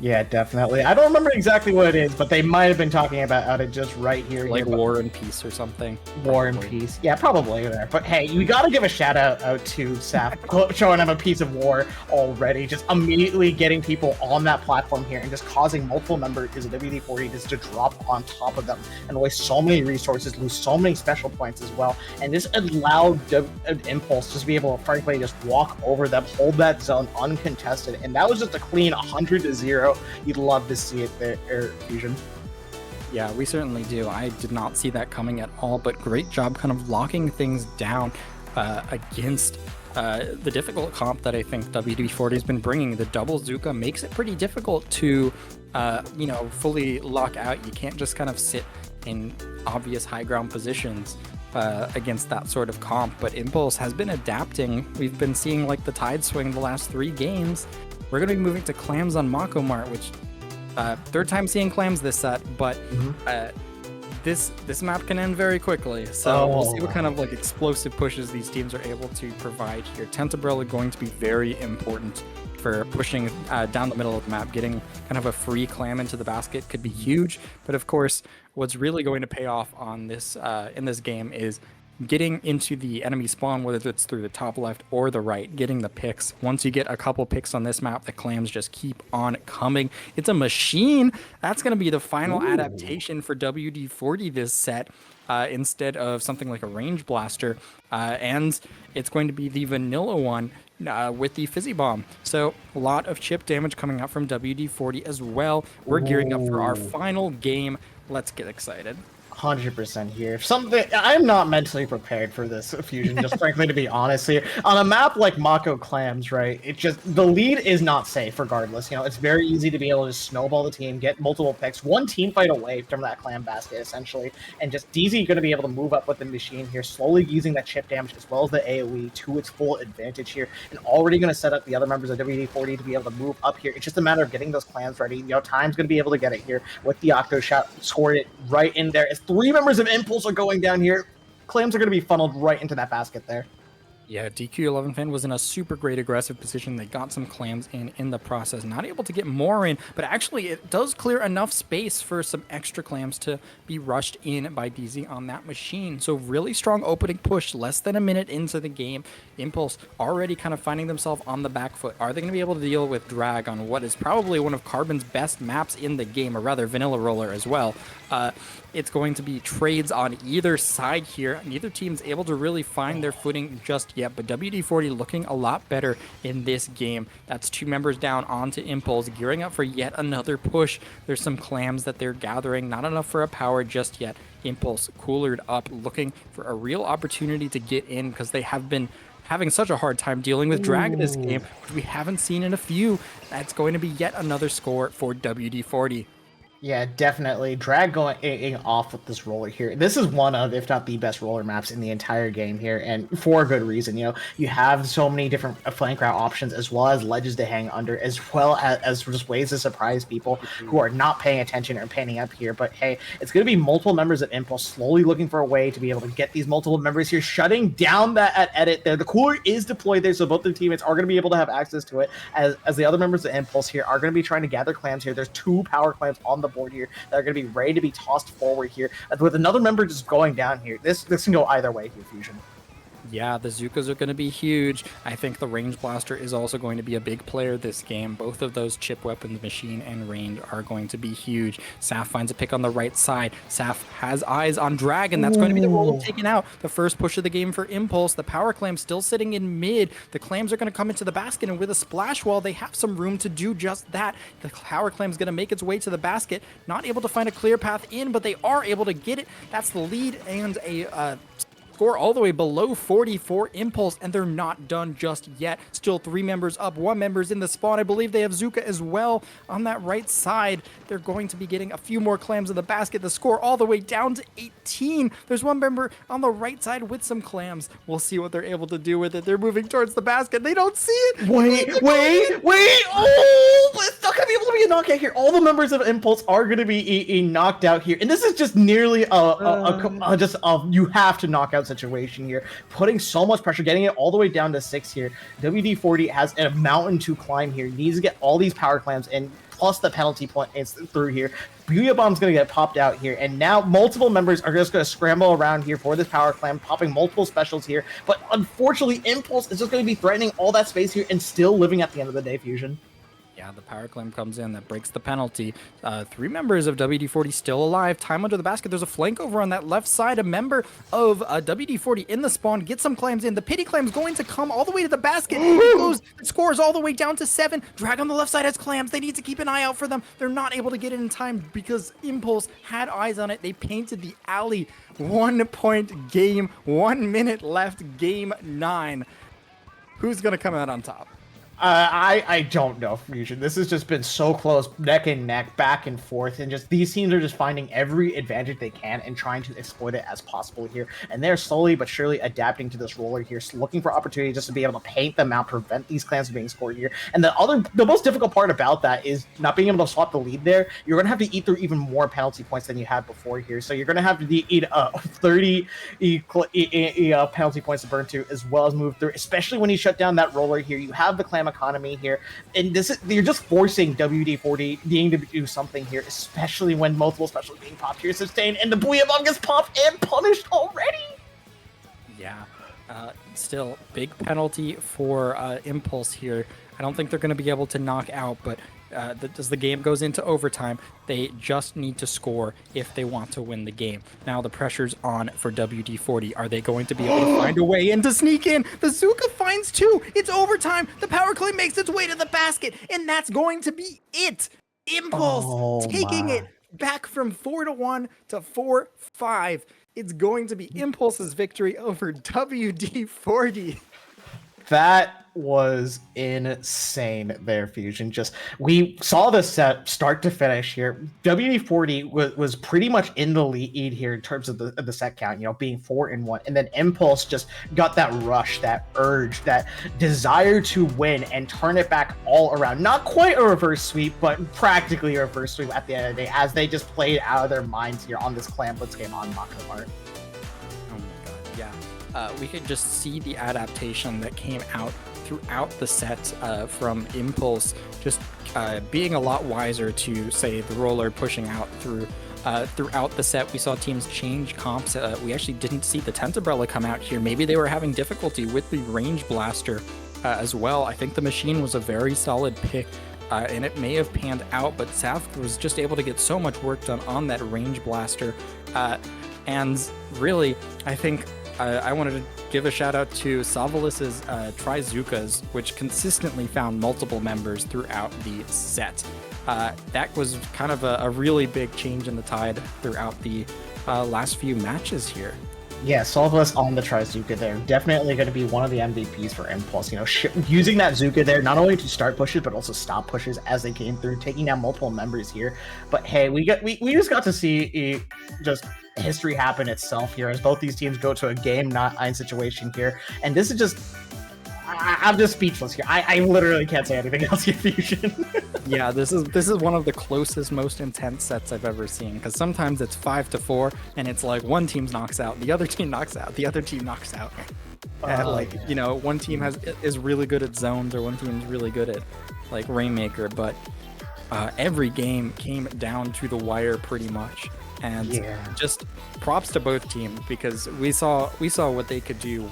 D: Yeah, definitely. I don't remember exactly what it is, but they might have been talking about it just right here.
C: Like
D: here,
C: War and Peace or something.
D: War and Peace. Yeah, probably there. But hey, we gotta give a shout out to Saf showing him a piece of war already, just immediately getting people on that platform here and just causing multiple members of WD-40 just to drop on top of them and waste so many resources, lose so many special points as well, and just allowed Impulse just be able to frankly just walk over them, hold that zone uncontested, and that was just a clean 100-0. You'd love to see it there, Fusion.
C: Yeah, we certainly do. I did not see that coming at all, but great job kind of locking things down against the difficult comp that I think WD-40 has been bringing. The double Zuka makes it pretty difficult to, fully lock out. You can't just kind of sit in obvious high ground positions against that sort of comp, but Impulse has been adapting. We've been seeing like the tide swing the last 3 games. We're going to be moving to clams on Mako Mart, which third time seeing clams this set, but this map can end very quickly. So we'll see what kind of like explosive pushes these teams are able to provide here. Tentabrella going to be very important for pushing down the middle of the map. Getting kind of a free clam into the basket could be huge, but of course, what's really going to pay off on this in this game is getting into the enemy spawn, whether it's through the top left or the right, getting the picks. Once you get a couple picks on this map, the clams just keep on coming. It's a machine. That's going to be the final adaptation for WD-40 this set, instead of something like a range blaster. And it's going to be the vanilla one with the fizzy bomb. So a lot of chip damage coming out from WD-40 as well. We're gearing up for our final game. Let's get excited.
D: 100% here. Something I'm not mentally prepared for this Fusion, just frankly, to be honest here. On a map like Mako Clams, right? It just the lead is not safe regardless. It's very easy to be able to snowball the team, get multiple picks, one team fight away from that clam basket essentially, and just DZ going to be able to move up with the machine here, slowly using that chip damage as well as the AoE to its full advantage here, and already going to set up the other members of WD-40 to be able to move up here. It's just a matter of getting those clams ready. Time's going to be able to get it here with the Octo shot, scored it right in there. As 3 members of Impulse are going down here. Clams are going to be funneled right into that basket there.
C: Yeah, DQ11 fan was in a super great aggressive position. They got some clams in the process. Not able to get more in, but actually it does clear enough space for some extra clams to be rushed in by DZ on that machine. So really strong opening push, less than a minute into the game. Impulse already kind of finding themselves on the back foot. Are they going to be able to deal with drag on what is probably one of Carbon's best maps in the game, or rather vanilla roller as well? It's going to be trades on either side here. Neither team's able to really find their footing just yet, but WD-40 looking a lot better in this game. That's 2 members down onto Impulse, gearing up for yet another push. There's some clams that they're gathering, not enough for a power just yet. Impulse coolered up, looking for a real opportunity to get in because they have been having such a hard time dealing with drag in this game, which we haven't seen in a few. That's going to be yet another score for WD-40.
D: Yeah, definitely. Drag going off with this roller here. This is one of, if not the best roller maps in the entire game here, and for a good reason. You have so many different flank route options, as well as ledges to hang under, as well as just ways to surprise people who are not paying attention or panning up here. But hey, it's going to be multiple members of Impulse slowly looking for a way to be able to get these multiple members here, shutting down that at edit there. The cooler is deployed there, so both the teammates are going to be able to have access to it, as the other members of Impulse here are going to be trying to gather clams here. There's 2 power clams on the board here that are going to be ready to be tossed forward here. With another member just going down here, this can go either way here, Fusion.
C: Yeah, the Zukas are going to be huge. I think the range blaster is also going to be a big player this game. Both of those chip weapons, machine and range, are going to be huge. Saf finds a pick on the right side. Saf has eyes on Dragon. That's going to be the role taken out. The first push of the game for Impulse. The power clam still sitting in mid. The clams are going to come into the basket, and with a splash wall, they have some room to do just that. The power clam is going to make its way to the basket. Not able to find a clear path in, but they are able to get it. That's the lead and a score all the way below 40 for Impulse, and they're not done just yet. Still 3 members up, 1 member's in the spawn. I believe they have Zuka as well on that right side. They're going to be getting a few more clams in the basket. The score all the way down to 18. There's 1 member on the right side with some clams. We'll see what they're able to do with it. They're moving towards the basket. They don't see it.
D: Wait! Oh, it's not gonna be able to be a knockout here. All the members of Impulse are gonna be knocked out here, and this is just nearly a you have to knock out situation here. Putting so much pressure, getting it all the way down to 6 here. WD-40 has a mountain to climb here. Needs to get all these power clams in, plus the penalty point is through here. Booyah Bomb's going to get popped out here, and now multiple members are just going to scramble around here for this power clam, popping multiple specials here. But unfortunately, Impulse is just going to be threatening all that space here and still living at the end of the day, Fusion.
C: Yeah, the power claim comes in. That breaks the penalty. 3 members of WD-40 still alive. Time under the basket. There's a flank over on that left side. A member of WD-40 in the spawn. Get some clams in. The pity clam's going to come all the way to the basket. It scores all the way down to 7. Drag on the left side has clams. They need to keep an eye out for them. They're not able to get it in time because Impulse had eyes on it. They painted the alley. 1-point game. 1 minute left. Game 9. Who's going to come out on top?
D: I don't know, Fusion. This has just been so close, neck and neck, back and forth, and just these teams are just finding every advantage they can and trying to exploit it as possible here. And they're slowly but surely adapting to this roller here, looking for opportunities just to be able to paint them out, prevent these clans from being scored here. And the most difficult part about that is not being able to swap the lead there. You're going to have to eat through even more penalty points than you had before here. So you're going to have to eat 30 penalty points to burn to, as well as move through, especially when you shut down that roller here. You have the clam economy here, and you're just forcing WD-40 needing to do something here, especially when multiple specials being popped here, sustained, and the Booyah Bomb gets popped and punished already.
C: Yeah, still big penalty for Impulse here. I don't think they're going to be able to knock out, but as the game goes into overtime, they just need to score if they want to win the game. Now the pressure's on for WD-40. Are they going to be able to find a way in to sneak in? The Zuka finds 2. It's overtime. The power claim makes its way to the basket, and that's going to be it. Impulse taking it back from 4-1 to 4-5. It's going to be Impulse's victory over WD-40.
D: That was insane there, Fusion. We saw the set start to finish here. WD-40 was pretty much in the lead here in terms of the set count, being 4-1. And then Impulse just got that rush, that urge, that desire to win and turn it back all around. Not quite a reverse sweep, but practically a reverse sweep at the end of the day, as they just played out of their minds here on this Clam Blitz game on Makamart.
C: Oh my god, yeah. We could just see the adaptation that came out throughout the set from Impulse, just being a lot wiser to, say, the roller pushing out throughout the set. We saw teams change comps. We actually didn't see the Tent Umbrella come out here. Maybe they were having difficulty with the Range Blaster as well. I think the Machine was a very solid pick, and it may have panned out, but Saf was just able to get so much work done on that Range Blaster. And really, I think I wanted to give a shout out to Savalis' Trizukas, which consistently found multiple members throughout the set. That was kind of a really big change in the tide throughout the last few matches here.
D: Yeah, Savalis on the Trizuka there. Definitely going to be one of the MVPs for Impulse. Using that Zuka there, not only to start pushes, but also stop pushes as they came through, taking down multiple members here. But hey, we just got to see just history happen itself here as both these teams go to a game 9 situation here. And this is just... I'm just speechless here. I literally can't say anything else here, Fusion.
C: Yeah, this is one of the closest, most intense sets I've ever seen, because sometimes it's 5-4, and it's like one team knocks out, the other team knocks out, the other team knocks out. One team is really good at zones, or one team's really good at like Rainmaker, but every game came down to the wire pretty much. And just props to both teams, because we saw what they could do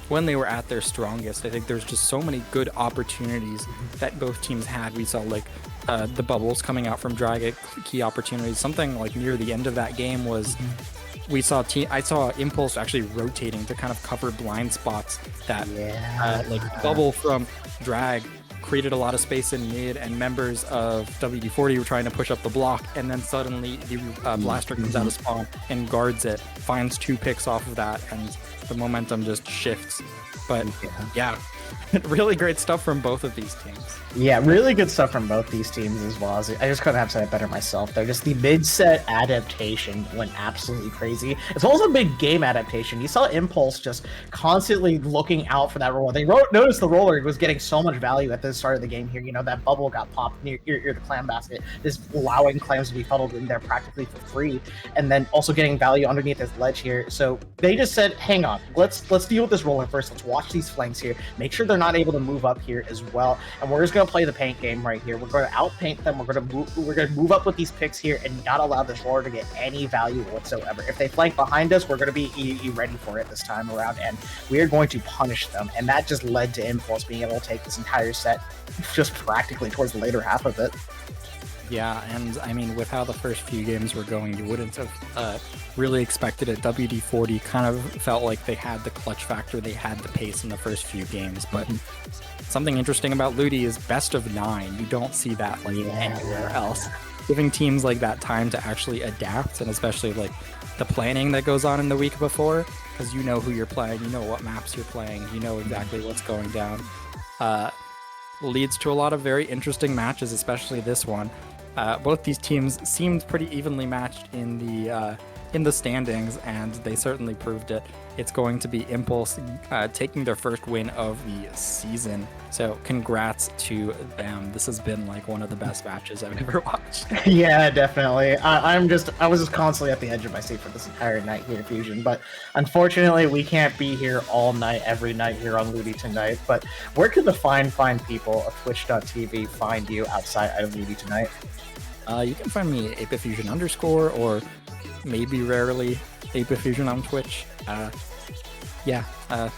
C: when they were at their strongest. I think there's just so many good opportunities that both teams had. We saw like the bubbles coming out from Drag, key opportunities. Something like near the end of that game was I saw Impulse actually rotating to kind of cover blind spots that like bubble from Drag created a lot of space in mid, and members of WD-40 were trying to push up the block, and then suddenly the blaster comes out of spawn and guards it, finds 2 picks off of that, and the momentum just shifts. But yeah, really great stuff from both of these teams.
D: Yeah, really good stuff from both these teams as well. I just couldn't have said it better myself. They're just the mid-set adaptation went absolutely crazy. It's also a big game adaptation. You saw Impulse just constantly looking out for that roller. They noticed the roller was getting so much value at the start of the game here. You know, that bubble got popped near the clam basket, just allowing clams to be funneled in there practically for free, and then also getting value underneath this ledge here. So they just said, hang on, let's deal with this roller first. Let's watch these flanks here. Make sure they're not able to move up here as well. And we're just going to play the paint game right here. We're going to outpaint them. We're going to move up with these picks here and not allow this roller to get any value whatsoever. If they flank behind us, we're going to be ready for it this time around, and we are going to punish them. And that just led to Impulse being able to take this entire set just practically towards the later half of it.
C: Yeah, and I mean, with how the first few games were going, you wouldn't have really expected it. WD-40 kind of felt like they had the clutch factor, they had the pace in the first few games, but something interesting about Ludi is best of 9. You don't see that like anywhere else. Giving teams like that time to actually adapt, and especially like the planning that goes on in the week before, because you know who you're playing, you know what maps you're playing, you know exactly what's going down, leads to a lot of very interesting matches, especially this one. Both these teams seemed pretty evenly matched in the standings, and they certainly proved it. It's going to be Impulse taking their first win of the season, so congrats to them. This has been like one of the best matches I've ever watched.
D: Yeah, definitely. I was just constantly at the edge of my seat for this entire night here, Fusion. But unfortunately, we can't be here all night, every night here on Ludi Tonight. But where can the fine people of Twitch.tv find you outside of Ludi Tonight?
C: You can find me at apifusion_, or maybe rarely apifusion on Twitch.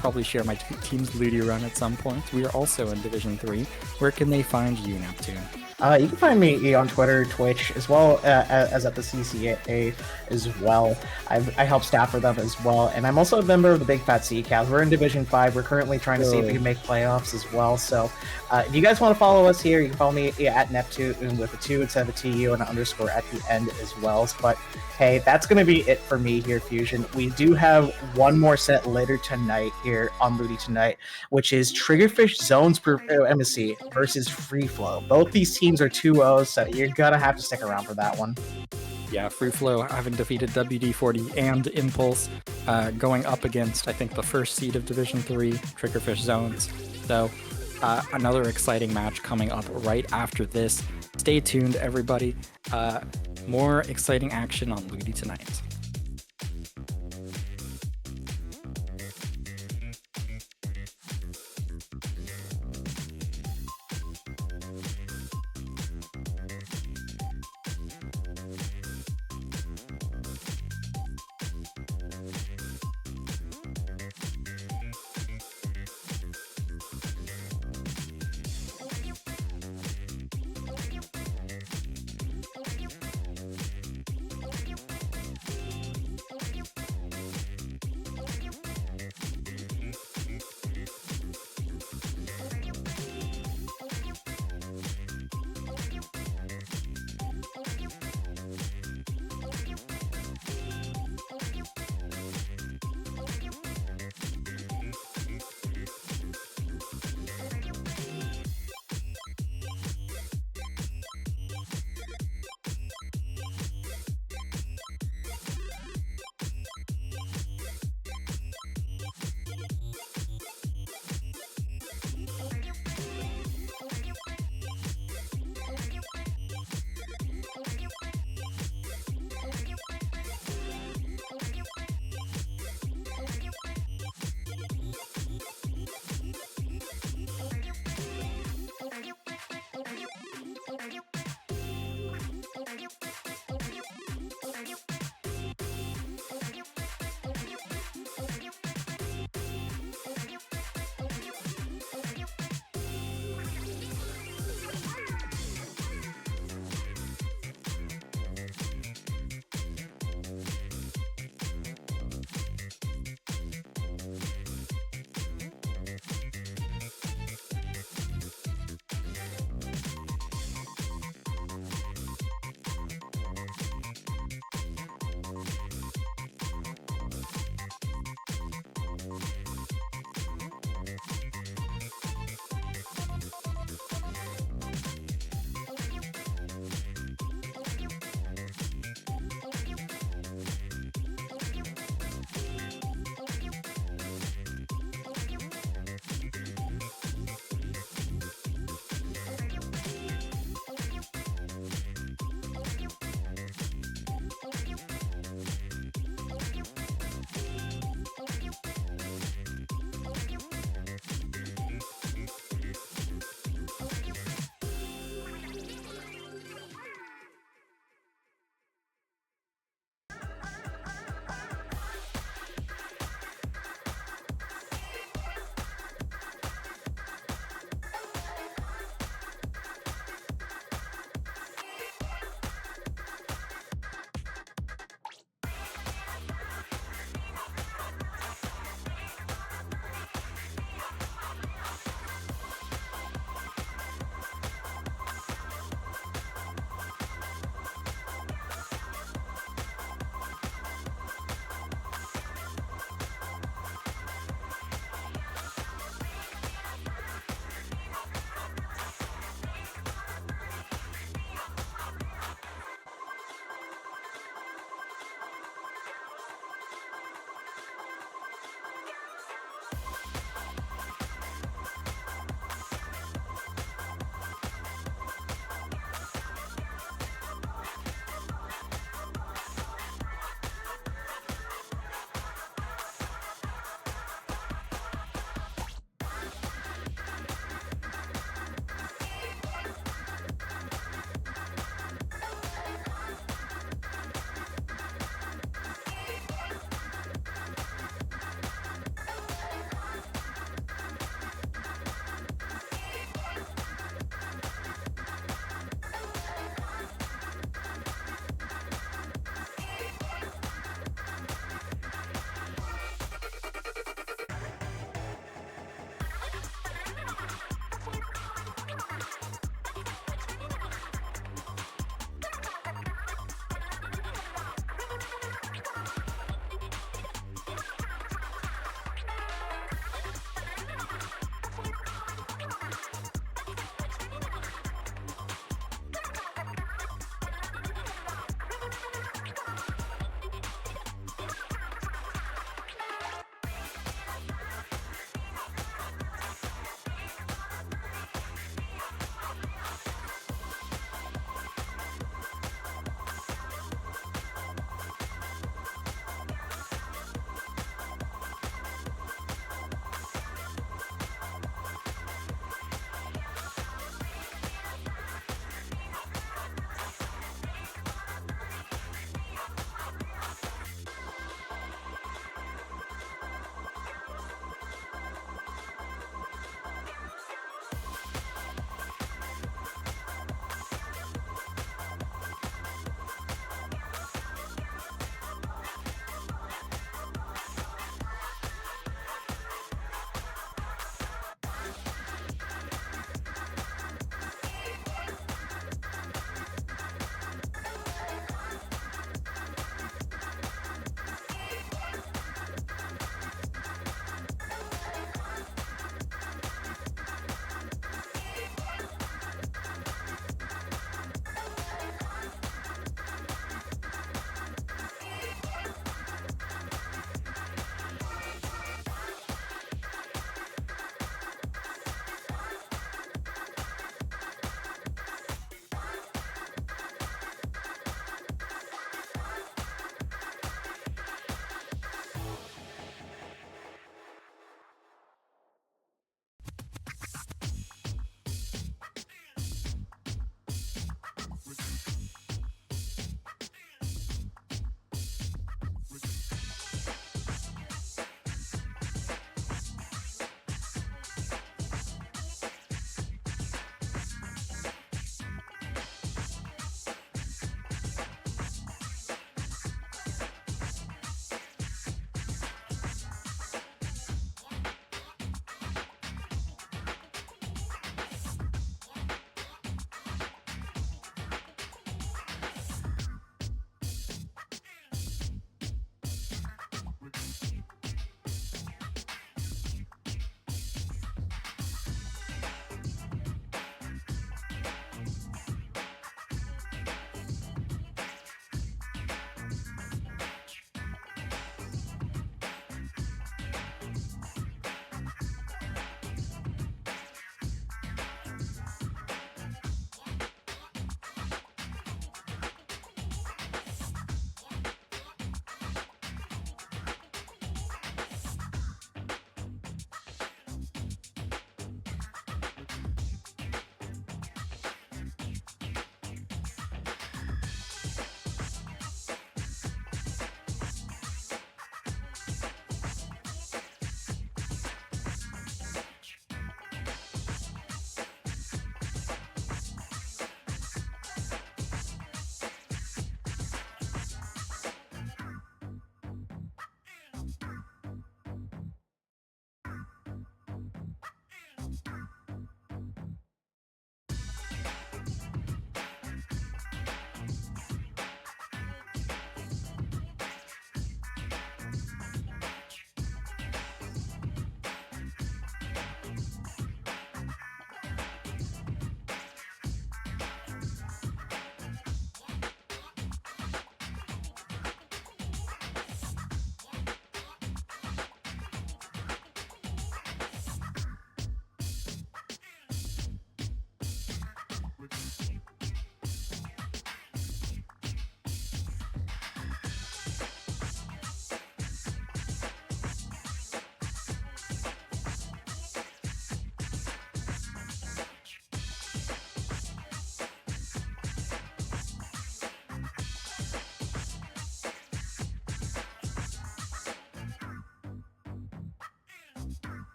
C: Probably share my team's Ludi run at some point. We are also in Division 3. Where can they find you, Neptune?
D: You can find me on Twitter, Twitch, as well as at the CCA as well. I help staff for them as well, and I'm also a member of the Big Fat Sea Cows. We're in Division 5. We're currently trying to see if we can make playoffs as well. So if you guys want to follow us here, you can follow me at Neptune with a 2 instead of a TU and an underscore at the end as well. But hey, that's going to be it for me here, Fusion. We do have one more set later tonight here on Ludi Tonight, which is Triggerfish Zones Embassy versus Free Flow. Both these teams are 2-0, so you're gonna have to stick around for that one.
C: Yeah, Free Flow having defeated WD-40 and Impulse, going up against, I think, the first seed of Division 3, Triggerfish Zones. So another exciting match coming up right after this. Stay tuned, everybody. More exciting action on Ludi Tonight.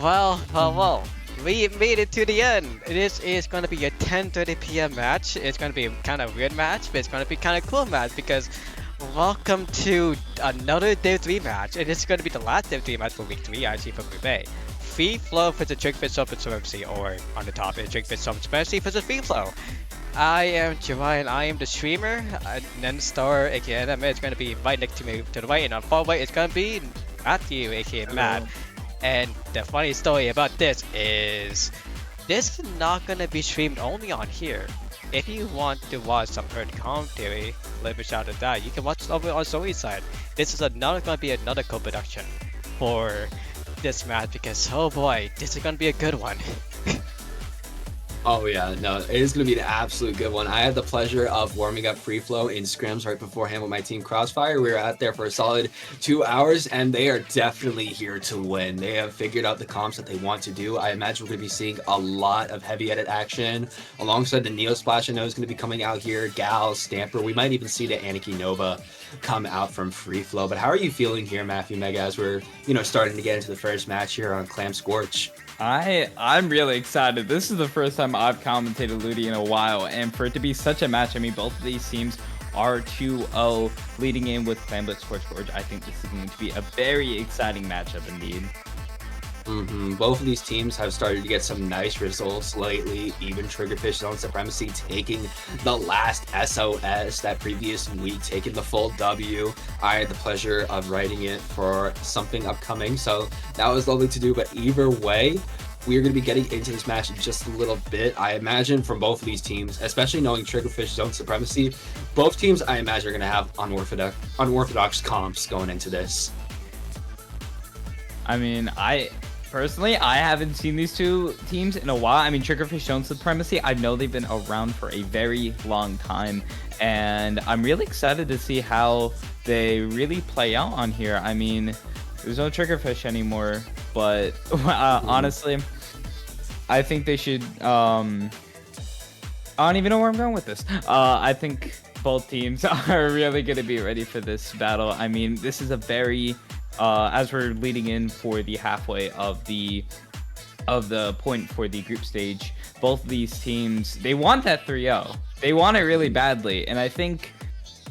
E: Well, we made it to the end. This is going to be a 10:30 p.m. match. It's going to be kind of weird match, but it's going to be kind of cool match because welcome to another Div 3 match. And it's going to be the last Div 3 match for Week 3 actually for Group A. Free Flow versus Trickfit Summit Supremacy, or on the top is Trickfit Summit Supremacy versus Free Flow. I am Jawai, I am the streamer. Nenstar, aka Anime, is going to be right next to me to the right, and on far right it's going to be Matthew, aka Matt. And the funny story about this is this is not going to be streamed only on here. If you want to watch some early commentary, a little bit shout out that, you can watch it over on Zoe's side. This is going to be another co-production for this match because, oh boy, this is going to be a good one.
F: Oh yeah, no, it is going to be an absolute good one. I had the pleasure of warming up Free Flow in scrims right beforehand with my team Crossfire. We were out there for a solid 2 hours, and they are definitely here to win. They have figured out the comps that they want to do. I imagine we're going to be seeing a lot of heavy edit action alongside the Neo Splash. I know is going to be coming out here. Gal, Stamper. We might even see the Aniki Nova come out from Free Flow. But how are you feeling here, Matthew Mega, as we're starting to get into the first match here on Clam Scorch?
G: I'm really excited. This is the first time I've commentated Ludi in a while, and for it to be such a match, I mean, both of these teams are 2-0 leading in with Clamblitz Scorch Forge. I think this is going to be a very exciting matchup indeed.
F: Both of these teams have started to get some nice results lately. Even Triggerfish Zone Supremacy taking the last SOS that previous week, taking the full W. I had the pleasure of writing it for something upcoming, so that was lovely to do. But either way, we are going to be getting into this match in just a little bit. I imagine from both of these teams, especially knowing Triggerfish Zone Supremacy, both teams I imagine are going to have unorthodox comps going into this.
G: I mean, personally, I haven't seen these two teams in a while. I mean, Triggerfish Zone Supremacy, I know they've been around for a very long time, and I'm really excited to see how they really play out on here. I mean, there's no Triggerfish anymore, but honestly, I think they should, I don't even know where I'm going with this. I think both teams are really going to be ready for this battle. I mean, this is a very... as we're leading in for the halfway of the point for the group stage, both of these teams, they want that 3-0. They want it really badly, and I think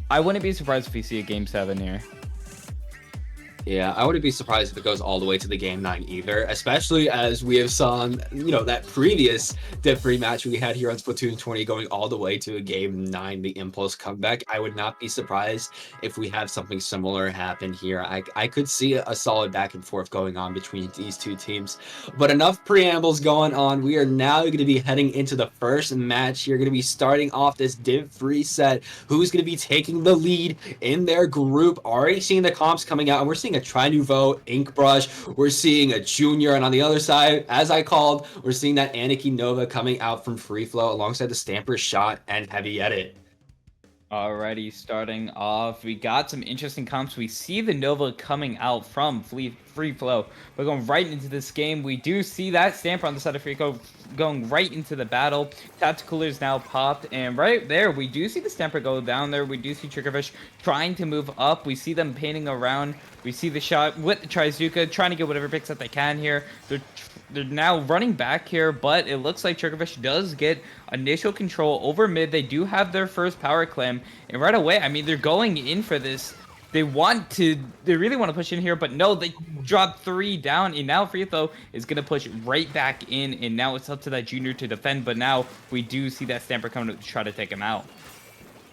G: I wouldn't be surprised if we see a Game 7 here.
F: Yeah, I wouldn't be surprised if it goes all the way to the Game 9 either, especially as we have saw, that previous Div 3 match we had here on SplatoonTourney going all the way to a Game 9, the Impulse comeback. I would not be surprised if we have something similar happen here. I could see a solid back and forth going on between these two teams. But enough preambles going on. We are now going to be heading into the first match here. Going to be starting off this Div 3 set. Who's going to be taking the lead in their group? Already seeing the comps coming out, and we're seeing a Tri Nouveau, Ink Brush, we're seeing a Junior, and on the other side, as I called, we're seeing that Aniki Nova coming out from Free Flow alongside the Stamper Shot and Heavy Edit.
G: Alrighty, starting off, we got some interesting comps. We see the Nova coming out from Free Flow. We're going right into this game. We do see that Stamper on the side of Free Flow going right into the battle. Tactical is now popped, and right there, we do see the Stamper go down there. We do see Triggerfish trying to move up. We see them painting around. We see the shot with the Trizuka, trying to get whatever picks that they can here. They're now running back here, but it looks like Triggerfish does get initial control over mid. They do have their first power clam, and right away, I mean, they're going in for this. They really want to push in here, but no, they drop 3 down, and now Free Flow is going to push right back in, and now it's up to that Junior to defend, but now we do see that Stamper coming to try to take him out.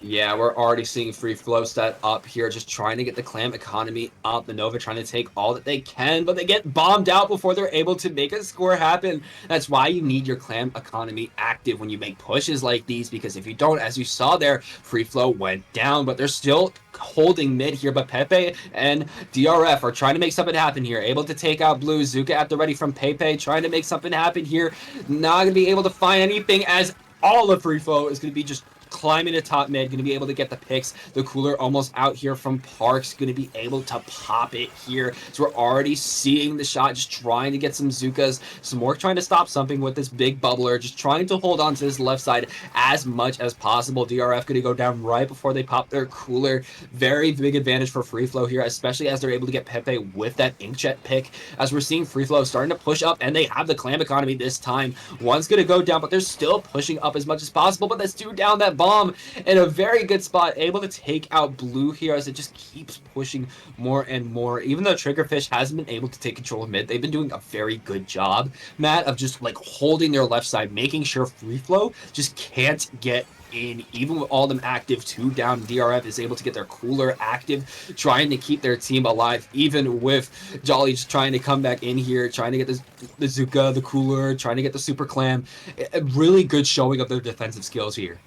F: Yeah, we're already seeing Free Flow set up here, just trying to get the Clam economy up. The Nova trying to take all that they can, but they get bombed out before they're able to make a score happen. That's why you need your Clam economy active when you make pushes like these, because if you don't, as you saw there, Free Flow went down, but they're still holding mid here. But Pepe and DRF are trying to make something happen here, able to take out Blue. Zuka at the ready from Pepe, trying to make something happen here. Not going to be able to find anything, as all of Free Flow is going to be just climbing to top mid, going to be able to get the picks. The Cooler almost out here from Parks, going to be able to pop it here. So we're already seeing the shot, just trying to get some Zukas, some more trying to stop something with this big bubbler, just trying to hold on to this left side as much as possible. DRF going to go down right before they pop their Cooler. Very big advantage for Free Flow here, especially as they're able to get Pepe with that Inkjet pick, as we're seeing Free Flow starting to push up, and they have the Clam economy this time. One's going to go down, but they're still pushing up as much as possible, but that's 2 down. That bomb in a very good spot, able to take out Blue here as it just keeps pushing more and more. Even though Triggerfish hasn't been able to take control of mid, they've been doing a very good job, Matt, of just like holding their left side, making sure Free Flow just can't get in. Even with all them active, 2 down, DRF is able to get their Cooler active, trying to keep their team alive, even with Jolly just trying to come back in here, trying to get the Zuka, the Cooler, trying to get the Super Clam. A really good showing of their defensive skills here.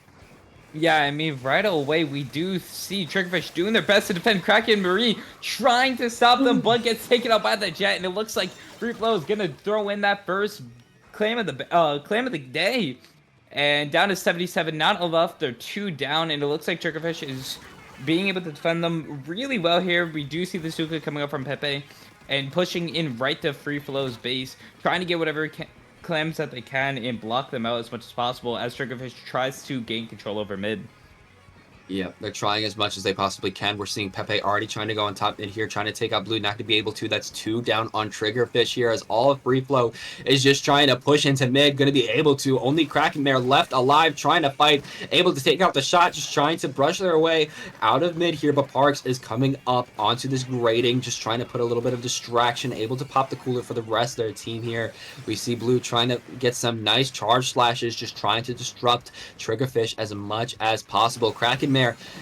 G: Yeah, I mean, right away, we do see Triggerfish doing their best to defend Kraken Marie, trying to stop them, but gets taken out by the Jet, and it looks like Free Flow is going to throw in that first claim of the day. And down to 77, not enough. They're 2 down, and it looks like Triggerfish is being able to defend them really well here. We do see the Suka coming up from Pepe and pushing in right to Free Flow's base, trying to get whatever clams that they can and block them out as much as possible as Triggerfish tries to gain control over mid.
F: Yeah, they're trying as much as they possibly can. We're seeing Pepe already trying to go on top mid here, trying to take out Blue, not to be able to. That's 2 down on Triggerfish here, as all of Free Flow is just trying to push into mid, going to be able to. Only Kraken there left alive, trying to fight, able to take out the shot, just trying to brush their way out of mid here. But Parks is coming up onto this grading, just trying to put a little bit of distraction, able to pop the cooler for the rest of their team here. We see Blue trying to get some nice charge slashes, just trying to disrupt Triggerfish as much as possible. Kraken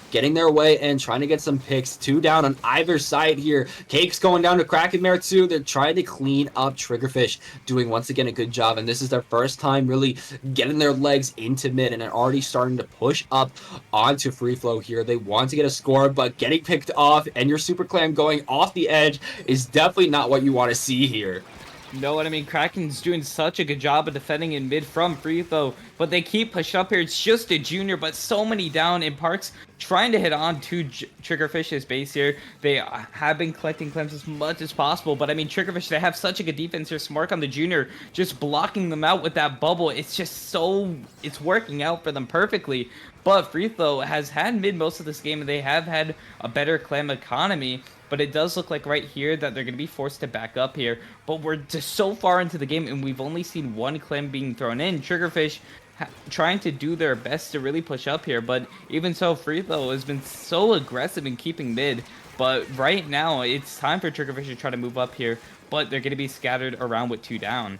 F: getting their way and trying to get some picks. 2 down on either side here. Cake's going down to Krakenmare too. They're trying to clean up Triggerfish, doing once again a good job, and this is their first time really getting their legs into mid, and they're already starting to push up onto Free Flow here. They want to get a score, but getting picked off and your Super Clam going off the edge is definitely not what you want to see here.
G: Know what I mean? Kraken's doing such a good job of defending in mid from Free Throw, but they keep pushing up here. It's just a junior, but so many down, and Parks trying to hit on to Triggerfish's base here. They have been collecting clams as much as possible, but I mean, Triggerfish, they have such a good defense here. Smart on the junior, just blocking them out with that bubble. It's just so, it's working out for them perfectly. But Free Throw has had mid most of this game, and they have had a better clam economy. But it does look like right here that they're going to be forced to back up here. But we're just so far into the game, and we've only seen 1 clam being thrown in. Triggerfish trying to do their best to really push up here. But even so, Free Throw has been so aggressive in keeping mid. But right now, it's time for Triggerfish to try to move up here. But they're going to be scattered around with 2 down.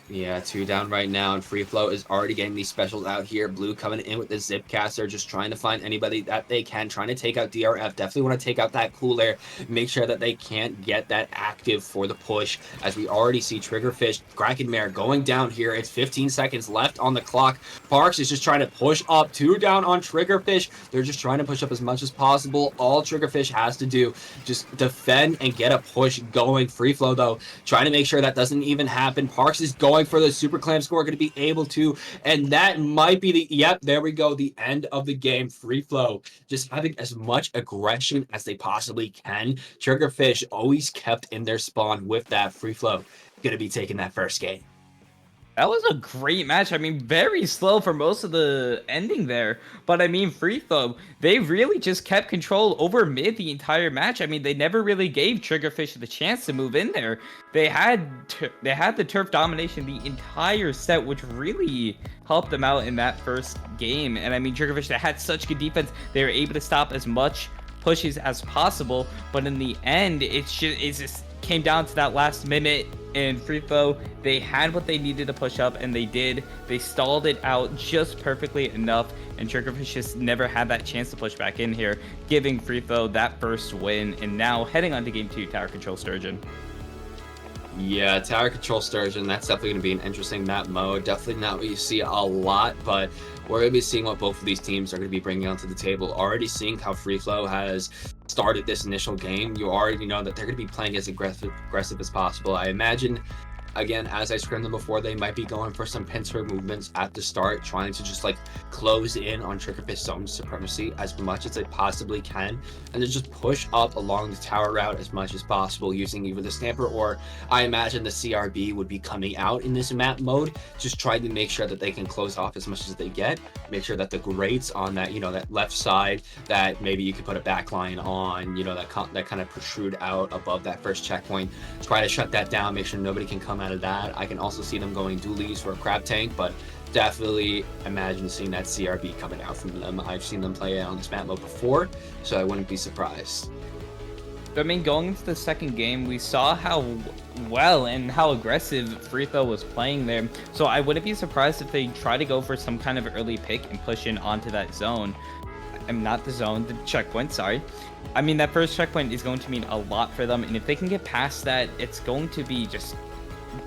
F: Yeah, 2 down right now, and Free Flow is already getting these specials out here. Blue coming in with the Zip Caster, just trying to find anybody that they can, trying to take out DRF. Definitely want to take out that cooler, make sure that they can't get that active for the push, as we already see Triggerfish, Krakenmare going down here. It's 15 seconds left on the clock. Parks is just trying to push up, 2 down on Triggerfish. They're just trying to push up as much as possible. All Triggerfish has to do, just defend and get a push going. Free Flow, though, trying to make sure that doesn't even happen. Parks is going for the Super Clam score, going to be able to, and that might be the, yep, there we go, the end of the game. Free Flow just having as much aggression as they possibly can. Triggerfish always kept in their spawn with that. Free Flow going to be taking that first game.
G: That was a great match. I mean, very slow for most of the ending there. But I mean, Free Throw, they really just kept control over mid the entire match. I mean, they never really gave Triggerfish the chance to move in there. They had the turf domination the entire set, which really helped them out in that first game. And I mean, Triggerfish, they had such good defense. They were able to stop as much pushes as possible. But in the end, it just came down to that last minute, and Free Throw, they had what they needed to push up, and they did. They stalled it out just perfectly enough, and Triggerfish just never had that chance to push back in here, giving Free Throw that first win, and now heading on to Game 2, Tower Control Sturgeon.
F: Yeah, Tower Control Sturgeon, that's definitely going to be an interesting map mode. Definitely not what you see a lot, but we're going to be seeing what both of these teams are going to be bringing onto the table. Already seeing how Free Flow has started this initial game. You already know that they're going to be playing as aggressive as possible. I imagine, again, as I scrimmed them before, they might be going for some pincer movements at the start, trying to just like close in on Triggerfish zone supremacy as much as they possibly can, and then just push up along the tower route as much as possible using either the Stamper, or I imagine the CRB would be coming out in this map mode, just trying to make sure that they can close off as much as they get, make sure that the grates on that, you know, that left side, that maybe you could put a backline on, you know, that kind of protrude out above that first checkpoint, try to shut that down, make sure nobody can come out of that. I can also see them going dualies for a crab tank, but definitely imagine seeing that CRB coming out from them. I've seen them play it on this map mode before, so I wouldn't be surprised.
G: I mean, going into the second game, we saw how well and how aggressive Free Throw was playing there. So I wouldn't be surprised if they try to go for some kind of early pick and push in onto that zone. I'm not the zone, the checkpoint, sorry. I mean, that first checkpoint is going to mean a lot for them, and if they can get past that, it's going to be just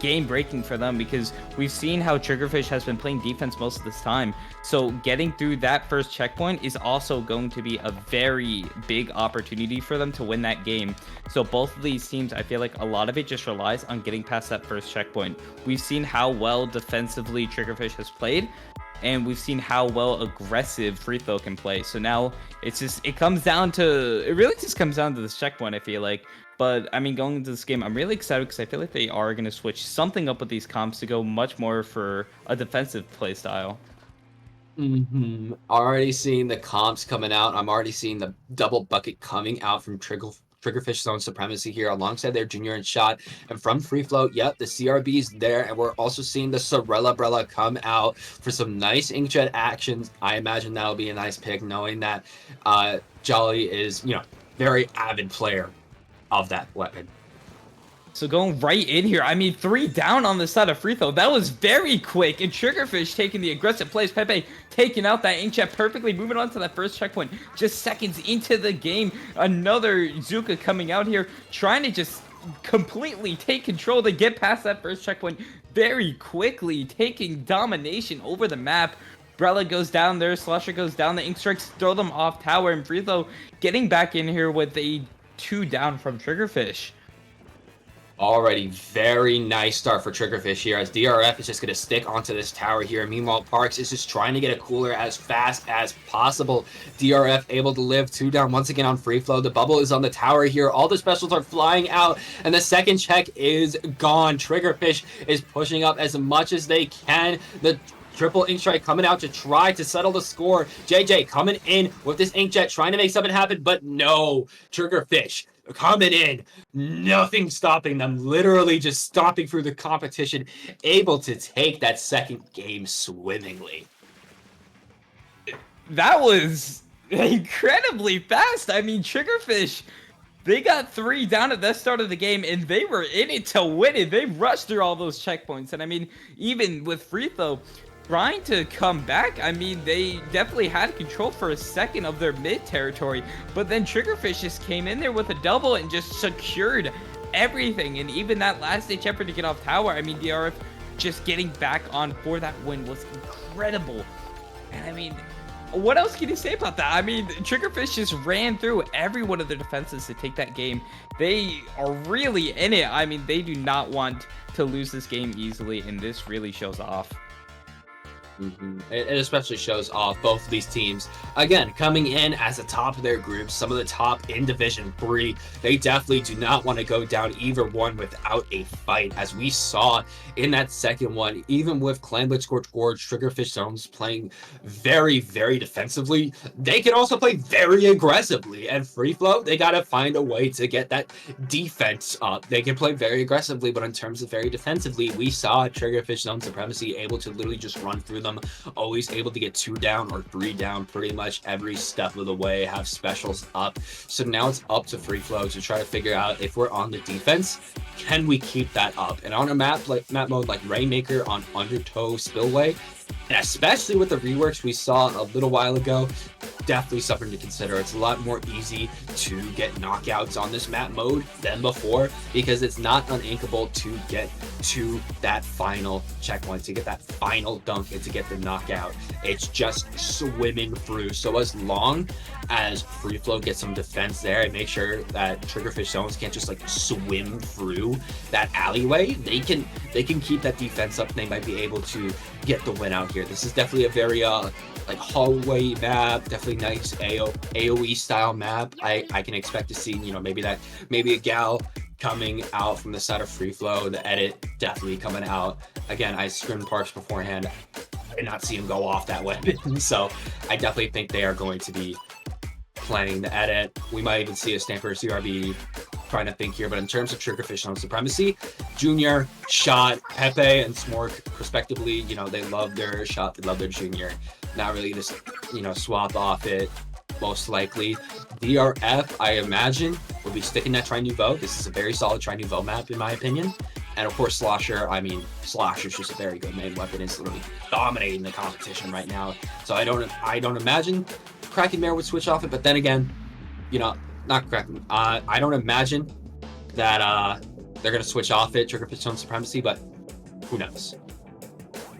G: game breaking for them, because we've seen how Triggerfish has been playing defense most of this time. So getting through that first checkpoint is also going to be a very big opportunity for them to win that game. So both of these teams, I feel like a lot of it just relies on getting past that first checkpoint. We've seen how well defensively Triggerfish has played, and we've seen how well aggressive free throw can play. So now it really just comes down to this checkpoint, I feel like. But I mean, going into this game, I'm really excited because I feel like they are going to switch something up with these comps to go much more for a defensive play style.
F: Already seeing the comps coming out. I'm already seeing the double bucket coming out from Triggerfish Zone Supremacy here alongside their junior and shot. And from free flow, yep, the CRB's there. And we're also seeing the Sorella come out for some nice inkjet actions. I imagine that'll be a nice pick, knowing that Jolly is, very avid player of that weapon.
G: So going right in here, I mean, 3 down on the side of free throw. That was very quick. And Triggerfish taking the aggressive plays. Pepe taking out that inkjet perfectly, moving on to that first checkpoint. Just seconds into the game. Another Zuka coming out here, trying to just completely take control to get past that first checkpoint very quickly, taking domination over the map. Brella goes down there, Slasher goes down, the ink strikes throw them off tower, and free throw getting back in here with a 2 down from Triggerfish.
F: Already very nice start for Triggerfish here, as DRF is just going to stick onto this tower here. Meanwhile, Parks is just trying to get a cooler as fast as possible. DRF able to live 2 down once again on free flow. The bubble is on the tower here. All the specials are flying out, and the second check is gone. Triggerfish is pushing up as much as they can. The triple ink strike coming out to try to settle the score. JJ coming in with this inkjet, trying to make something happen, but no. Triggerfish coming in, nothing stopping them, literally just stomping through the competition, able to take that second game swimmingly.
G: That was incredibly fast. I mean, Triggerfish, they got 3 down at the start of the game, and they were in it to win it. They rushed through all those checkpoints, and I mean, even with free throw trying to come back, I mean, they definitely had control for a second of their mid territory, but then Triggerfish just came in there with a double and just secured everything. And even that last ditch effort to get off tower, I mean, DRF just getting back on for that win was incredible. And I mean, what else can you say about that? I mean, Triggerfish just ran through every one of their defenses to take that game. They are really in it. I mean, they do not want to lose this game easily, and this really shows off.
F: It especially shows off both of these teams. Again, coming in as the top of their groups, some of the top in Division 3, they definitely do not want to go down either one without a fight. As we saw in that second one, even with Clan Blitz Gorge, Triggerfish Zones playing very, very defensively, they can also play very aggressively. And free flow, they got to find a way to get that defense up. They can play very aggressively, but in terms of very defensively, we saw Triggerfish Zone Supremacy able to literally just run through them, always able to get 2 down or 3 down pretty much every step of the way, have specials up. So now it's up to free flow to try to figure out, if we're on the defense, can we keep that up? And on a map mode like Rainmaker on Undertow Spillway, and especially with the reworks we saw a little while ago, definitely something to consider. It's a lot more easy to get knockouts on this map mode than before, because it's not uninkable to get to that final checkpoint, to get that final dunk, and to get the knockout. It's just swimming through. So as long as free flow gets some defense there and make sure that Triggerfish Zones can't just like swim through that alleyway, they can keep that defense up, and they might be able to get the win out here. This is definitely a very like hallway map, definitely nice AoE style map. I can expect to see, maybe a gal coming out from the side of free flow, the edit definitely coming out. Again, I scrimmed Parks beforehand. I did not see him go off that weapon. So I definitely think they are going to be playing the edit. We might even see a Stamper CRB, trying to think here, but in terms of Triggerfish Zone Supremacy, Junior, Shot, Pepe, and Smork, respectively, they love their Shot, they love their Junior. Not really just, swap off it, most likely. DRF, I imagine, will be sticking that Tri Nouveau. This is a very solid Tri Nouveau map, in my opinion. And of course, Slosher, Slosher's just a very good main weapon. It's literally dominating the competition right now. So I don't imagine Kraken Mare would switch off it, but then again, not Kraken. I don't imagine that they're gonna switch off it, Triggerfish Zone Supremacy, but who knows?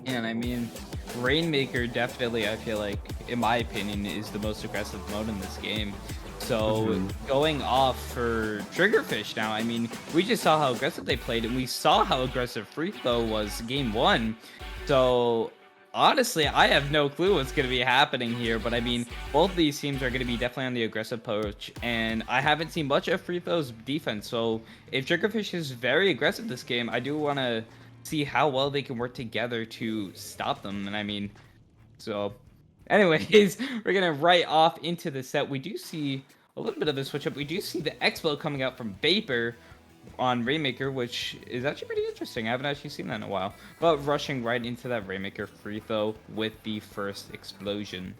G: And I mean, Rainmaker definitely, I feel like, in my opinion, is the most aggressive mode in this game. So going off for Triggerfish now, I mean, we just saw how aggressive they played, and we saw how aggressive free throw was game 1. So honestly, I have no clue what's going to be happening here, but I mean, both of these teams are going to be definitely on the aggressive approach, and I haven't seen much of FreeThrow's defense, so if Triggerfish is very aggressive this game, I do want to see how well they can work together to stop them, and I mean, so anyways, we're going to right off into the set. We do see a little bit of the switch up. We do see the Expo coming out from Vapor on Rainmaker, which is actually pretty interesting. I haven't actually seen that in a while. But rushing right into that Rainmaker free throw with the first explosion.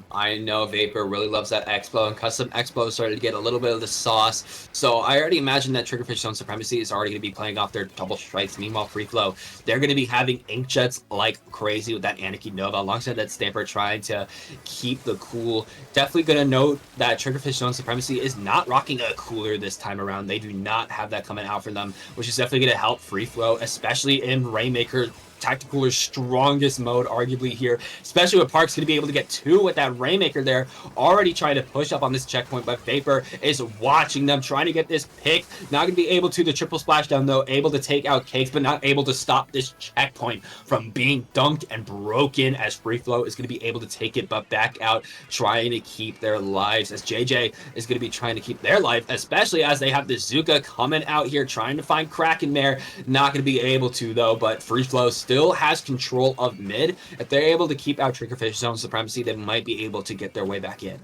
F: I know Vapor really loves that Expo, and Custom Expo started to get a little bit of the sauce. So I already imagine that Triggerfish Zone Supremacy is already going to be playing off their double strikes. Meanwhile, Free Flow, they're going to be having Inkjets like crazy with that Anarchy Nova alongside that Stamper trying to keep the cool. Definitely going to note that Triggerfish Zone Supremacy is not rocking a cooler this time around. They do not have that coming out for them, which is definitely going to help Free Flow, especially in Rainmaker Tacticooler's strongest mode, arguably here, especially with Park's going to be able to get 2 with that Rainmaker there, already trying to push up on this checkpoint, but Vapor is watching them, trying to get this pick, not going to be able to, the triple splashdown though, able to take out Cakes, but not able to stop this checkpoint from being dunked and broken, as Free Flow is going to be able to take it, but back out, trying to keep their lives, as JJ is going to be trying to keep their life, especially as they have the Zuka coming out here, trying to find Kraken Mare, not going to be able to though, but Free Flow still has control of mid. If they're able to keep out Triggerfish Zone Supremacy, they might be able to get their way back in.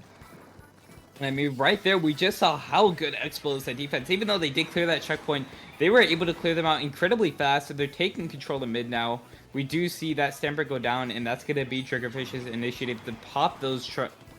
G: I mean, right there, we just saw how good Expo is at defense. Even though they did clear that checkpoint, they were able to clear them out incredibly fast, so they're taking control of mid now. We do see that Stamper go down, and that's going to be Triggerfish's initiative to pop those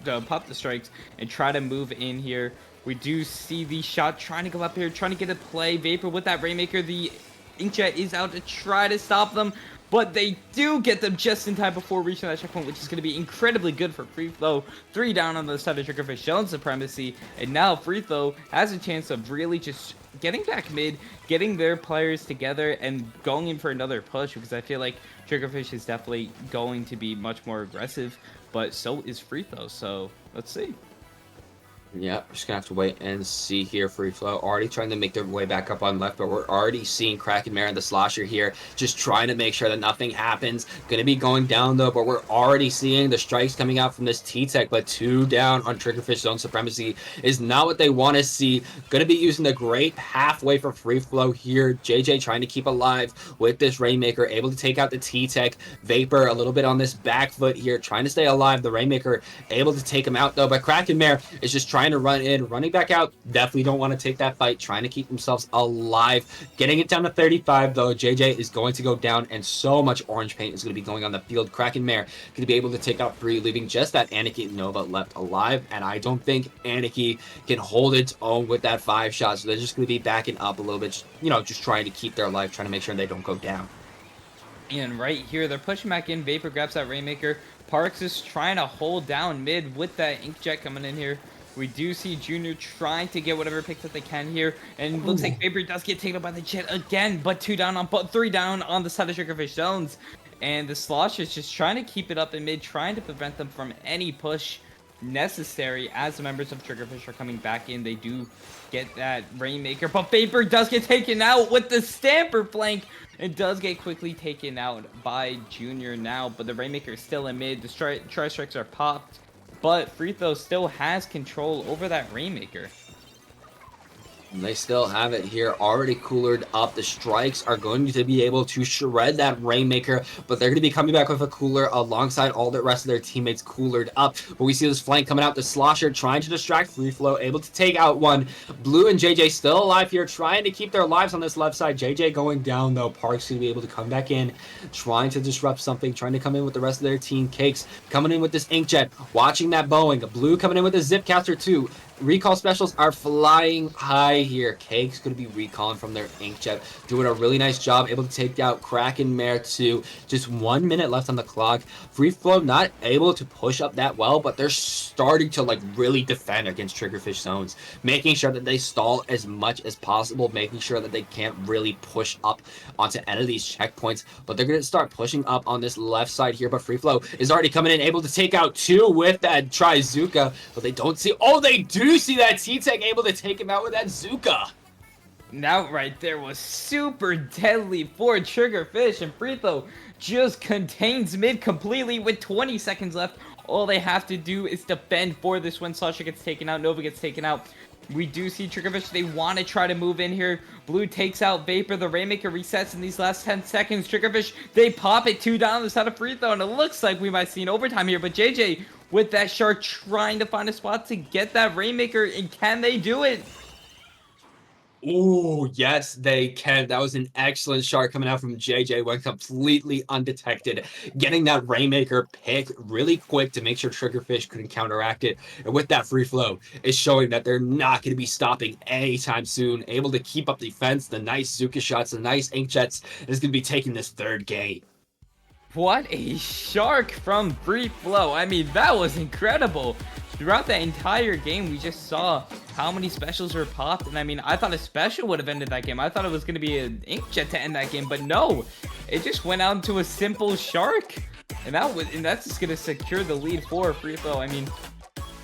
G: pop the strikes and try to move in here. We do see the shot trying to go up here, trying to get a play. Vapor with that Rainmaker, the Inkjet is out to try to stop them, but they do get them just in time before reaching that checkpoint, which is going to be incredibly good for Free Flow. 3 down on the side of Triggerfish Zone Supremacy, and now Free Flow has a chance of really just getting back mid, getting their players together, and going in for another push, because I feel like Triggerfish is definitely going to be much more aggressive, but so is Free Flow, so let's see.
F: Yeah, we're just gonna have to wait and see here. Free Flow already trying to make their way back up on left, but we're already seeing Kraken Mare and the Slosher here, just trying to make sure that nothing happens. Gonna be going down though, but we're already seeing the strikes coming out from this T-Tech, but 2 down on Triggerfish Zone Supremacy is not what they want to see. Gonna be using the great halfway for Free Flow here. JJ trying to keep alive with this Rainmaker, able to take out the T-Tech. Vapor a little bit on this back foot here, trying to stay alive. The Rainmaker able to take him out though, but Kraken Mare is just trying to run in, running back out. Definitely don't want to take that fight, trying to keep themselves alive. Getting it down to 35 though. JJ is going to go down, and so much orange paint is going to be going on the field. Kraken Mare going to be able to take out 3, leaving just that Anarchy Nova left alive, and I don't think Anarchy can hold its own with that 5 shot, so they're just going to be backing up a little bit, you know, just trying to keep their life, trying to make sure they don't go down.
G: And right here, they're pushing back in. Vapor grabs that Rainmaker. Parks is trying to hold down mid with that Inkjet coming in here. We do see Junior trying to get whatever picks that they can here, and it looks like Vapor does get taken up by the Jet again, but 3 down on the side of Triggerfish Zones, and the Slosh is just trying to keep it up in mid, trying to prevent them from any push necessary. As the members of Triggerfish are coming back in, they do get that Rainmaker, but Vapor does get taken out with the Stamper flank. It does get quickly taken out by Junior now, but the Rainmaker is still in mid. The Tri-Strikes are popped, but Free Throw still has control over that Rainmaker.
F: And they still have it here, already coolered up. The strikes are going to be able to shred that Rainmaker, but they're going to be coming back with a cooler alongside all the rest of their teammates coolered up. But we see this flank coming out. The Slosher trying to distract Free Flow, able to take out one. Blue and JJ still alive here, trying to keep their lives on this left side. JJ going down though. Park's going to be able to come back in, trying to disrupt something, trying to come in with the rest of their team. Cakes coming in with this Inkjet, watching that Boeing. Blue coming in with a Zipcaster too. Recall specials are flying high here. Cake's going to be recalling from their Inkjet, doing a really nice job, able to take out Kraken Mare too. Just 1 minute left on the clock. Free Flow not able to push up that well, but they're starting to like really defend against Triggerfish zones, making sure that they stall as much as possible, making sure that they can't really push up onto any of these checkpoints. But they're going to start pushing up on this left side here, but Free Flow is already coming in, able to take out 2 with that Trizuka, but they don't see, oh, they do see that T-Tech able to take him out with that Zuka.
G: That right there was super deadly for Triggerfish, and Free Throw just contains mid completely with 20 seconds left. All they have to do is defend for this when Sasha gets taken out, Nova gets taken out. We do see Triggerfish, they want to try to move in here. Blue takes out Vapor, the Rainmaker resets in these last 10 seconds. Triggerfish, they pop it 2 down on the side of free throw, and it looks like we might see an overtime here, but JJ with that shark trying to find a spot to get that Rainmaker, and can they do it?
F: Ooh, yes, they can. That was an excellent shot coming out from JJ. Went completely undetected. Getting that Rainmaker pick really quick to make sure Triggerfish couldn't counteract it. And with that free flow, it's showing that they're not going to be stopping anytime soon. Able to keep up defense, the nice Zuka shots, the nice Inkjets, and is going to be taking this third game.
G: What a shark from Free Flow. I mean, that was incredible. Throughout the entire game, we just saw how many specials were popped. And I mean, I thought a special would have ended that game. I thought it was going to be an Inkjet to end that game. But no, it just went out into a simple shark. And that's just going to secure the lead for Free Flow. I mean,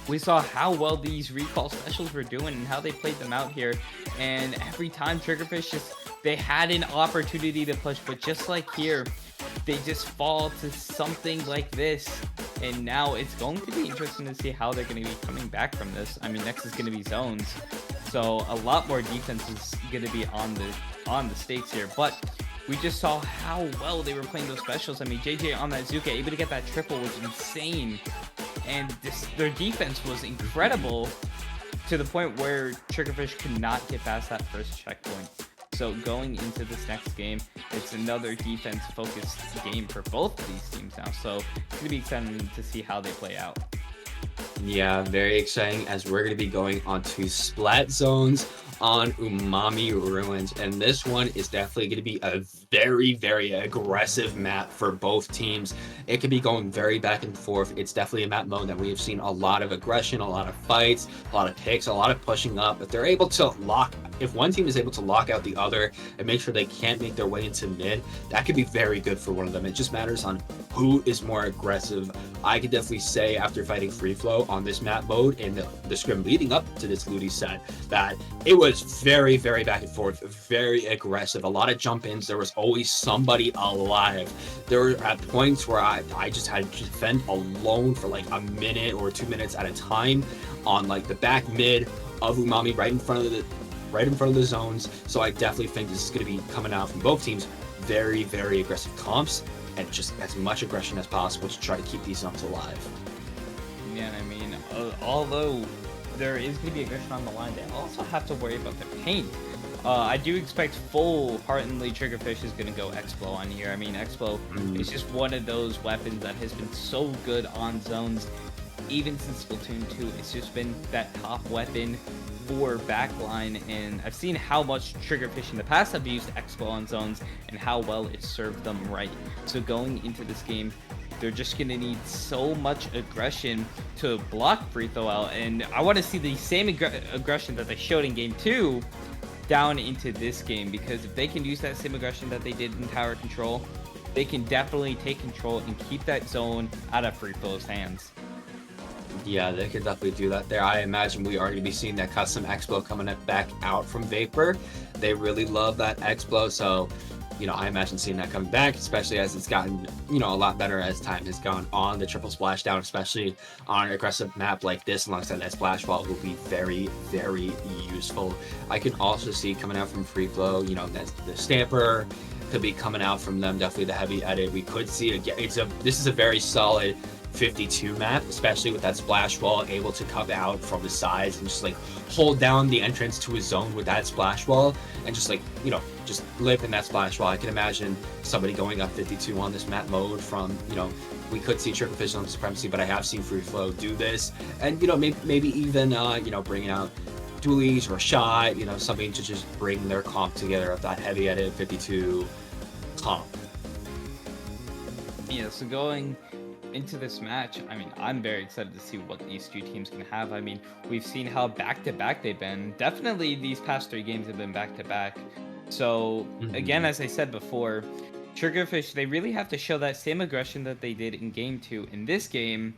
G: we saw how well these recall specials were doing and how they played them out here. And every time Triggerfish they had an opportunity to push. But just like here, they just fall to something like this. And now it's going to be interesting to see how they're going to be coming back from this. I mean, next is going to be zones, so a lot more defense is going to be on the stakes here. But we just saw how well they were playing those specials. I mean, JJ on that Zuka, able to get that triple was insane, and their defense was incredible to the point where Triggerfish could not get past that first checkpoint. So going into this next game, it's another defense-focused game for both of these teams now. So it's going to be exciting to see how they play out.
F: Yeah, very exciting as we're going to be going on to Splat Zones on Umami Ruins. And this one is definitely going to be a very, very aggressive map for both teams. It could be going very back and forth. It's definitely a map mode that we have seen a lot of aggression, a lot of fights, a lot of picks, a lot of pushing up. If they're able to if one team is able to lock out the other and make sure they can't make their way into mid, that could be very good for one of them. It just matters on who is more aggressive. I could definitely say after fighting Free Flow on this map mode and the scrim leading up to this Ludi set that it was very, very back and forth, very aggressive, a lot of jump ins. There was always somebody alive. There were at points where I just had to defend alone for like a minute or 2 minutes at a time on like the back mid of Umami right in front of the zones. So I definitely think this is going to be coming out from both teams. Very, very aggressive comps and just as much aggression as possible to try to keep these zones alive.
G: Yeah, I mean, although there is going to be aggression on the line, they also have to worry about the paint. I do expect full-heartedly Triggerfish is going to go Explo on here. I mean, Explo is just one of those weapons that has been so good on zones. Even since Splatoon 2, it's just been that top weapon for backline, and I've seen how much Triggerfish in the past have used Expo on zones and how well it served them right. So going into this game, they're just going to need so much aggression to block Free Throw out, and I want to see the same aggression that they showed in Game 2 down into this game, because if they can use that same aggression that they did in Tower Control, they can definitely take control and keep that zone out of Free Throw's hands.
F: Yeah, they could definitely do that there. I imagine we are going to be seeing that custom Explo coming back out from Vapor. They really love that Explo, so, you know, I imagine seeing that coming back, especially as it's gotten, you know, a lot better as time has gone on. The triple splashdown, especially on an aggressive map like this, alongside that splash wall, will be very, very useful. I can also see coming out from Free Flow, you know, that's the Stamper could be coming out from them, definitely the heavy edit. We could see this is a very solid 52 map, especially with that splash wall able to come out from the sides and just like hold down the entrance to a zone with that splash wall and just like, you know, just live in that splash wall. I can imagine somebody going up 52 on this map mode from, you know, we could see Triggerfish on Supremacy, but I have seen Free Flow do this, and, you know, maybe even, you know, bringing out Dualies or Shot, you know, something to just bring their comp together of that heavy edit 52 comp.
G: Yeah, so going into this match, I mean, I'm very excited to see what these two teams can have. I mean, we've seen how back-to-back they've been. Definitely these past 3 games have been back-to-back. So, again, as I said before, Triggerfish, they really have to show that same aggression that they did in Game 2 in this game.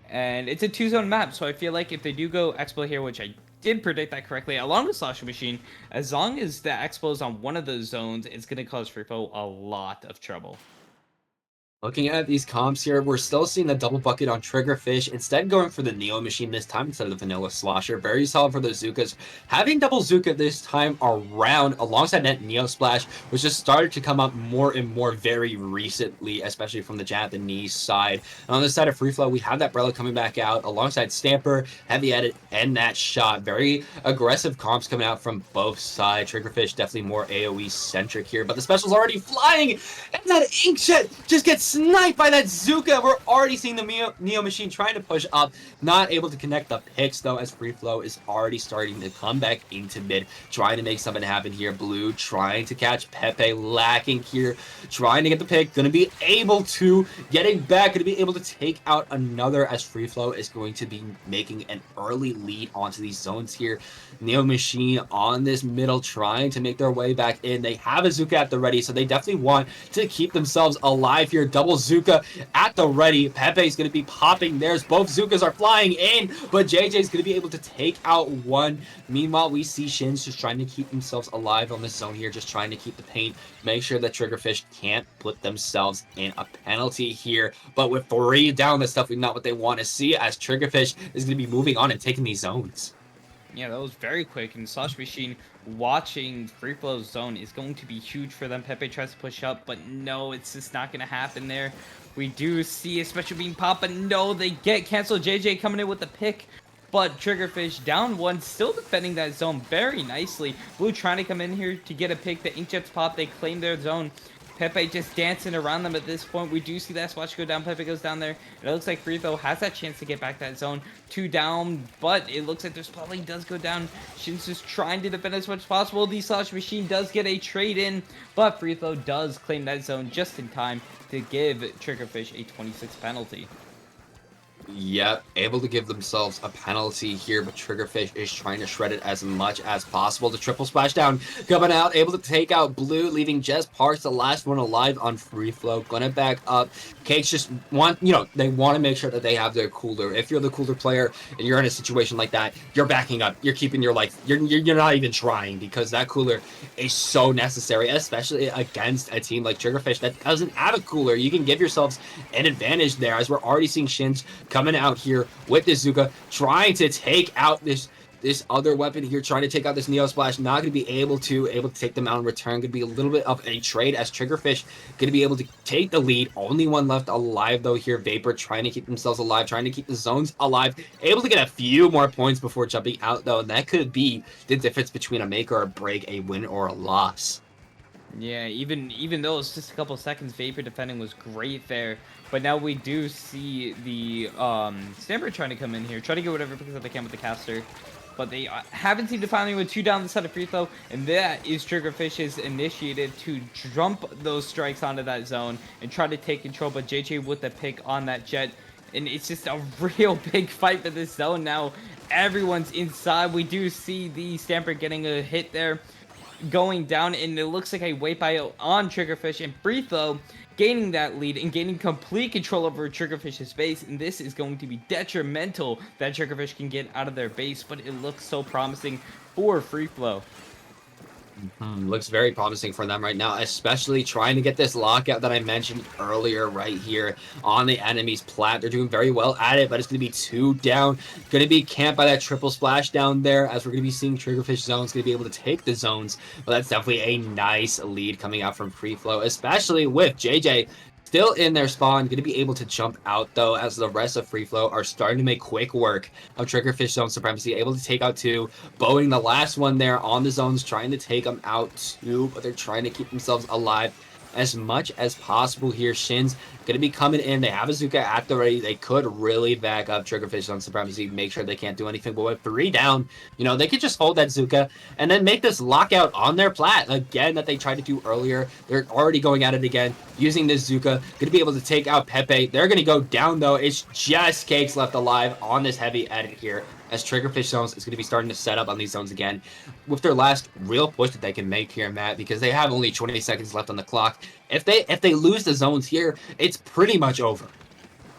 G: And it's a 2-zone map, so I feel like if they do go Expo here, which I did predict that correctly, along with Slasher Machine, as long as the Expo is on one of those zones, it's going to cause Free Flow a lot of trouble.
F: Looking at these comps here, we're still seeing the double bucket on Triggerfish, instead going for the Neo Machine this time instead of the Vanilla Slosher. Very solid for the Zukas. Having double Zuka this time around alongside that Neo Splash, which just started to come up more and more very recently, especially from the Japanese side. And on the side of Free Flow, we have that Brella coming back out alongside Stamper, Heavy Edit, and that shot. Very aggressive comps coming out from both sides. Triggerfish definitely more AoE centric here, but the special's already flying, and that Inkjet just gets sniped by that Zuka. We're already seeing the Neo Machine trying to push up, not able to connect the picks though, as Free Flow is already starting to come back into mid, trying to make something happen here. Blue trying to catch Pepe, lacking here, trying to get the pick, gonna be able to getting back, gonna be able to take out another, as Free Flow is going to be making an early lead onto these zones here. Neo Machine on this middle trying to make their way back in. They have a Zuka at the ready, so they definitely want to keep themselves alive here. Double Zuka at the ready. Pepe's going to be popping theirs. Both Zukas are flying in, but JJ's going to be able to take out one. Meanwhile, we see Shins just trying to keep themselves alive on this zone here, just trying to keep the paint, make sure that Triggerfish can't put themselves in a penalty here. But with 3 down, that's definitely not what they want to see, as Triggerfish is going to be moving on and taking these zones.
G: Yeah, that was very quick, and Slash Machine watching Free Flow's zone is going to be huge for them. Pepe tries to push up, but no, it's just not going to happen there. We do see a special beam pop, but no, they get canceled. JJ coming in with the pick, but Triggerfish down 1, still defending that zone very nicely. Blue trying to come in here to get a pick. The Inkjets pop, they claim their zone. Pepe just dancing around them at this point. We do see that Splash go down. Pepe goes down there. And it looks like Free Throw has that chance to get back that zone. 2 down, but it looks like their spotlight does go down. Shin's just trying to defend as much as possible. The Slash Machine does get a trade in, but Free Throw does claim that zone just in time to give Triggerfish a 26 penalty.
F: Yep, able to give themselves a penalty here, but Triggerfish is trying to shred it as much as possible. The triple splashdown coming out, able to take out Blue, leaving just Parks, the last one alive on Free Flow. Gonna back up. Cakes just want, they want to make sure that they have their cooler. If you're the cooler player and you're in a situation like that, you're backing up. You're keeping your life. You're not even trying, because that cooler is so necessary, especially against a team like Triggerfish that doesn't have a cooler. You can give yourselves an advantage there, as we're already seeing Shins coming out here with this Zuka, trying to take out this other weapon here, trying to take out this Neo Splash. Not going to be able to take them out in return. Going to be a little bit of a trade, as Triggerfish going to be able to take the lead. Only one left alive though here. Vapor trying to keep themselves alive, trying to keep the zones alive. Able to get a few more points before jumping out though, and that could be the difference between a make or a break, a win or a loss.
G: Yeah, even though it's just a couple seconds, Vapor defending was great there. But now we do see the Stamper trying to come in here, try to get whatever picks that they can with the caster. But they haven't seemed to find anyone 2 down the side of Free Throw, and that is Triggerfish's initiative to jump those strikes onto that zone and try to take control. But JJ with the pick on that jet, and it's just a real big fight for this zone now. Everyone's inside. We do see the Stamper getting a hit there, going down, and it looks like a wipe out on Triggerfish, and Free Throw gaining that lead and gaining complete control over Triggerfish's base. And this is going to be detrimental that Triggerfish can get out of their base, but it looks so promising for Free Flow.
F: Looks very promising for them right now, especially trying to get this lockout that I mentioned earlier right here on the enemy's plat. They're doing very well at it, but it's going to be 2 down. Going to be camped by that triple splash down there, as we're going to be seeing Triggerfish zones going to be able to take the zones. But that's definitely a nice lead coming out from Free Flow, especially with JJ still in their spawn. Going to be able to jump out though, as the rest of Free Flow are starting to make quick work of Triggerfish zone supremacy, able to take out 2, bowing the last one there on the zones, trying to take them out too, but they're trying to keep themselves alive as much as possible here. Shin's going to be coming in. They have a Zuka at the ready. They could really back up Triggerfish on supremacy, make sure they can't do anything. But with 3 down, they could just hold that Zuka and then make this lockout on their plat again that they tried to do earlier. They're already going at it again using this Zuka. Going to be able to take out Pepe. They're going to go down though. It's just Cakes left alive on this heavy edit here, as Triggerfish zones is going to be starting to set up on these zones again with their last real push that they can make here, Matt, because they have only 20 seconds left on the clock. If they lose the zones here, it's pretty much over.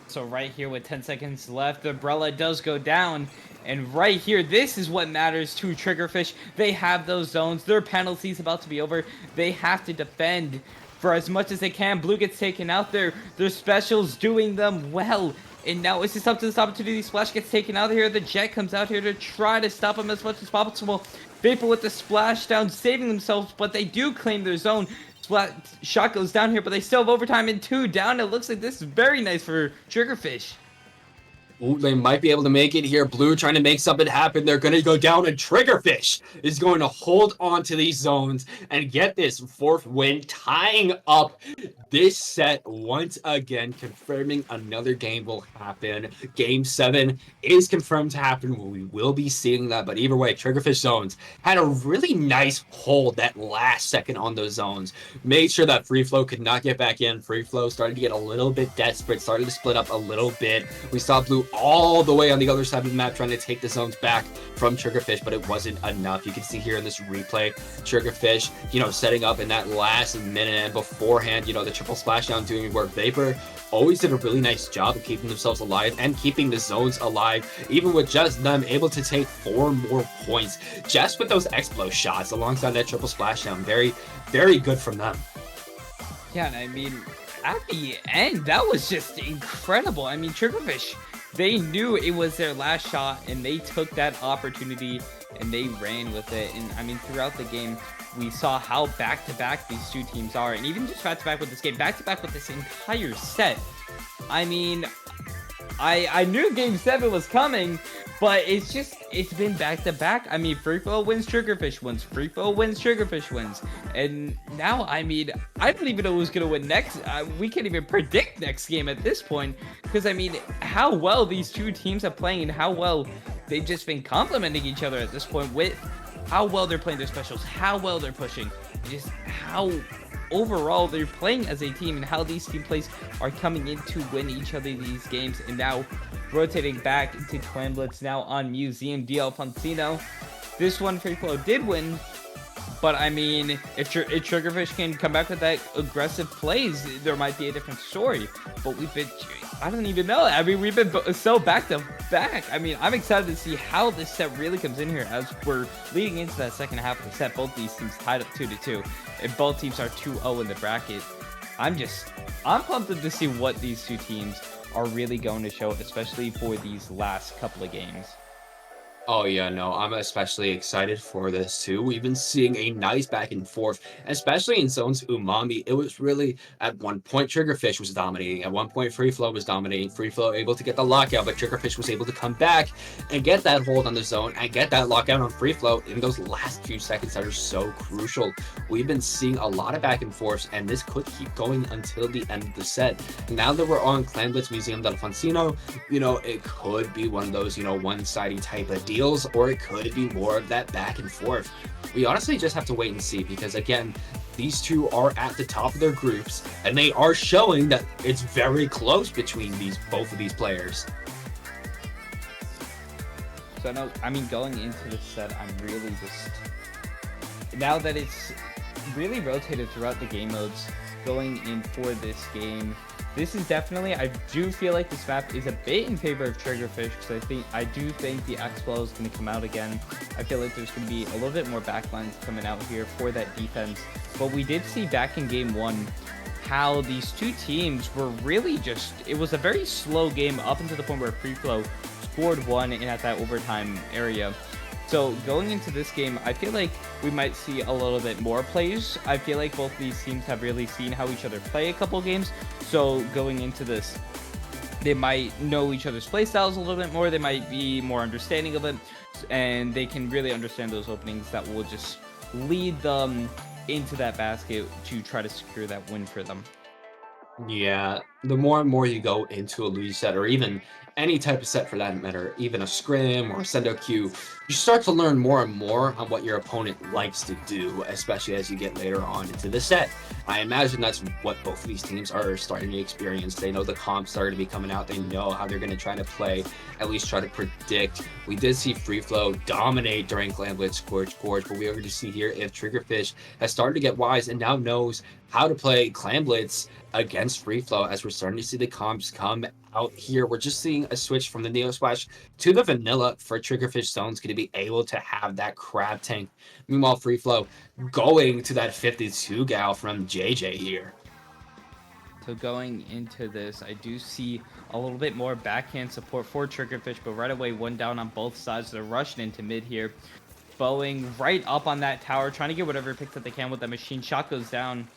G: So right here with 10 seconds left, the umbrella does go down. And right here, this is what matters to Triggerfish. They have those zones. Their penalty's about to be over. They have to defend for as much as they can. Blue gets taken out there. Their specials doing them well. And now it's just up to this opportunity. Splash gets taken out of here. The Jet comes out here to try to stop him as much as possible. Vapor with the splashdown, saving themselves, but they do claim their zone. Shot goes down here, but they still have overtime and 2 down. It looks like this is very nice for Triggerfish.
F: Ooh, they might be able to make it here. Blue trying to make something happen. They're going to go down, and Triggerfish is going to hold on to these zones and get this 4th win, tying up this set once again, confirming another game will happen. Game 7 is confirmed to happen. We will be seeing that, but either way, Triggerfish zones had a really nice hold that last second on those zones. Made sure that Free Flow could not get back in. Free Flow started to get a little bit desperate, started to split up a little bit. We saw Blue all the way on the other side of the map trying to take the zones back from Triggerfish, but it wasn't enough. You can see here in this replay, Triggerfish, setting up in that last minute and beforehand, the triple splashdown doing work. Vapor always did a really nice job of keeping themselves alive and keeping the zones alive, even with just them able to take 4 more points just with those Explo shots alongside that triple splashdown. Very, very good from them.
G: Yeah, and I mean, at the end, that was just incredible. I mean, Triggerfish, they knew it was their last shot, and they took that opportunity, and they ran with it. And, I mean, throughout the game, we saw how back-to-back these two teams are. And even just back-to-back with this game, back-to-back with this entire set. I mean, I knew Game 7 was coming, but it's been back-to-back. I mean, Free Flow wins, Triggerfish wins. Free Flow wins, Triggerfish wins. And now, I mean, I don't even know who's going to win next. We can't even predict next game at this point. Because, I mean, how well these two teams are playing and how well they've just been complementing each other at this point with how well they're playing their specials, how well they're pushing, and just how overall they're playing as a team and how these team plays are coming in to win each other these games. And now rotating back into Clan Blitz now on Museum D. Alfonsino. This one Free Flow did win, but I mean, if Triggerfish can come back with that aggressive plays, there might be a different story. But I don't even know. I mean, we've been so back to back. I mean, I'm excited to see how this set really comes in here as we're leading into that second half of the set. Both these teams tied up 2-2, and both teams are 2-0 in the bracket. I'm pumped to see what these two teams are really going to show, especially for these last couple of games.
F: Oh yeah, no, I'm especially excited for this too. We've been seeing a nice back and forth, especially in zones Umami. It was really, at one point, Triggerfish was dominating. At one point, Free Flow was dominating. Free Flow able to get the lockout, but Triggerfish was able to come back and get that hold on the zone and get that lockout on Free Flow in those last few seconds that are so crucial. We've been seeing a lot of back and forths, and this could keep going until the end of the set. Now that we're on Clan Blitz Museum Alfonsino, it could be one of those, one-sided type of deals, or it could be more of that back and forth. We honestly just have to wait and see, because again, these two are at the top of their groups and they are showing that it's very close between both of these players.
G: So no, I mean, going into this set, I'm really just, now that it's really rotated throughout the game modes, going in for this game, this is definitely, I do feel like this map is a bit in favor of Triggerfish, because I do think the Explo is going to come out again. I feel like there's going to be a little bit more backlines coming out here for that defense. But we did see back in game 1 how these two teams were really just, it was a very slow game up until the point where Free Flow scored 1 in at that overtime area. So going into this game, I feel like we might see a little bit more plays. I feel like both these teams have really seen how each other play a couple games. So going into this, they might know each other's play styles a little bit more. They might be more understanding of it, and they can really understand those openings that will just lead them into that basket to try to secure that win for them.
F: Yeah, the more and more you go into a lose set, or even any type of set for that matter, even a scrim or a sendo queue, you start to learn more and more on what your opponent likes to do, especially as you get later on into the set. I imagine that's what both of these teams are starting to experience. They know the comps starting to be coming out. They know how they're going to try to play, at least try to predict. We did see Free Flow dominate during Clan Blitz Gorge, but we are going to see here if Triggerfish has started to get wise and now knows how to play Clan Blitz against Free Flow, as we're starting to see the comps come out here. We're just seeing a switch from the Neo Splash to the Vanilla for Triggerfish Zone's going to be able to have that Crab Tank. Meanwhile, Free Flow going to that 52 gal from JJ here.
G: So going into this, I do see a little bit more backhand support for Triggerfish, but right away, one down on both sides. They're rushing into mid here. Bowing right up on that tower, trying to get whatever picks that they can with the machine. Shot goes down.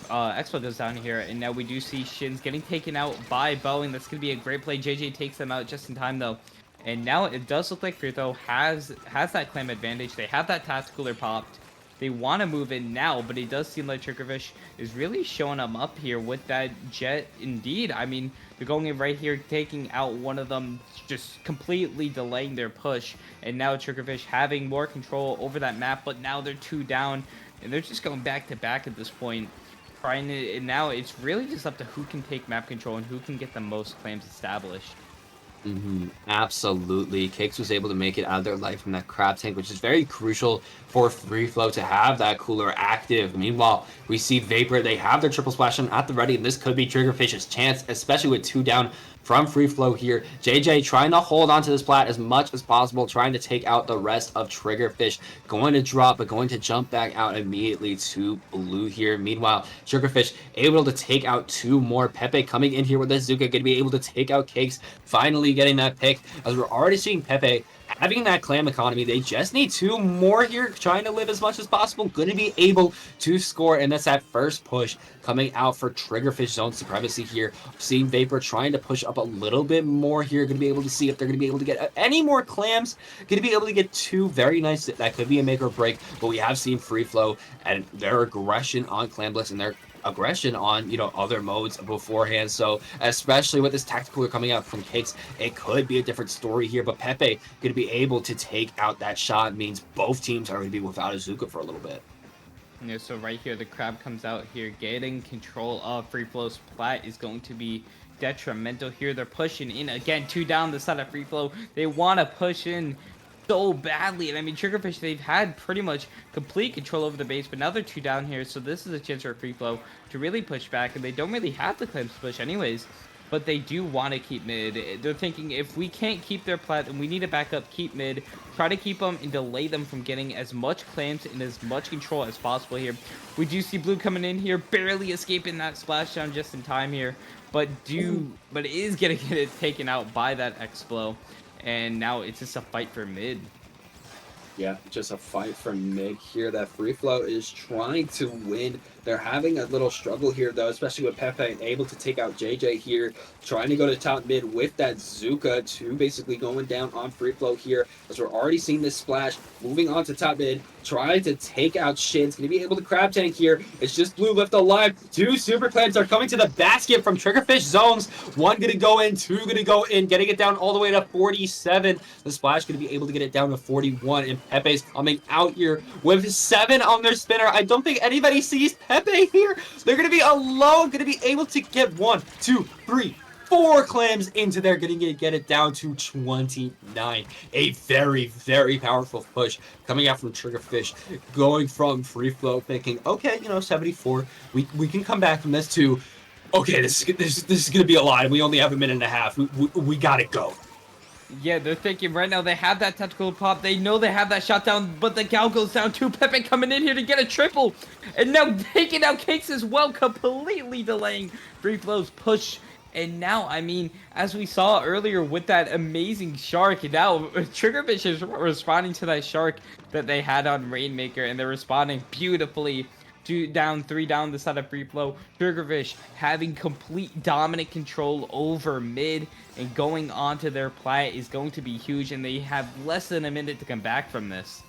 G: Expo goes down here, and now we do see Shins getting taken out by Boeing. That's going to be a great play. JJ takes them out just in time, though. And now it does look like Frito has that clam advantage. They have that tactical cooler popped. They want to move in now, but it does seem like Triggerfish is really showing them up here with that jet. Indeed, I mean, they're going in right here, taking out one of them, just completely delaying their push. And now Triggerfish having more control over that map, but now they're 2 down, and they're just going back to back at this point. Trying to, and now it's really just up to who can take map control and who can get the most claims established.
F: Absolutely. Cakes was able to make it out of their life from that Crab Tank, which is very crucial for Free Flow to have that cooler active. Meanwhile, we see Vapor. They have their triple splash on at the ready, and this could be Triggerfish's chance, especially with 2 down from Free Flow here. JJ trying to hold on to this plat as much as possible, trying to take out the rest of Triggerfish. Going to drop, but going to jump back out immediately to blue here. Meanwhile, Triggerfish able to take out 2 more. Pepe coming in here with the Zuka, going to be able to take out Cakes. Finally getting that pick, as we're already seeing Pepe having that clam economy. They just need 2 more here, trying to live as much as possible. Going to be able to score, and that's that first push coming out for Triggerfish Zone Supremacy here. Seeing Vapor trying to push up a little bit more here. Going to be able to see if they're going to be able to get any more clams. Going to be able to get 2 very nice. That could be a make or break, but we have seen Free Flow and their aggression on Clam Blitz and their aggression on, other modes beforehand. So especially with this tactical coming out from Cakes, it could be a different story here. But Pepe going to be able to take out that shot means both teams are going to be without a Zuka for a little bit.
G: Yeah, so right here, the Crab comes out here. Getting control of Free Flow's plat is going to be detrimental here. They're pushing in again, 2 down the side of Free Flow. They want to push in so badly, and I mean, Triggerfish, they've had pretty much complete control over the base, but now they're 2 down here, so this is a chance for Free Flow to really push back, and they don't really have the claims to push anyways, but they do want to keep mid. They're thinking, if we can't keep their plat, then we need to back up, keep mid, try to keep them and delay them from getting as much claims and as much control as possible here. We do see Blue coming in here, barely escaping that splashdown just in time here, but is gonna get it taken out by that X-Blow. And now it's just a fight for mid.
F: Yeah, just a fight for mid here that Free Flow is trying to win. They're having a little struggle here, though, especially with Pepe able to take out JJ here, trying to go to top mid with that Zuka, 2 basically going down on Free Flow here, as we're already seeing this splash, moving on to top mid, trying to take out Shin's, going to be able to Crab Tank here. It's just Blue left alive. 2 super clams are coming to the basket from Triggerfish Zones. 1 going to go in, 2 going to go in, getting it down all the way to 47. The splash going to be able to get it down to 41, and Pepe's coming out here with 7 on their spinner. I don't think anybody sees Pepe here. They're going to be alone, going to be able to get 1, 2, 3, 4 clams into there, getting it, get it down to 29. A very, very powerful push coming out from Triggerfish, going from Free Flow, thinking, okay, 74, we can come back from this to, okay, this is going to be a lot. We only have a minute and a half. We got to go.
G: Yeah, they're thinking right now they have that tactical pop. They know they have that shot down, but the Gal goes down too. Pepe coming in here to get a triple. And now taking out Cakes as well, completely delaying Free Flow's push. And now, I mean, as we saw earlier with that amazing shark, now Triggerfish is responding to that shark that they had on Rainmaker, and they're responding beautifully. 2 down, 3 down the side of Free Flow. Triggerfish having complete dominant control over mid, and going onto their plat is going to be huge, and they have less than a minute to come back from this.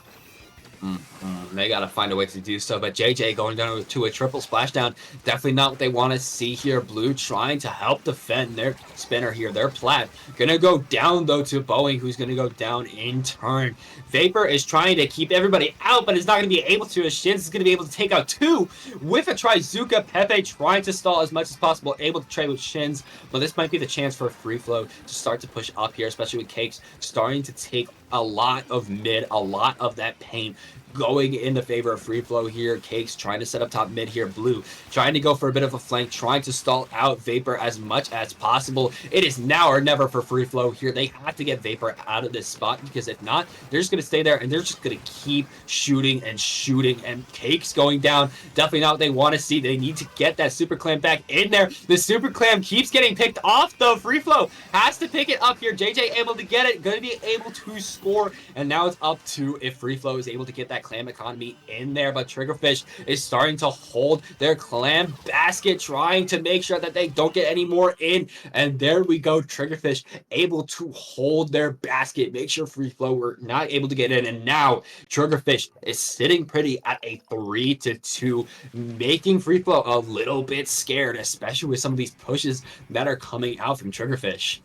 F: They got to find a way to do so, but JJ going down to a triple splashdown, definitely not what they want to see here. Blue trying to help defend their spinner here, their plat. Gonna go down, though, to Boeing, who's gonna go down in turn. Vapor is trying to keep everybody out, but is not gonna be able to, as Shins is gonna be able to take out 2 with a Trizuka. Pepe trying to stall as much as possible, able to trade with Shins, but this might be the chance for Free Flow to start to push up here, especially with Cakes starting to take a lot of mid, a lot of that pain. going in the favor of Free Flow here. Cakes trying to set up top mid here. Blue trying to go for a bit of a flank, trying to stall out Vapor as much as possible. It is now or never for Free Flow here. They have to get Vapor out of this spot, because if not, they're just going to stay there and they're just going to keep shooting and shooting. And Cakes going down. Definitely not what they want to see. They need to get that Super Clam back in there. The Super Clam keeps getting picked off though. Free Flow has to pick it up here. JJ able to get it. Going to be able to score. And now it's up to if Free Flow is able to get that clam economy in there. But Triggerfish is starting to hold their clam basket, trying to make sure that they don't get any more in. And there we go. Triggerfish able to hold their basket, make sure Free Flow were not able to get in. And now Triggerfish is sitting pretty at a 3-2, making Free Flow a little bit scared, especially with some of these pushes that are coming out from Triggerfish.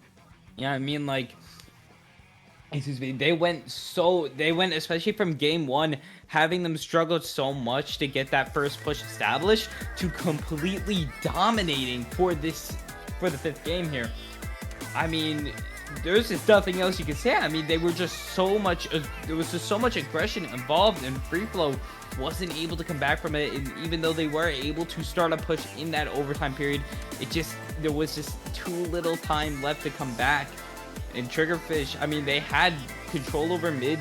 G: Yeah, I mean, like, excuse me, they went, especially from game 1, having them struggle so much to get that first push established, to completely dominating for the 5th game here. I mean, there's just nothing else you can say. I mean, they were just so much, there was just so much aggression involved, and Free Flow wasn't able to come back from it. And even though they were able to start a push in that overtime period, there was just too little time left to come back. And Triggerfish, I mean, they had control over mid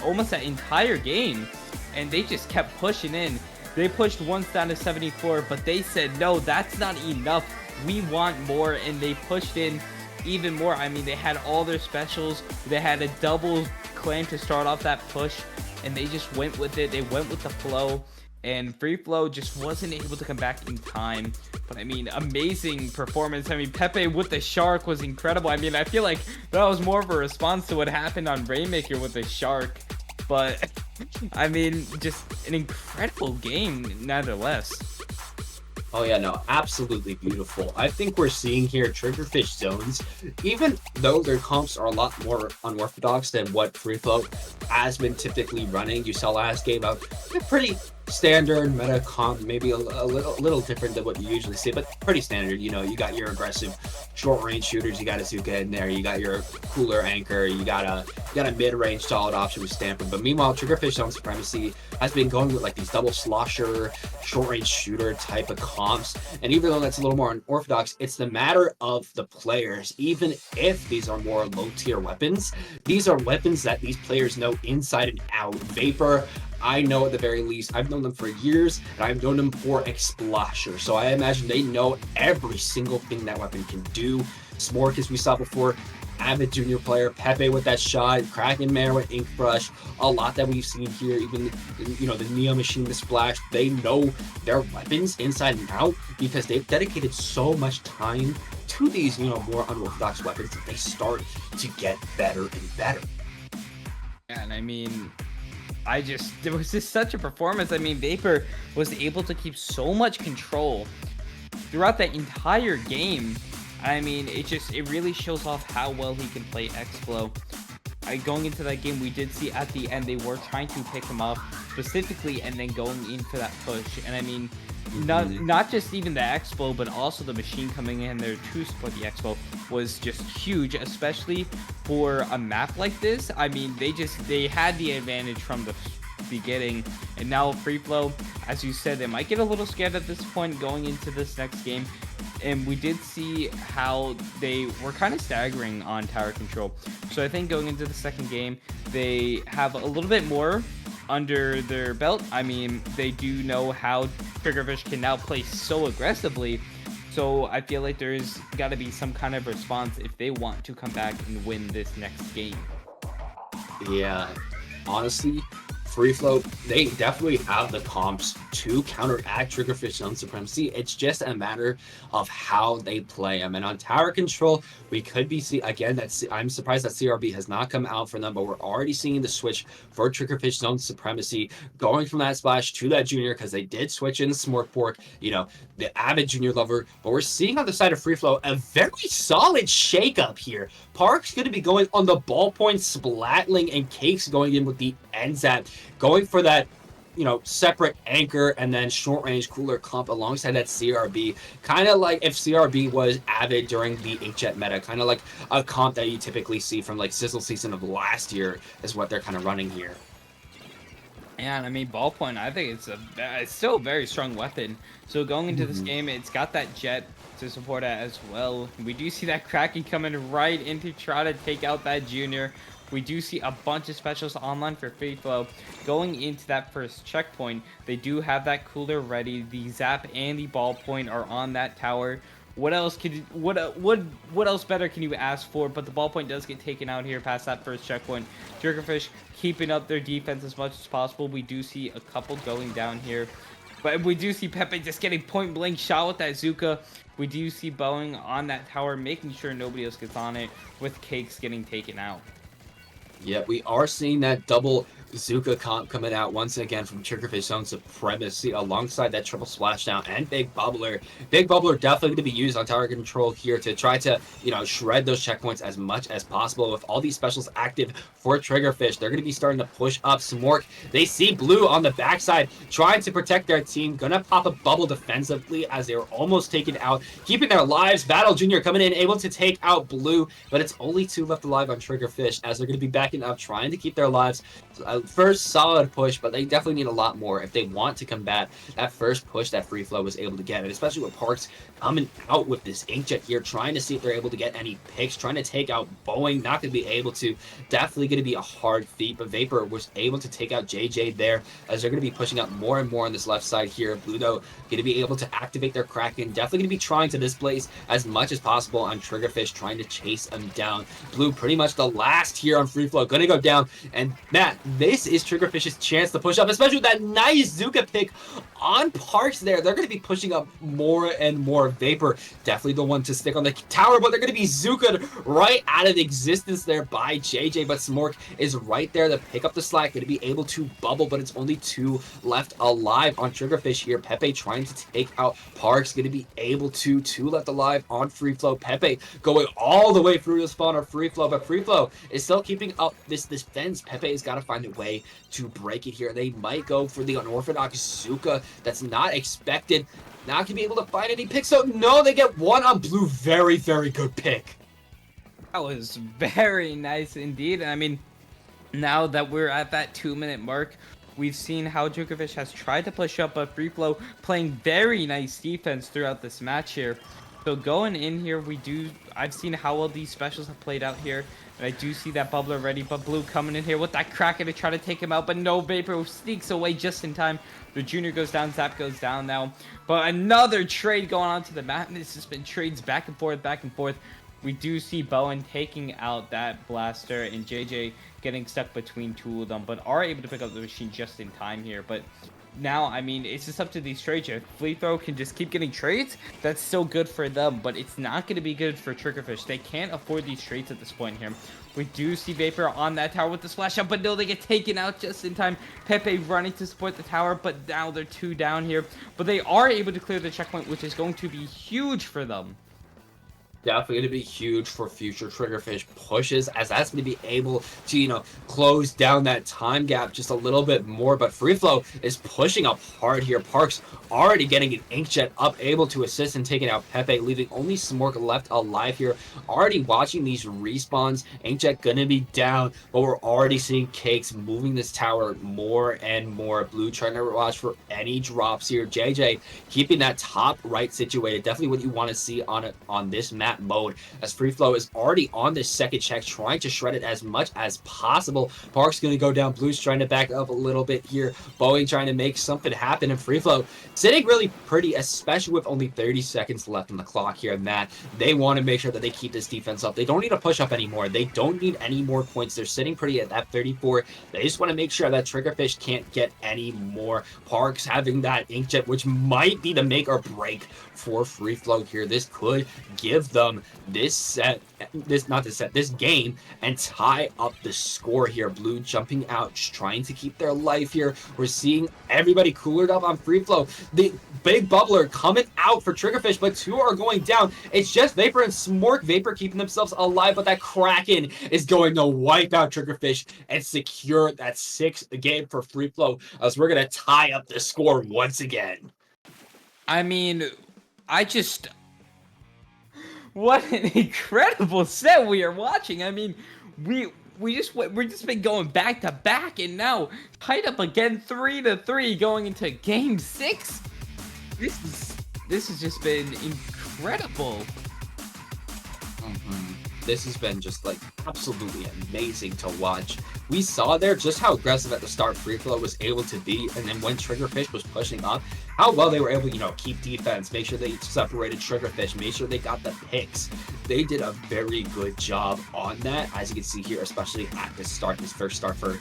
G: almost that entire game, and they just kept pushing in. They pushed once down to 74, but they said, no, that's not enough. We want more, and they pushed in even more. I mean, they had all their specials. They had a double claim to start off that push, and they just went with it. They went with the flow, and Free Flow just wasn't able to come back in time. But I mean, amazing performance. I mean, Pepe with the shark was incredible. I mean, I feel like that was more of a response to what happened on Rainmaker with the shark. But I mean, just an incredible game nonetheless.
F: Oh yeah, no, absolutely beautiful. I think we're seeing here Triggerfish zones, even though their comps are a lot more unorthodox than what Free Flow has been typically running. You saw last game out, they're pretty standard meta comp, maybe a little different than what you usually see, but pretty standard. You know, you got your aggressive short range shooters, you got Azuka in there, you got your cooler anchor, you got a mid range solid option with Stanford. But meanwhile, Triggerfish Zone Supremacy has been going with like these double slosher, short range shooter type of comps. And even though that's a little more unorthodox, it's the matter of the players. Even if these are more low tier weapons, these are weapons that these players know inside and out. Vapor, I know at the very least, I've known them for years, and I've known them for Explasher. So I imagine they know every single thing that weapon can do. Smork, as we saw before, avid junior player, Pepe with that shot, Kraken Mare with Ink Brush, a lot that we've seen here, even, you know, the Neo Machine, the Splash, they know their weapons inside and out because they've dedicated so much time to these, you know, more unorthodox weapons that they start to get better and better.
G: Yeah, and I mean, there was just such a performance. I mean, Vapor was able to keep so much control throughout that entire game. I mean, it really shows off how well he can play X-Flow. Going into that game, we did see at the end they were trying to pick him up specifically and then going in for that push. And I mean, not just even the X-Flow, but also the machine coming in there to support the X-Flow was just huge, especially for a map like this. I mean, they had the advantage from the beginning, and now Free Flow, as you said, they might get a little scared at this point going into this next game. And we did see how they were kind of staggering on tower control. So I think going into the second game, they have a little bit more under their belt. I mean, they do know how Triggerfish can now play so aggressively. So I feel like there's got to be some kind of response if they want to come back and win this next game.
F: Yeah, honestly, Free Flow, they definitely have the comps to counteract Triggerfish Zone Supremacy. It's just a matter of how they play them. And on tower control, we could be again, I'm surprised that CRB has not come out for them, but we're already seeing the switch for Triggerfish Zone Supremacy going from that Splash to that Junior, because they did switch in Smorkborg, you know, the avid Junior lover. But we're seeing on the side of Free Flow a very solid shakeup here. Park's going to be going on the ballpoint, Splatling, and Cakes going in with the NZAP, going for that, you know, separate anchor and then short range cooler comp alongside that CRB. Kind of like if CRB was avid during the HJet meta, kind of like a comp that you typically see from like Sizzle season of last year is what they're kind of running here.
G: Yeah, and I mean, ballpoint, I think it's still a very strong weapon. So going into this game, it's got that jet to support it as well. We do see that Kraken coming right in to try to take out that Junior. We do see a bunch of specials online for Free Flow. Going into that first checkpoint, they do have that cooler ready. The Zap and the ballpoint are on that tower. What else could you, what else better can you ask for? But the ballpoint does get taken out here past that first checkpoint. Triggerfish keeping up their defense as much as possible. We do see a couple going down here, but we do see Pepe just getting point blank shot with that Zuka. We do see Boeing on that tower, making sure nobody else gets on it, with Cakes getting taken out.
F: Yep, we are seeing that double Zuka comp coming out once again from Triggerfish Zone Supremacy alongside that triple splashdown and Big Bubbler. Big Bubbler definitely going to be used on tower control here to try to, shred those checkpoints as much as possible. With all these specials active for Triggerfish, they're going to be starting to push up Smork. They see Blue on the backside trying to protect their team. Going to pop a bubble defensively as they were almost taken out, keeping their lives. Battle Junior coming in, able to take out Blue, but it's only 2 left alive on Triggerfish as they're going to be backing up, trying to keep their lives. First solid push, but they definitely need a lot more if they want to combat that first push that Free Flow was able to get, and especially with Parks coming out with this Inkjet here, trying to see if they're able to get any picks, trying to take out Boeing, not going to be able to. Definitely going to be a hard feat, but Vapor was able to take out JJ there as they're going to be pushing up more and more on this left side here. Bluto going to be able to activate their Kraken, definitely going to be trying to displace as much as possible on Triggerfish, trying to chase them down. Blue pretty much the last here on Free Flow, going to go down, and Matt, this is Triggerfish's chance to push up, especially with that nice Zuka pick on Parks there. They're going to be pushing up more and more. Vapor definitely the one to stick on the tower, but they're going to be Zuka'd right out of existence there by JJ, but Smork is right there to pick up the slack, going to be able to bubble, but it's only 2 left alive on Triggerfish here. Pepe trying to take out Parks, going to be able to. 2 left alive on Free Flow. Pepe going all the way through the spawn on Free Flow, but Free Flow is still keeping up this defense. Pepe has got to find a way to break it here. They might go for the unorthodox Zuka that's not expected. Not going to be able to find any picks, so no, they get 1 on Blue. Very, very good pick.
G: That was very nice indeed. And I mean, now that we're at that 2-minute mark, we've seen how Djokovic has tried to push up, but Free Flow playing very nice defense throughout this match here. So going in here, I've seen how well these specials have played out here, and I do see that bubbler ready, but Blue coming in here with that Kraken to try to take him out, but no, Vapor sneaks away just in time. The Junior goes down, Zap goes down now, but another trade going on to the map, and this has been trades back and forth, back and forth. We do see Bowen taking out that blaster and JJ getting stuck between 2 of them, but are able to pick up the machine just in time here. But now, I mean, it's just up to these trades. If Fleet Throw can just keep getting trades, that's still good for them, but it's not going to be good for Triggerfish. They can't afford these trades at this point here. We do see Vapor on that tower with the splash up, but no, they get taken out just in time. Pepe running to support the tower, but now they're 2 down here. But they are able to clear the checkpoint, which is going to be huge for them.
F: Definitely going to be huge for future Triggerfish pushes, as that's going to be able to, close down that time gap just a little bit more. But Free Flow is pushing up hard here. Parks already getting an Inkjet up, able to assist and taking out Pepe, leaving only Smork left alive here. Already watching these respawns. Inkjet going to be down, but we're already seeing Cakes moving this tower more and more. Blue trying to watch for any drops here. JJ keeping that top right situated. Definitely what you want to see on this map mode, as Free Flow is already on this second check, trying to shred it as much as possible. Park's going to go down. Blue's trying to back up a little bit here. Boeing trying to make something happen, and Free Flow sitting really pretty, especially with only 30 seconds left on the clock here. And that they want to make sure that they keep this defense up. They don't need to push up anymore. They don't need any more points. They're sitting pretty at that 34. They just want to make sure that Triggerfish can't get any more. Parks having that Inkjet, which might be the make or break for Free Flow here. This could give them this game and tie up the score here. Blue jumping out, just trying to keep their life here. We're seeing everybody coolered up on Free Flow. The big bubbler coming out for Triggerfish, but 2 are going down. It's just Vapor and Smork. Vapor keeping themselves alive, but that Kraken is going to wipe out Triggerfish and secure that 6th game for Free Flow, as we're going to tie up the score once again.
G: I mean, what an incredible set we are watching. I mean, we're just been going back to back, and now tied up again 3-3 going into game 6. This has just been incredible.
F: This has been just like absolutely amazing to watch. We saw there just how aggressive at the start Free Flow was able to be, and then when Triggerfish was pushing up, how well they were able to, keep defense, make sure they separated Triggerfish, make sure they got the picks. They did a very good job on that, as you can see here, especially at this first start for,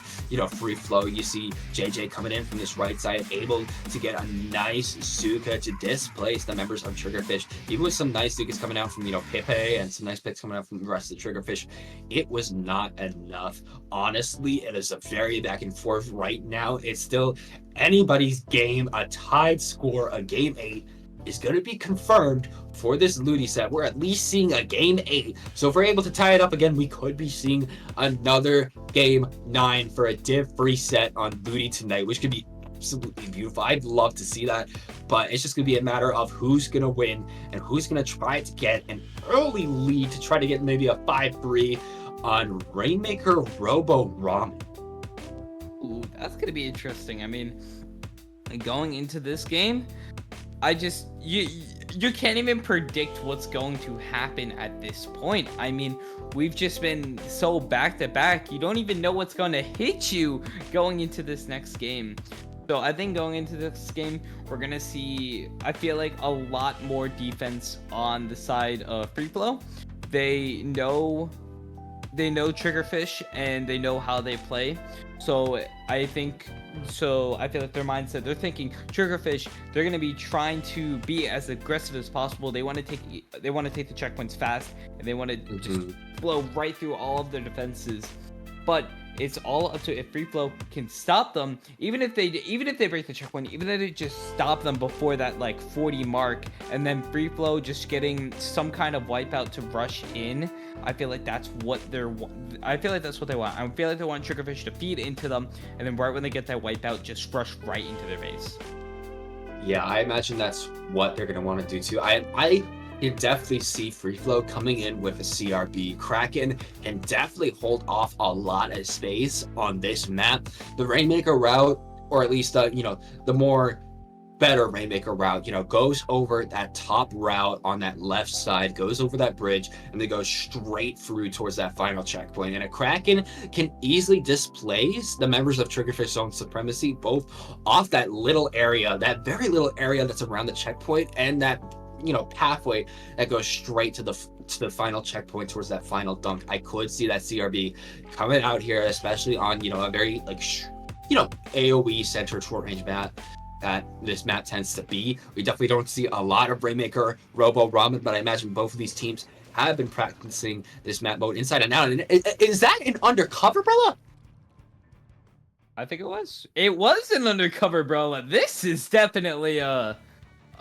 F: Free Flow. You see JJ coming in from this right side, able to get a nice Zuka to displace the members of Triggerfish, even with some nice Zukas coming out from, Pepe, and some nice picks coming out from the rest of the Triggerfish. It was not enough. Honestly, it is a very back and forth right now. It's still anybody's game. A tied score, a game 8 is going to be confirmed for this Ludi set. We're at least seeing a game 8. So if we're able to tie it up again, we could be seeing another game 9 for a div free set on Ludi tonight, which could be absolutely beautiful. I'd love to see that, but it's just going to be a matter of who's going to win and who's going to try to get an early lead to try to get maybe a 5-3 on Rainmaker Robo Ramen.
G: Ooh, that's going to be interesting. I mean, going into this game, you can't even predict what's going to happen at this point. I mean, we've just been so back to back. You don't even know what's going to hit you going into this next game. So I think going into this game, we're going to see, I feel like, a lot more defense on the side of Free Flow. They know Triggerfish and they know how they play. So I feel like their mindset, they're thinking Triggerfish, they're going to be trying to be as aggressive as possible. They want to take the checkpoints fast, and they want to just blow right through all of their defenses. But it's all up to if Free Flow can stop them, even if they break the checkpoint, even if they just stop them before that 40 mark, and then Free Flow just getting some kind of wipeout to rush in. I feel like that's what they want. I feel like they want Triggerfish to feed into them, and then right when they get that wipeout, just rush right into their base.
F: Yeah, I imagine that's what they're going to want to do too. I can definitely see Free Flow coming in with a CRB. Kraken can definitely hold off a lot of space on this map. The Rainmaker route, or at least the more better Rainmaker route, goes over that top route on that left side, goes over that bridge, and then goes straight through towards that final checkpoint. And a Kraken can easily displace the members of Triggerfish Zone Supremacy, both off that little area, that very little area that's around the checkpoint, and that pathway that goes straight to the final checkpoint towards that final dunk. I could see that CRB coming out here, especially on a very AoE centered short range map that this map tends to be. We definitely don't see a lot of Rainmaker Robo Ramen, but I imagine both of these teams have been practicing this map mode inside and out. And is that an undercover, Brella?
G: I think it was. It was an undercover, Brella. This is definitely a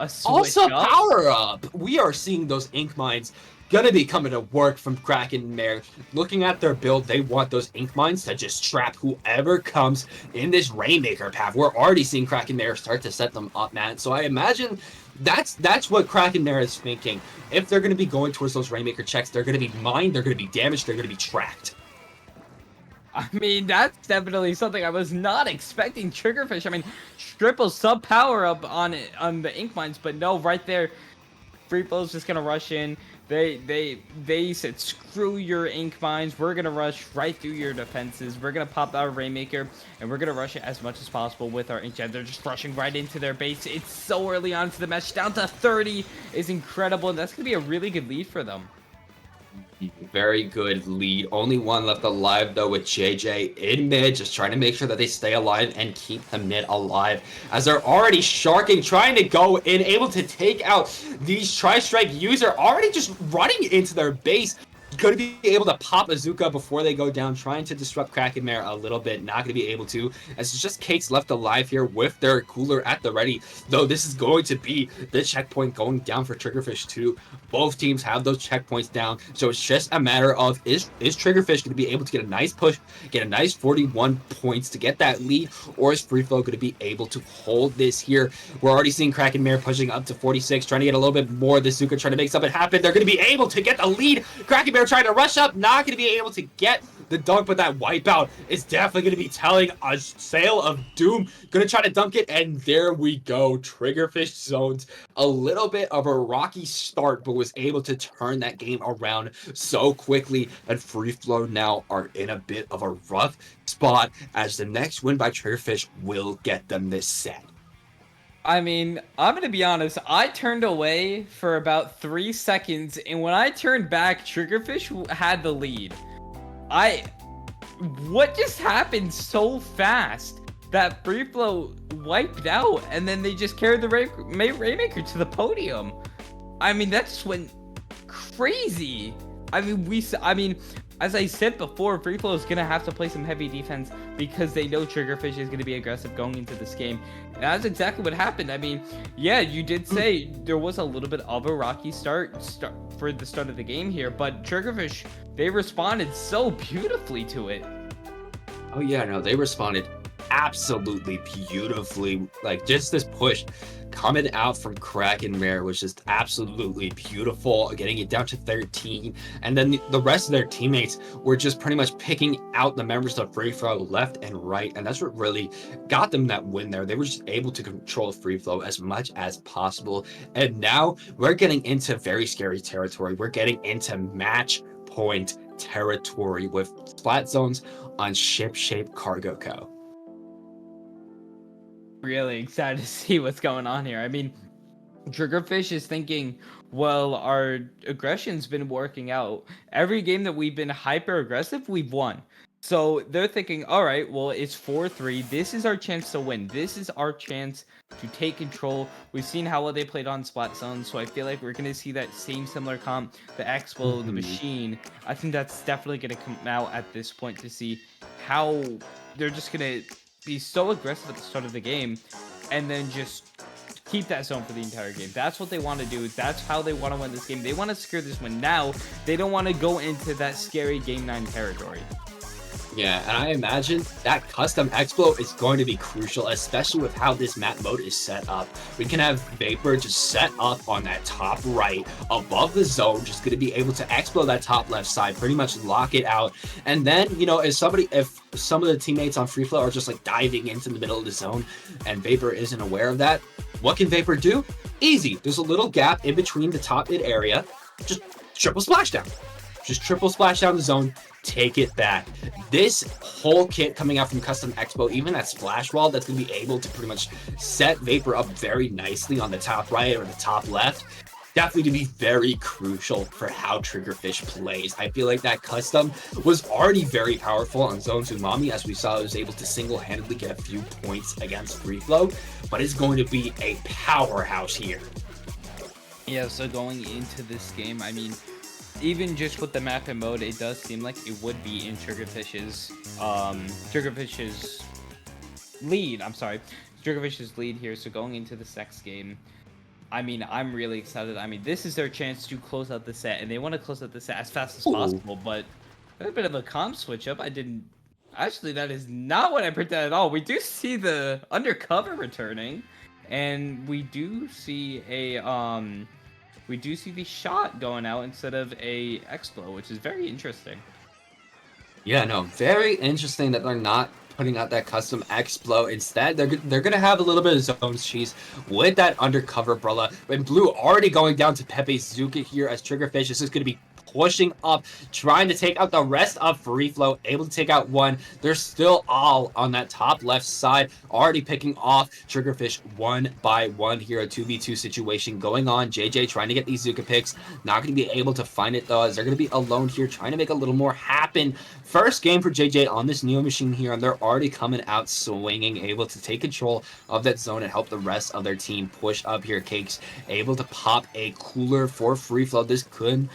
G: switch
F: also
G: up.
F: Power up. We are seeing those ink mines gonna be coming to work from Kraken and Mare. Looking at their build, they want those ink mines to just trap whoever comes in this Rainmaker path. We're already seeing Kraken Mare start to set them up, man. So I imagine that's what Kraken Mare is thinking. If they're gonna be going towards those Rainmaker checks, they're gonna be mined, they're gonna be damaged, they're gonna be tracked.
G: I mean, that's definitely something I was not expecting. Triggerfish, I mean, triple sub power up on the ink mines, but no, right there, Free Flow's just gonna rush in. They said, screw your ink mines, we're gonna rush right through your defenses, we're gonna pop our Rainmaker, and we're gonna rush it as much as possible with our inkjet. They're just rushing right into their base. It's so early on for the match. Down to 30 is incredible, and that's gonna be a really good lead for them.
F: Very good lead. Only one left alive though, with JJ in mid, just trying to make sure that they stay alive and keep the mid alive, as they're already sharking, trying to go in, able to take out these Tri-Strike user, already just running into their base. Going to be able to pop a Zuka before they go down, trying to disrupt Kraken Mare a little bit. Not going to be able to, as it's just Kate's left alive here with their cooler at the ready. Though this is going to be the checkpoint going down for Triggerfish too. Both teams have those checkpoints down, so it's just a matter of is Triggerfish going to be able to get a nice push, get a nice 41 points to get that lead, or is Free Flow going to be able to hold this here? We're already seeing Kraken Mare pushing up to 46, trying to get a little bit more of the Zuka, trying to make something happen. They're going to be able to get the lead. Kraken Mare trying to rush up, not going to be able to get the dunk, but that wipeout is definitely going to be telling a sale of doom. Going to try to dunk it, and there we go. Triggerfish zones a little bit of a rocky start, but was able to turn that game around so quickly, and Free Flow now are in a bit of a rough spot as the next win by Triggerfish will get them this set.
G: I mean, I'm gonna be honest, I turned away for about 3 seconds, and when I turned back, Triggerfish had the lead. What just happened so fast that Free Flow wiped out, and then they just carried the Rainmaker to the podium? I mean, that just went crazy. I mean, as I said before, Free Flow is gonna have to play some heavy defense because they know Triggerfish is gonna be aggressive going into this game. And that's exactly what happened. I mean, yeah, you did say there was a little bit of a rocky start for the start of the game here, but Triggerfish, they responded so beautifully to it.
F: Oh yeah, no, they responded absolutely beautifully. Like, just this push coming out from Crack and Mare was just absolutely beautiful, getting it down to 13. And then the rest of their teammates were just pretty much picking out the members of Free Flow left and right. And that's what really got them that win there. They were just able to control Free Flow as much as possible. And now we're getting into very scary territory. We're getting into match point territory with splat zones on Ship-Shape Cargo Co.
G: Really excited to see what's going on here. I mean, Triggerfish is thinking, well, our aggression's been working out. Every game that we've been hyper aggressive, we've won. So they're thinking, all right, well, it's 4-3. This is our chance to win. This is our chance to take control. We've seen how well they played on Splat Zone, so I feel like we're going to see that same similar comp, the Expo, the Machine. I think that's definitely going to come out at this point to see how they're just going to be so aggressive at the start of the game and then just keep that zone for the entire game. That's what they want to do. That's how they want to win this game. They want to secure this win now. They don't want to go into that scary Game 9 territory.
F: Yeah, and I imagine that custom Expo is going to be crucial, especially with how this map mode is set up. We can have Vapor just set up on that top right above the zone, just going to be able to Expo that top left side, pretty much lock it out. And then, you know, if some of the teammates on Free Flow are just like diving into the middle of the zone and Vapor isn't aware of that, what can Vapor do? Easy. There's a little gap in between the top mid area. Just triple splashdown. Just triple splash down the zone, take it back. This whole kit coming out from Custom Expo, even that splash wall that's going to be able to pretty much set Vapor up very nicely on the top right or the top left, definitely to be very crucial for how Triggerfish plays. I feel like that custom was already very powerful on Zone Umami, as we saw it was able to single-handedly get a few points against Free Flow, but it's going to be a powerhouse here.
G: Yeah, so going into this game, I mean, even just with the map and mode, it does seem like it would be in Triggerfish's lead. I'm sorry, Triggerfish's lead here. So going into this next game, I mean, I'm really excited. I mean, this is their chance to close out the set, and they want to close out the set as fast as possible. But a bit of a comp switch up. Actually, that is not what I predicted at all. We do see the undercover returning, and we do see the shot going out instead of a Expo, which is very interesting.
F: Yeah, no, very interesting that they're not putting out that custom Expo. Instead, they're gonna have a little bit of zone cheese with that undercover umbrella. And Blue already going down to Pepe Zuka here as Triggerfish. This is gonna be pushing up, trying to take out the rest of Free Flow, able to take out one. They're still all on that top left side, already picking off Triggerfish one by one here. A 2v2 situation going on. JJ trying to get these Zuka picks, not going to be able to find it though, as they're going to be alone here, trying to make a little more happen. First game for JJ on this Neo machine here, and they're already coming out swinging, able to take control of that zone and help the rest of their team push up here. Cakes able to pop a cooler for Free Flow. This could,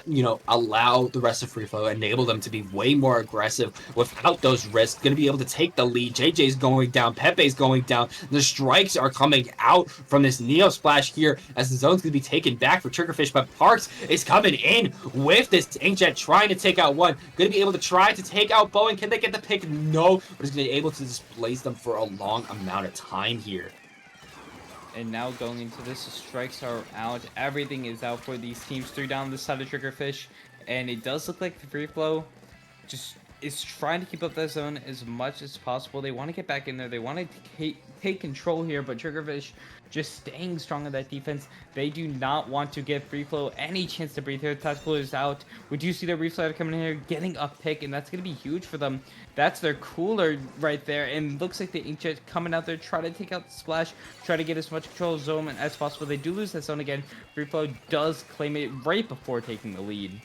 F: you know, allow the rest of Free Flow, enable them to be way more aggressive without those risks. Going to be able to take the lead. JJ's going down. Pepe's going down. The strikes are coming out from this Neo Splash here as the zone's going to be taken back for Triggerfish, but Parks is coming in with this Inkjet trying to take out one. Going to be able to try to take out Boeing. Can they get the pick? No, but he's going to be able to displace them for a long amount of time here.
G: And now going into this, the strikes are out. Everything is out for these teams. 3 down this side of Triggerfish. And it does look like the Free Flow just is trying to keep up that zone as much as possible. They want to get back in there. They want to take control here, but Triggerfish just staying strong on that defense. They do not want to give Free Flow any chance to breathe here. Tactical is out. We do see the Reef Slider coming in here, getting a pick, and that's going to be huge for them. That's their cooler right there, and looks like the Inkjet coming out there, try to take out the splash, try to get as much control of zone as possible. They do lose that zone again. Free Flow does claim it right before taking the lead.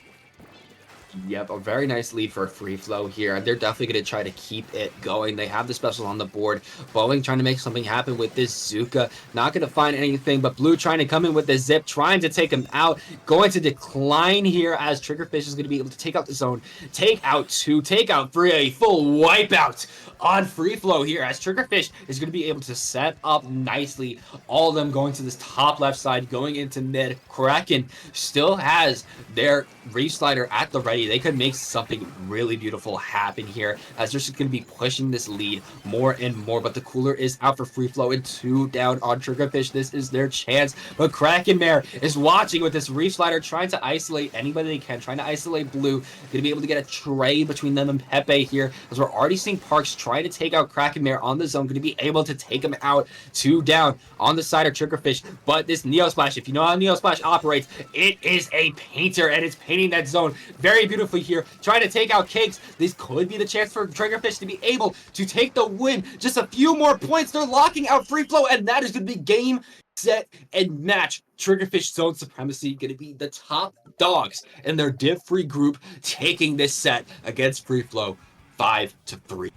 F: Yep, a very nice lead for Free Flow here. They're definitely going to try to keep it going. They have the special on the board. Boeing trying to make something happen with this Zuka. Not going to find anything, but Blue trying to come in with the Zip, trying to take him out. Going to decline here as Triggerfish is going to be able to take out the zone. Take out 2, take out 3, a full wipeout on Free Flow here as Triggerfish is going to be able to set up nicely. All of them going to this top left side, going into mid. Kraken still has their Reef Slider at the ready. They could make something really beautiful happen here as they're just going to be pushing this lead more and more, but the cooler is out for Free Flow and 2 down on Triggerfish. This is their chance, but Kraken Mare is watching with this Reef Slider, trying to isolate anybody they can, trying to isolate Blue. Going to be able to get a trade between them and Pepe here as we're already seeing Parks try to take out Kraken Mare on the zone. Going to be able to take him out. 2 down on the side of Triggerfish, but this Neo Splash, if you know how Neo Splash operates, it is a painter and it's painting that zone very beautifully here, trying to take out Cakes. This could be the chance for Triggerfish to be able to take the win. Just a few more points. They're locking out Free Flow, and that is going to be game, set, and match. Triggerfish Zone Supremacy going to be the top dogs in their Div Free group, taking this set against Free Flow 5-3.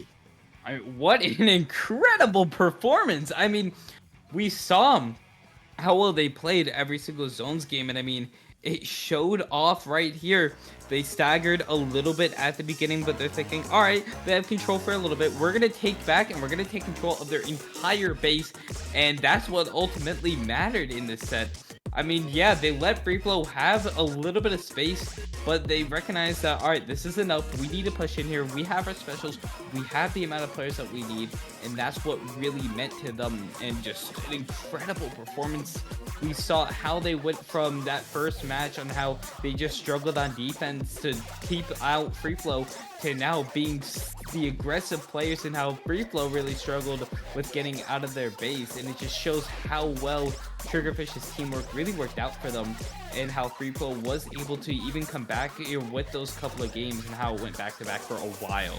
G: What an incredible performance. I mean, we saw how well they played every single Zones game, and I mean, it showed off right here. They staggered a little bit at the beginning, but they're thinking, all right, they have control for a little bit. We're going to take back and we're going to take control of their entire base. And that's what ultimately mattered in this set. I mean, yeah, they let Free Flow have a little bit of space, but they recognize that, all right, this is enough. We need to push in here. We have our specials. We have the amount of players that we need. And that's what really meant to them. And just an incredible performance. We saw how they went from that first match on how they just struggled on defense to keep out Free Flow to now being the aggressive players, and how Free Flow really struggled with getting out of their base. And it just shows how well Triggerfish's teamwork really worked out for them, and how Free Flow was able to even come back here with those couple of games, and how it went back to back for a while.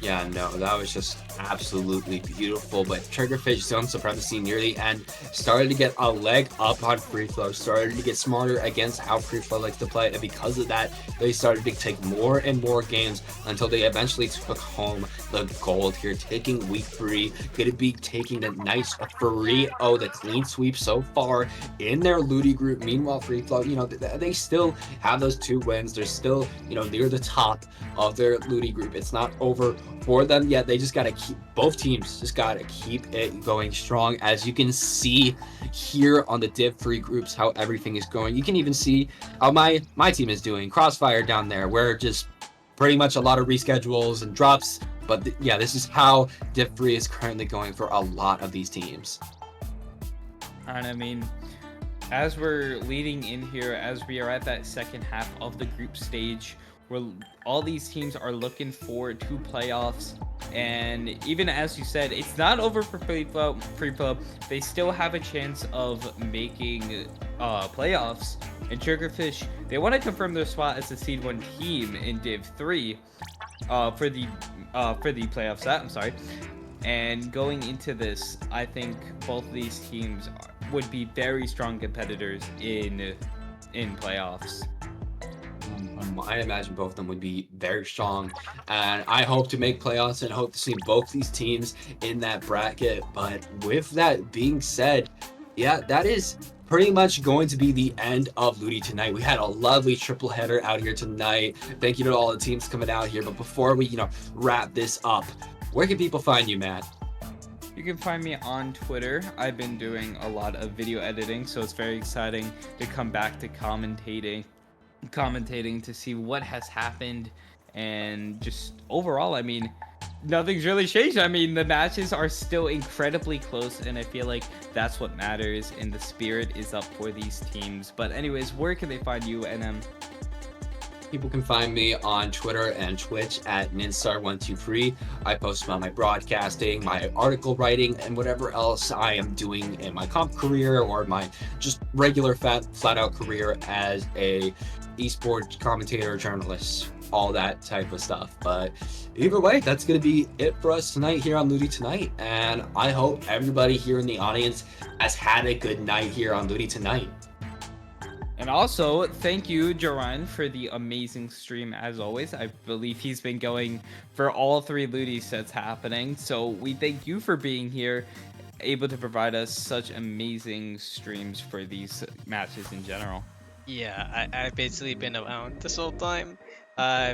F: Yeah, no, that was just absolutely beautiful. But Triggerfish Zone Supremacy near the end started to get a leg up on Free Flow, started to get smarter against how Free Flow likes to play, and because of that, they started to take more and more games until they eventually took home the gold here, taking week 3. Going to be taking the nice 3-0, the clean sweep so far in their Ludi group. Meanwhile, Free Flow, you know, they still have those 2 wins. They're still, you know, near the top of their Ludi group. It's not over for them yet. They just got to keep, both teams just got to keep it going strong. As you can see here on the Div Free groups, how everything is going. You can even see how my team is doing. Crossfire down there, where just pretty much a lot of reschedules and drops. But yeah, this is how Div Free is currently going for a lot of these teams.
G: And I mean, as we're leading in here, as we are at that second half of the group stage, where all these teams are looking forward to playoffs, and even as you said, it's not over for Free Flow. They still have a chance of making playoffs, and Triggerfish, they want to confirm their spot as the seed 1 team in Div 3 for the playoffs. I'm sorry. And going into this, I think both of these teams would be very strong competitors in playoffs.
F: I imagine both of them would be very strong, and I hope to make playoffs and hope to see both these teams in that bracket. But with that being said, yeah, that is pretty much going to be the end of Ludi tonight. We had a lovely triple header out here tonight. Thank you to all the teams coming out here. But before we, wrap this up, where can people find you, Matt?
G: You can find me on Twitter. I've been doing a lot of video editing, so it's very exciting to come back to commentating to see what has happened, and just overall, I mean, nothing's really changed. I mean, the matches are still incredibly close, and I feel like that's what matters, and the spirit is up for these teams. But anyways, where can they find you, NM?
F: people can find me on Twitter and Twitch at Ninstar123. I post about my broadcasting, my article writing, and whatever else I am doing in my comp career or my just regular flat out career as a esports commentator, journalist, all that type of stuff. But either way, that's going to be it for us tonight here on Ludi Tonight, and I hope everybody here in the audience has had a good night here on Ludi Tonight.
G: And also, thank you, Joran, for the amazing stream as always. I believe he's been going for all 3 Ludi sets happening. So we thank you for being here, able to provide us such amazing streams for these matches in general.
E: Yeah, I've basically been around this whole time.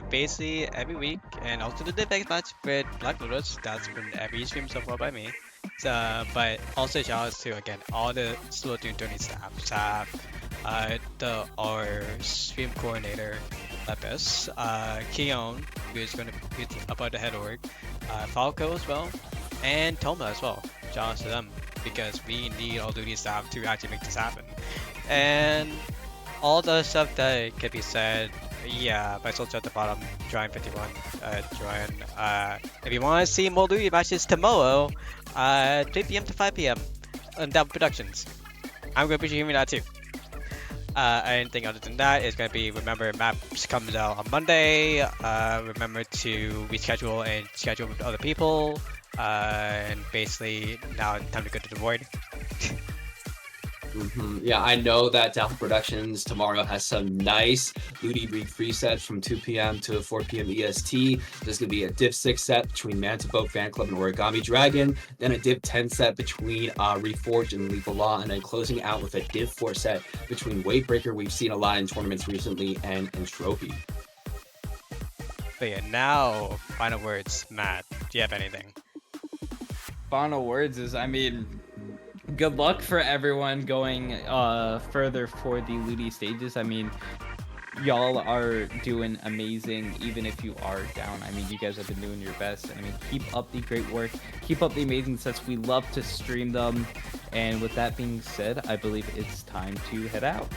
E: Basically every week, and also the debate match with Black Lotus. That's been every stream so far by me. But also shout outs to again all the SplatoonTourney staff, our stream coordinator Lepis, Keon, who's about the head org, Falco as well, and Toma as well. Shout outs to them because we need all duty staff to actually make this happen. And all the stuff that could be said, yeah, my social at the bottom, Join51, Join. If you want to see more Ludi matches tomorrow, 3 p.m. to 5 p.m. on Down Productions. I'm going to be streaming that too. Anything other than that is going to be, remember, maps comes out on Monday. Remember to reschedule and schedule with other people. And basically, now it's time to go to the void.
F: Yeah, I know that Down Productions tomorrow has some nice Ludi League free sets from 2 p.m. to 4 p.m. EST. There's going to be a Div 6 set between Mantiboat Fan Club and Origami Dragon, then a Div 10 set between Reforged and Lethal Law, and then closing out with a Div 4 set between Weight we've seen a lot in tournaments recently, and Trophy.
E: But yeah, now, final words, Matt. Do you have anything?
G: Final words is, I mean, good luck for everyone going further for the Ludi stages. I mean, y'all are doing amazing, even if you are down. I mean, you guys have been doing your best. I mean, keep up the great work. Keep up the amazing sets. We love to stream them. And with that being said, I believe it's time to head out.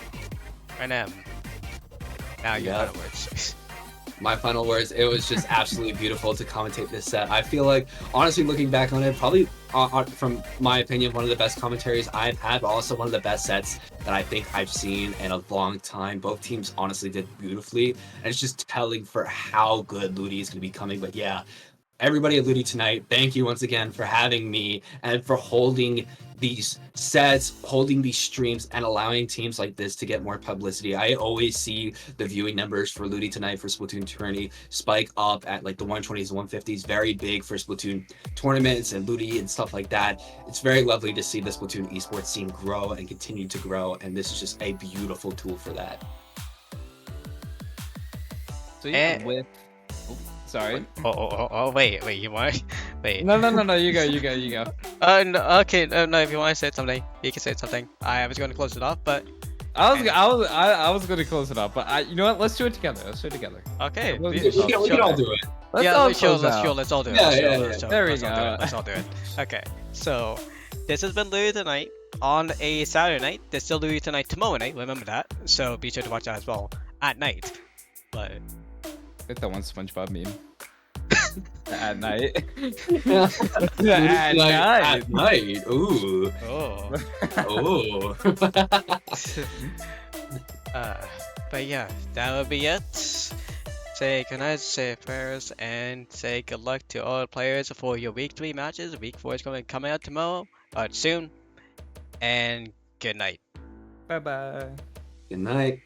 E: I am. Now your final words.
F: My final words, it was just absolutely beautiful to commentate this set. I feel like, honestly, looking back on it, probably, from my opinion, one of the best commentaries I've had, but also one of the best sets that I think I've seen in a long time. Both teams honestly did beautifully, and it's just telling for how good Ludi is going to be coming. But yeah, everybody at Ludi Tonight, thank you once again for having me and for holding these sets, holding these streams, and allowing teams like this to get more publicity. I always see the viewing numbers for Ludi Tonight for SplatoonTourney spike up at like the 120s and 150s, very big for Splatoon tournaments and Ludi and stuff like that. It's very lovely to see the Splatoon esports scene grow and continue to grow, and this is just a beautiful tool for that.
G: So yeah, sorry.
E: Oh, wait, you want? Wait.
G: No, you go.
E: No, okay, no, if you want to say something, you can say something. I was going to close it off, but...
G: I was going to close it off, but you know what? Let's do it together.
E: Okay.
F: We can all do it.
E: Let's all do it.
F: Yeah.
G: There we go.
E: Let's all do it. Okay, so this has been Ludi Tonight on a Saturday night. There's still Ludi Tonight tomorrow night, remember that. So be sure to watch that as well at night. But...
G: Get that one SpongeBob meme. At night.
F: At night. Ooh.
E: Oh. But yeah, that would be it. Say goodnight, say prayers, and say good luck to all the players for your week 3 matches. Week 4 is coming out tomorrow, soon. And good night.
G: Bye bye.
F: Good night.